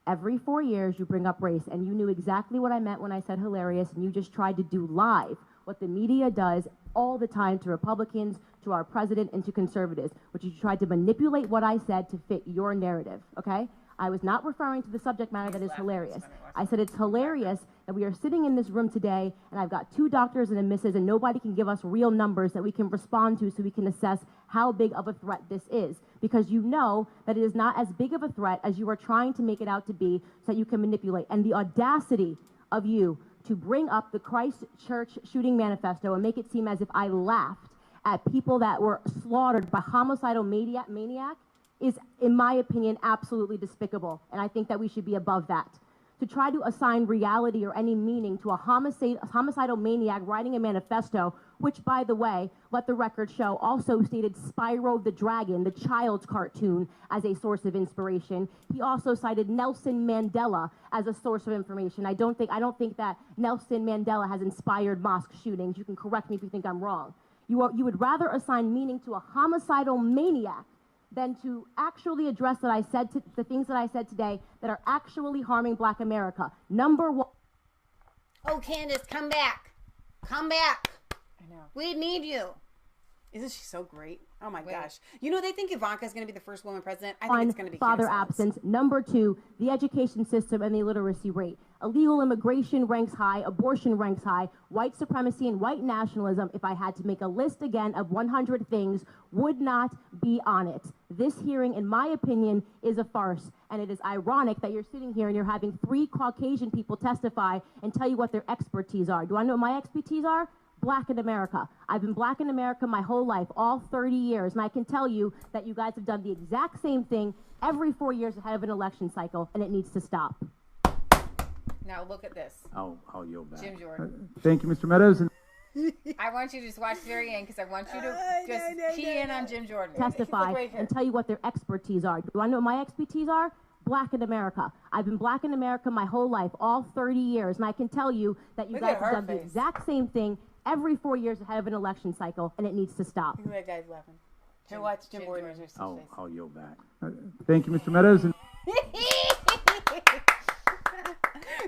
Every 4 years, you bring up race, and you knew exactly what I meant when I said hilarious, and you just tried to do live what the media does all the time to Republicans, to our president, and to conservatives, which you tried to manipulate what I said to fit your narrative, okay? I was not referring to the subject matter that is hilarious. I said it's hilarious that we are sitting in this room today, and I've got 2 doctors and a missus, and nobody can give us real numbers that we can respond to so we can assess how big of a threat this is. Because you know that it is not as big of a threat as you are trying to make it out to be so that you can manipulate. And the audacity of you to bring up the Christchurch shooting manifesto and make it seem as if I laughed at people that were slaughtered by homicidal maniac is, in my opinion, absolutely despicable. And I think that we should be above that. To try to assign reality or any meaning to a homicidal maniac writing a manifesto, which, by the way, let the record show, also stated Spyro the Dragon, the child's cartoon, as a source of inspiration. He also cited Nelson Mandela as a source of information. I don't think that Nelson Mandela has inspired mosque shootings. You can correct me if you think I'm wrong. You would rather assign meaning to a homicidal maniac than to actually address the things that I said today that are actually harming Black America. Number 1. Oh, Candace, come back. Come back. I know. We need you. Isn't she so great? Oh my gosh. You know, they think Ivanka's going to be the first woman president. I think it's going to be father Candace absence. Number 2, the education system and the illiteracy rate. Illegal immigration ranks high. Abortion ranks high. White supremacy and white nationalism, if I had to make a list again of 100 things, would not be on it. This hearing, in my opinion, is a farce. And it is ironic that you're sitting here and you're having 3 Caucasian people testify and tell you what their expertise are. Do I know what my expertise are? Black in America. I've been Black in America my whole life, all 30 years, and I can tell you that you guys have done the exact same thing every 4 years ahead of an election cycle, and it needs to stop. Now look at this. I'll yield back. Jim Jordan. Thank you, Mr. Meadows. I want you to just watch the very end because I want you to just key in on Jim Jordan. Testify and tell you what their expertise are. Do I know what my expertise are? Black in America. I've been Black in America my whole life, all 30 years, and I can tell you that you guys have done the exact same thing every 4 years ahead of an election cycle, and it needs to stop. That guy's laughing. Here, watch Jim Jordan. I'll yield back. Thank you, Mr. Meadows.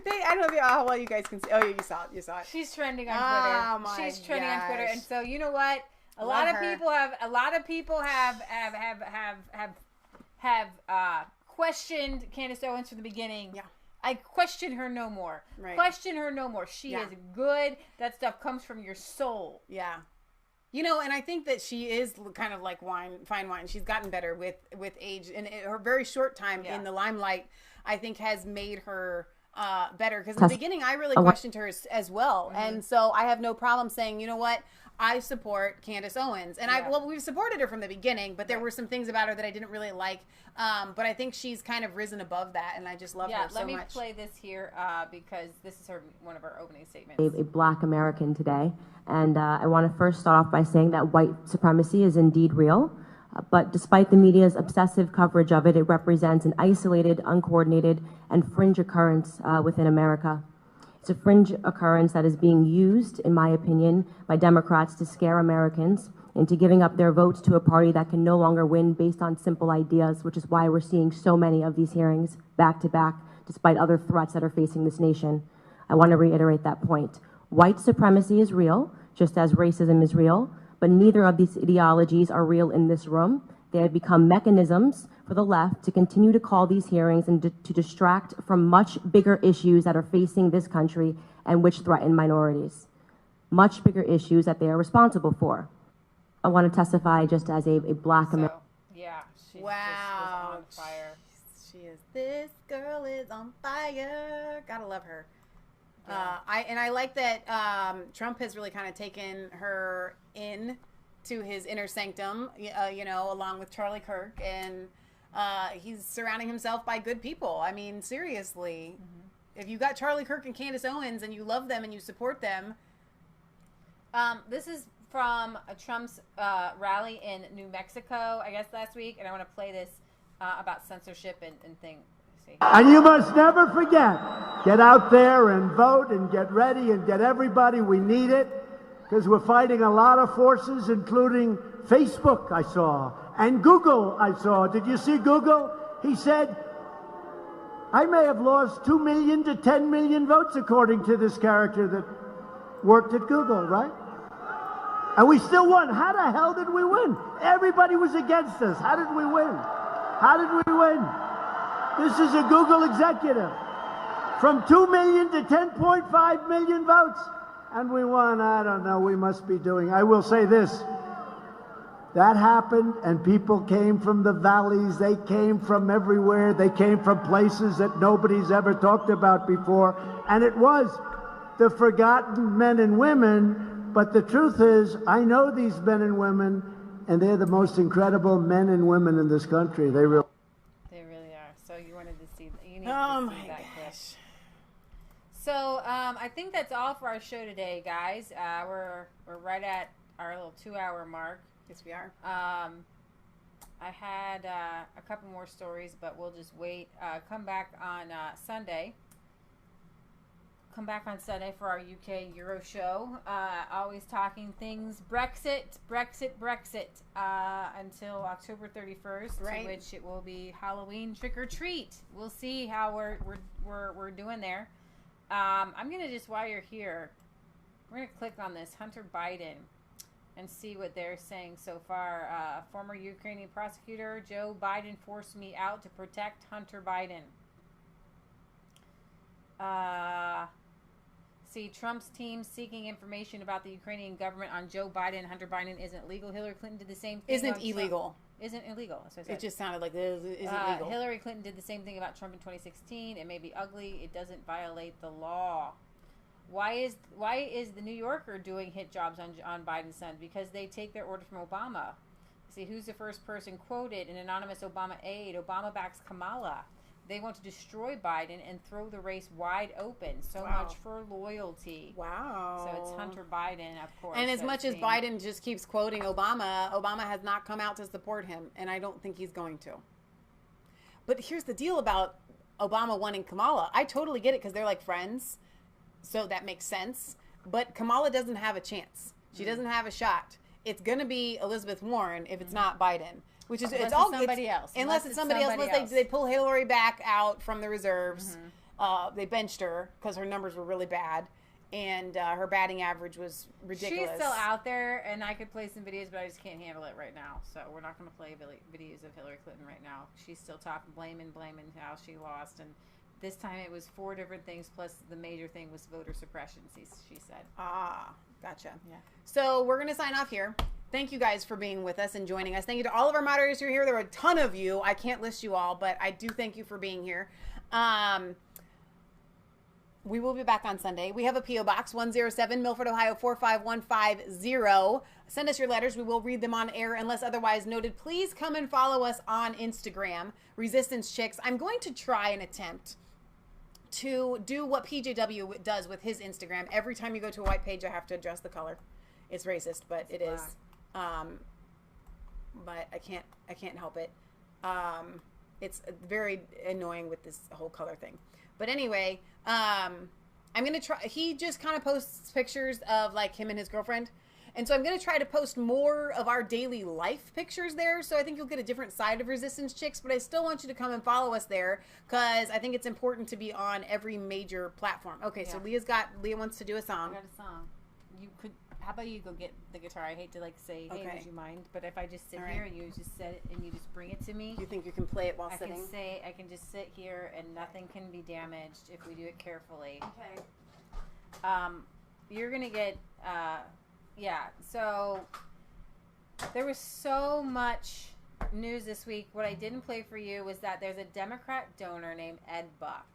I don't know how well you guys can see. Oh, yeah, you saw it. She's trending on Twitter. Oh, my She's trending on Twitter, and so you know what? A lot of people have questioned Candace Owens from the beginning. Yeah. I question her no more. Right. Question her no more. She is good. That stuff comes from your soul. Yeah. You know, and I think that she is kind of like fine wine. She's gotten better with age, and her very short time in the limelight, I think, has made her better. Because in the beginning, I really questioned her as well, and so I have no problem saying, you know what, I support Candace Owens, and we've supported her from the beginning, but there were some things about her that I didn't really like. But I think she's kind of risen above that, and I just love her so much. Let me play this here because this is one of her opening statements. A Black American today, and I want to first start off by saying that white supremacy is indeed real, but despite the media's obsessive coverage of it, it represents an isolated, uncoordinated, and fringe occurrence within America. It's a fringe occurrence that is being used, in my opinion, by Democrats to scare Americans into giving up their votes to a party that can no longer win based on simple ideas, which is why we're seeing so many of these hearings back to back, despite other threats that are facing this nation. I want to reiterate that point. White supremacy is real, just as racism is real, but neither of these ideologies are real in this room. They have become mechanisms for the left to continue to call these hearings and to distract from much bigger issues that are facing this country and which threaten minorities. Much bigger issues that they are responsible for. I want to testify just as a Black American. Yeah, she Wow. just was on fire. She is. This girl is on fire. Gotta love her. I like that Trump has really kind of taken her in to his inner sanctum, along with Charlie Kirk, and he's surrounding himself by good people. I mean, seriously, if you got Charlie Kirk and Candace Owens and you love them and you support them. This is from Trump's rally in New Mexico, I guess last week, and I want to play this about censorship and thing. And you must never forget, get out there and vote and get ready and get everybody. We need it because we're fighting a lot of forces, including Facebook, I saw, and Google, I saw. Did you see Google? He said, I may have lost 2 million to 10 million votes, according to this character that worked at Google, right? And we still won. How the hell did we win? Everybody was against us. How did we win? How did we win? This is a Google executive. From 2 million to 10.5 million votes. And we won. I don't know. We must be doing. I will say this. That happened, and people came from the valleys. They came from everywhere. They came from places that nobody's ever talked about before. And it was the forgotten men and women. But the truth is, I know these men and women, and they're the most incredible men and women in this country. They really are. So you wanted to see that. You need Oh to my see that clip. gosh. So I think that's all for our show today, guys. We're right at our little 2-hour mark. Yes, we are. I had a couple more stories, but we'll just wait. Come back on Sunday. Come back on Sunday for our UK Euro show. Always talking things Brexit until October 31st, Right. to which it will be Halloween trick or treat. We'll see how we're doing there. I'm gonna just, while you're here, we're gonna click on this Hunter Biden and see what they're saying so far. Former Ukrainian prosecutor Joe Biden forced me out to protect Hunter Biden. See, Trump's team seeking information about the Ukrainian government on Joe Biden. Hunter Biden isn't legal. Hillary Clinton did the same thing. Isn't illegal. Isn't illegal. That's what I said. It just sounded like this isn't legal. Hillary Clinton did the same thing about Trump in 2016. It may be ugly. It doesn't violate the law. Why is the New Yorker doing hit jobs on Biden's son? Because they take their order from Obama. See, who's the first person quoted? An anonymous Obama aide. Obama backs Kamala. They want to destroy Biden and throw the race wide open. So Wow. much for loyalty. Wow. So it's Hunter Biden, of course. And as that's much as being- Biden just keeps quoting Obama, Obama has not come out to support him, and I don't think he's going to. But here's the deal about Obama wanting Kamala. I totally get it because they're like friends, so that makes sense. But Kamala doesn't have a chance. She doesn't have a shot. It's going to be Elizabeth Warren if it's not Biden. Which is, Unless it's all it's somebody else. Unless it's somebody else. Unless they pull Hillary back out from the reserves. They benched her because her numbers were really bad. And her batting average was ridiculous. She's still out there, and I could play some videos, but I just can't handle it right now. So we're not going to play videos of Hillary Clinton right now. She's still talking, blaming how she lost. And this time it was 4 different things, plus the major thing was voter suppression, she said. Ah, gotcha. Yeah. So we're going to sign off here. Thank you guys for being with us and joining us. Thank you to all of our moderators who are here. There are a ton of you. I can't list you all, but I do thank you for being here. We will be back on Sunday. We have a P.O. Box, 107 Milford, Ohio, 45150. Send us your letters. We will read them on air unless otherwise noted. Please come and follow us on Instagram, Resistance Chicks. I'm going to try and attempt to do what PJW does with his Instagram. Every time you go to a white page, I have to adjust the color. It's racist, but it is. But I can't help it. It's very annoying with this whole color thing. But anyway, I'm going to try. He just kind of posts pictures of like him and his girlfriend. And so I'm going to try to post more of our daily life pictures there. So I think you'll get a different side of Resistance Chicks, but I still want you to come and follow us there because I think it's important to be on every major platform. Okay, so Leah wants to do a song. I got a song. You could, how about you go get the guitar? I hate to like say, hey, would you mind? But if I just sit here and you just set it and you just bring it to me. You think you can play it while sitting? I can just sit here and nothing can be damaged if we do it carefully. Okay. You're going to get, so there was so much news this week. What I didn't play for you was that there's a Democrat donor named Ed Buck.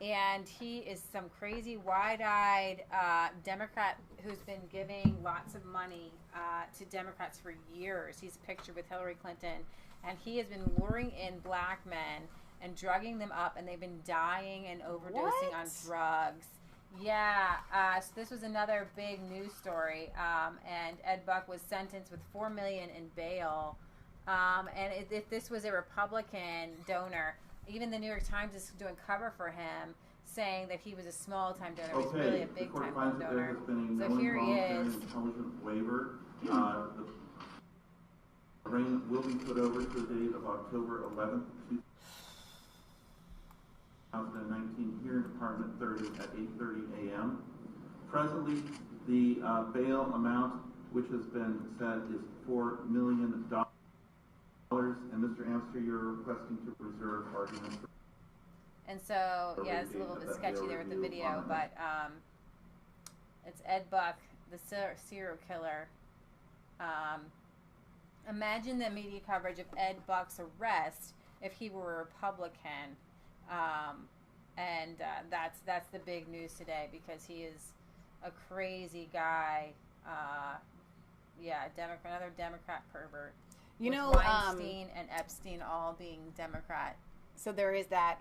And he is some crazy, wide-eyed Democrat who's been giving lots of money to Democrats for years. He's pictured with Hillary Clinton. And he has been luring in black men and drugging them up, and they've been dying and overdosing on drugs. Yeah, so this was another big news story. And Ed Buck was sentenced with $4 million in bail. And if this was a Republican donor, even the New York Times is doing cover for him, saying that he was a small-time donor. He's really a big-time donor. So here he is. Intelligent waiver. The arraignment will be put over to the date of October 11th, 2019, here in Department 30 at 8:30 a.m. Presently, the bail amount, which has been set, is $4 million. And Mr. Amster, you're requesting to reserve arguments. And so, yeah, it's a little bit sketchy there with the video, but it's Ed Buck, the serial killer. Imagine the media coverage of Ed Buck's arrest if he were a Republican. And that's the big news today because he is a crazy guy. Another Democrat pervert. You know, Weinstein and Epstein all being Democrat. So there is that.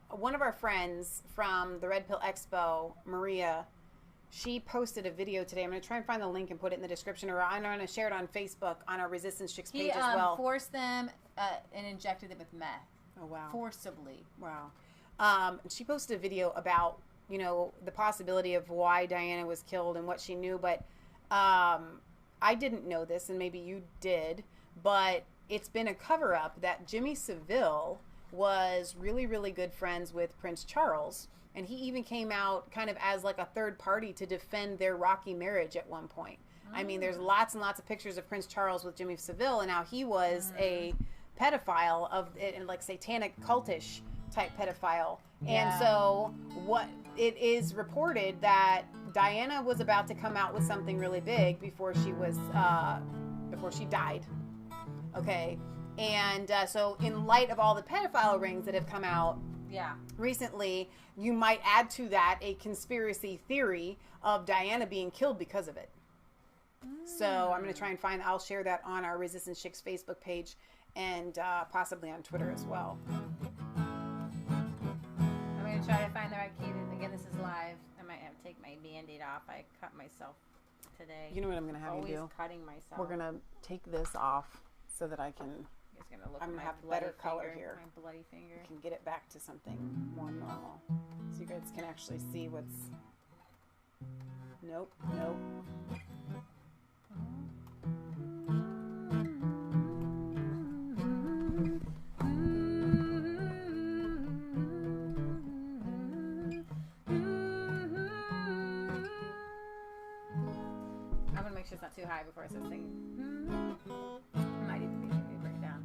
One of our friends from the Red Pill Expo, Maria, she posted a video today. I'm going to try and find the link and put it in the description, or I'm going to share it on Facebook on our Resistance Chicks page as well. He forced them and injected them with meth. Oh, wow. Forcibly. Wow. She posted a video about, you know, the possibility of why Diana was killed and what she knew, but I didn't know this, and maybe you did, but it's been a cover-up that Jimmy Savile was really, really good friends with Prince Charles, and he even came out kind of as like a third party to defend their rocky marriage at one point. I mean, there's lots and lots of pictures of Prince Charles with Jimmy Savile, and now he was a pedophile of like satanic cultish type pedophile. And so what it is reported that Diana was about to come out with something really big before she was before she died. Okay. And so in light of all the pedophile rings that have come out recently, you might add to that a conspiracy theory of Diana being killed because of it. So I'm going to try and I'll share that on our Resistance Chicks Facebook page and possibly on Twitter as well. I'm going to try to find the right key. Again, this is live. I might have to take my Band-Aid off. I cut myself today. You know what I'm going to have you do? Always cutting myself. We're going to take this off so that I can... I'm going to have better color here. My bloody finger. I can get it back to something more normal. So you guys can actually see what's... Nope. I'm going to make sure it's not too high before I start singing. I might even bring it down.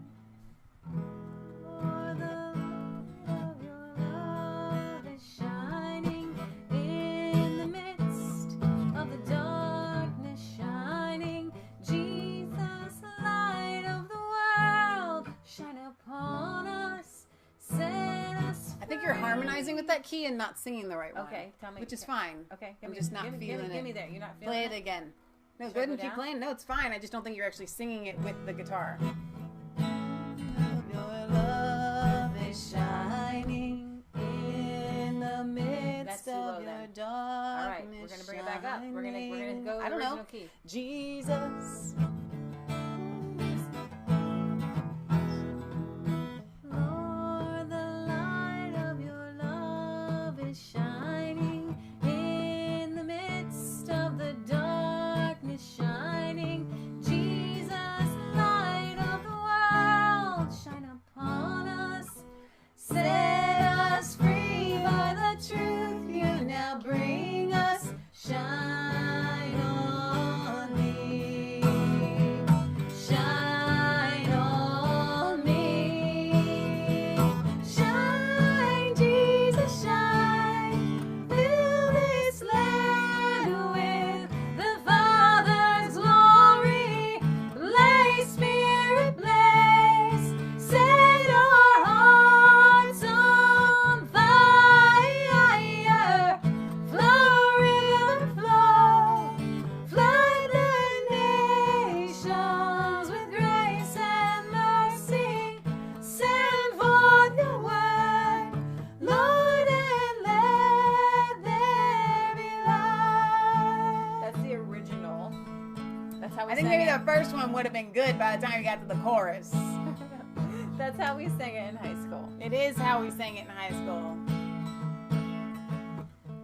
You're harmonizing with that key and not singing the right one. Okay, tell me. Which is fine. Okay, I'm just not feeling it. Give me there. You're not feeling it. Play it again. No, go ahead and keep playing. No, it's fine. I just don't think you're actually singing it with the guitar. Your love is shining in the midst of your darkness. All right, we're gonna bring it back up. We're gonna go. I don't know. Key. Jesus. Shining in the midst of the darkness, I think maybe the first one would have been good by the time you got to the chorus. That's how we sang it in high school. It is how we sang it in high school.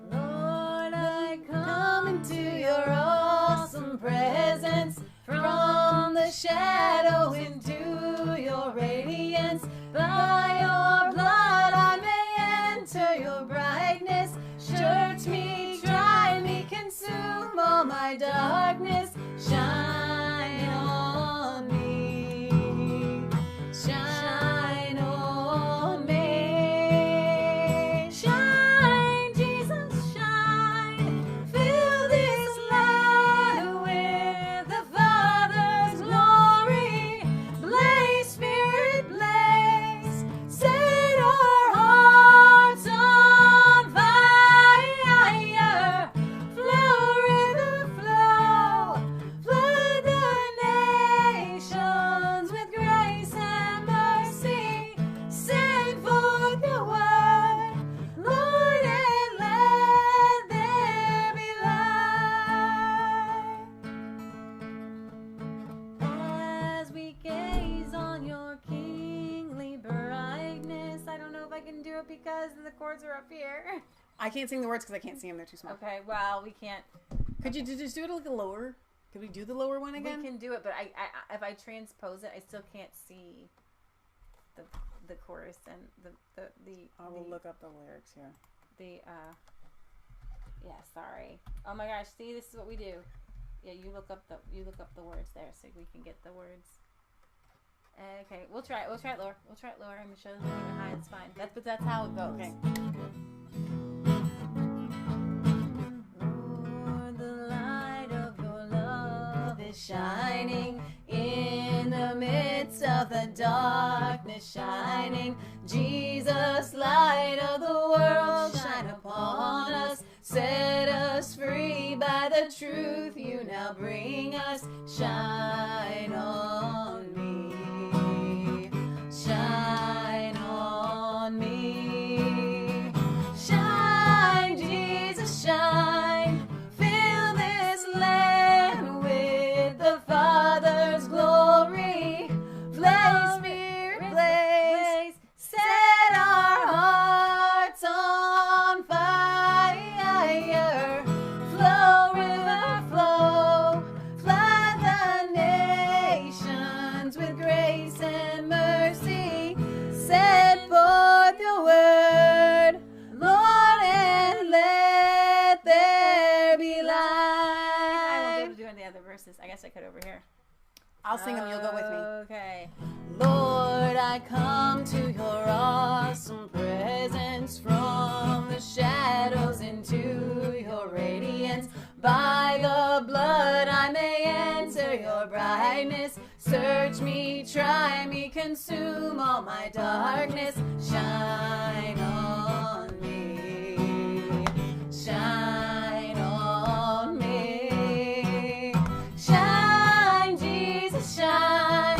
Lord, I come into your awesome presence, from the shadows into your radiance. By your blood I may enter your brightness. Search me, try me, consume all my darkness. Shine on me, shine on me. Shine, Jesus, shine. Fill this land with the Father's glory. Blaze, Spirit, blaze. Set our hearts on fire. Flow, river, flow. Flood the nations with grace and mercy. Send forth your word, Lord, and let there be light. As we gaze on your kingly brightness. I don't know if I can do it because the chords are up here. I can't sing the words because I can't see them. They're too small. Okay, well, we can't. Could you just do it a little lower? Could we do the lower one again? We can do it, but I if I transpose it, I still can't see the chorus and the. I will look up the lyrics here. Yeah, sorry. Oh my gosh, see, this is what we do. Yeah, you look up the words there so we can get the words. Okay, we'll try it. We'll try it lower. We'll try it lower. I'm gonna show them even high. It's fine. That's how it goes. Okay. Lord, the light of your love is shining in the midst of the darkness. Shining, Jesus, light of the world, shine upon us. Set us free by the truth you now bring us. Shine on me, shine on me. Shine, Jesus, shine. Fill this land with the Father's glory. Blaze, Spirit, blaze. Set our hearts on fire. Flow, river, flow. Flood the nations with grace and mercy. Set forth your word, Lord, and let there be light. I won't be able to do any other verses. I guess I could over here. I'll sing them. You'll go with me. Okay. Lord, I come to your awesome presence, from the shadows into your radiance. By the blood I may enter your brightness. Search me, try me, consume all my darkness. Shine on me, shine on me. Shine, Jesus, shine.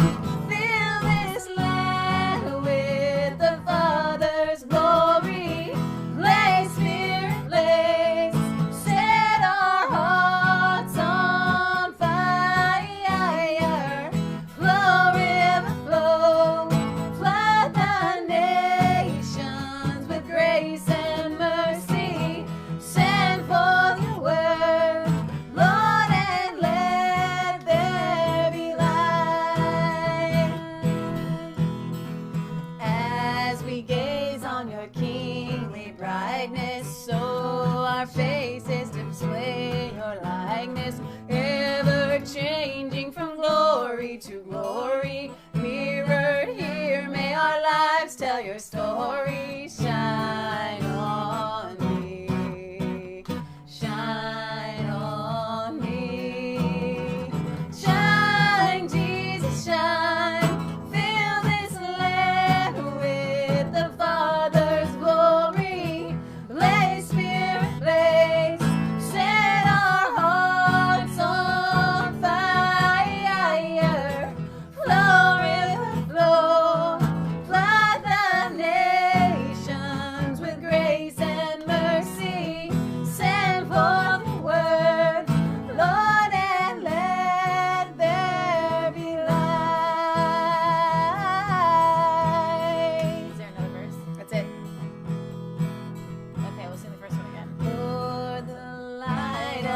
Fill this land with the Father's glory. Blaze, Spirit, blaze. Set our hearts on fire. Flow, river, flow. Flood the nations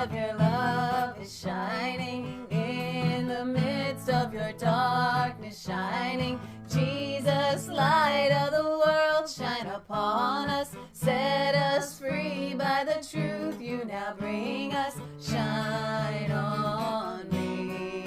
of your love is shining. In the midst of your darkness shining. Jesus, light of the world, shine upon us. Set us free by the truth you now bring us. Shine on me.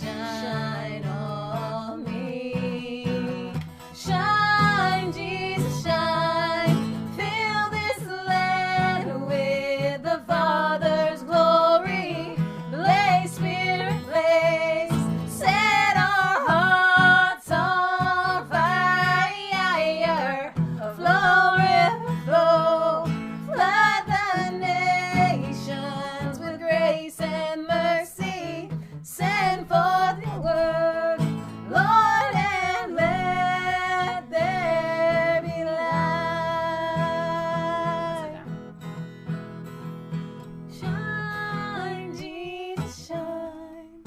Shine on me. Shine, Jesus, shine. Fill this land with the Father's glory. Blaze, Spirit, blaze. Set our hearts on fire. Flow, river, flow. Flood the nations with grace and mercy. Send forth your word, Lord, and let there be light. Shine, Jesus, shine.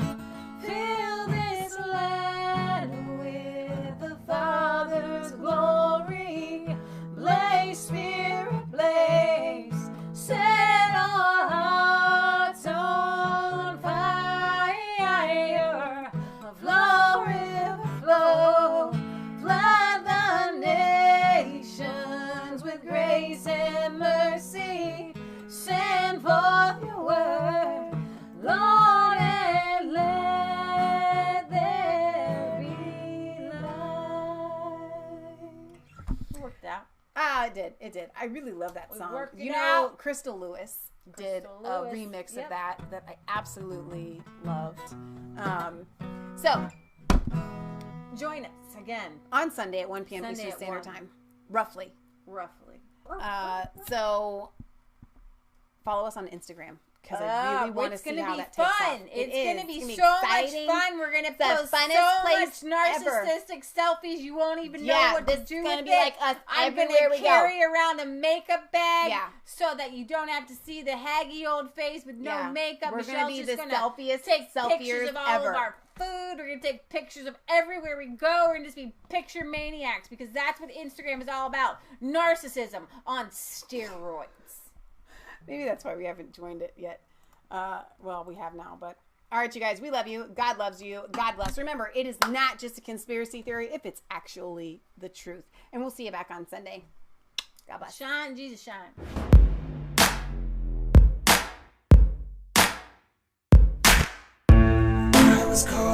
Fill this land with the Father's glory. Blaze, Spirit, blaze. Set our hearts on fire. Flow, river, flow. Flood the nations with grace and mercy. Send forth your word, Lord, and let there be light. It worked out. Ah, it did. It did. I really love that song. worked You it know, out. Crystal Lewis did Crystal a Lewis, remix of yep. that I absolutely loved. So, Join us again on Sunday at 1 p.m. Sunday Eastern at Standard 1. Time. Roughly. roughly. So, follow us on Instagram. Because I really want to see how that takes off. It's going to be It's so exciting. much fun. We're going to The post so funnest place much narcissistic selfies. You won't even know what to do gonna with be it. like us I'm going everywhere we to go. carry around a makeup bag so that you don't have to see the haggy old face with no makeup. We're Michelle's gonna be just the gonna selfiest take selfiers pictures of all ever. of our food. We're going to take pictures of everywhere we go. We're going to just be picture maniacs because that's what Instagram is all about. Narcissism on steroids. Maybe that's why we haven't joined it yet. Well, we have now, but all right, you guys, we love you. God loves you. God bless. Remember, it is not just a conspiracy theory if it's actually the truth. And we'll see you back on Sunday. God bless. Shine, Jesus, shine. I was cold.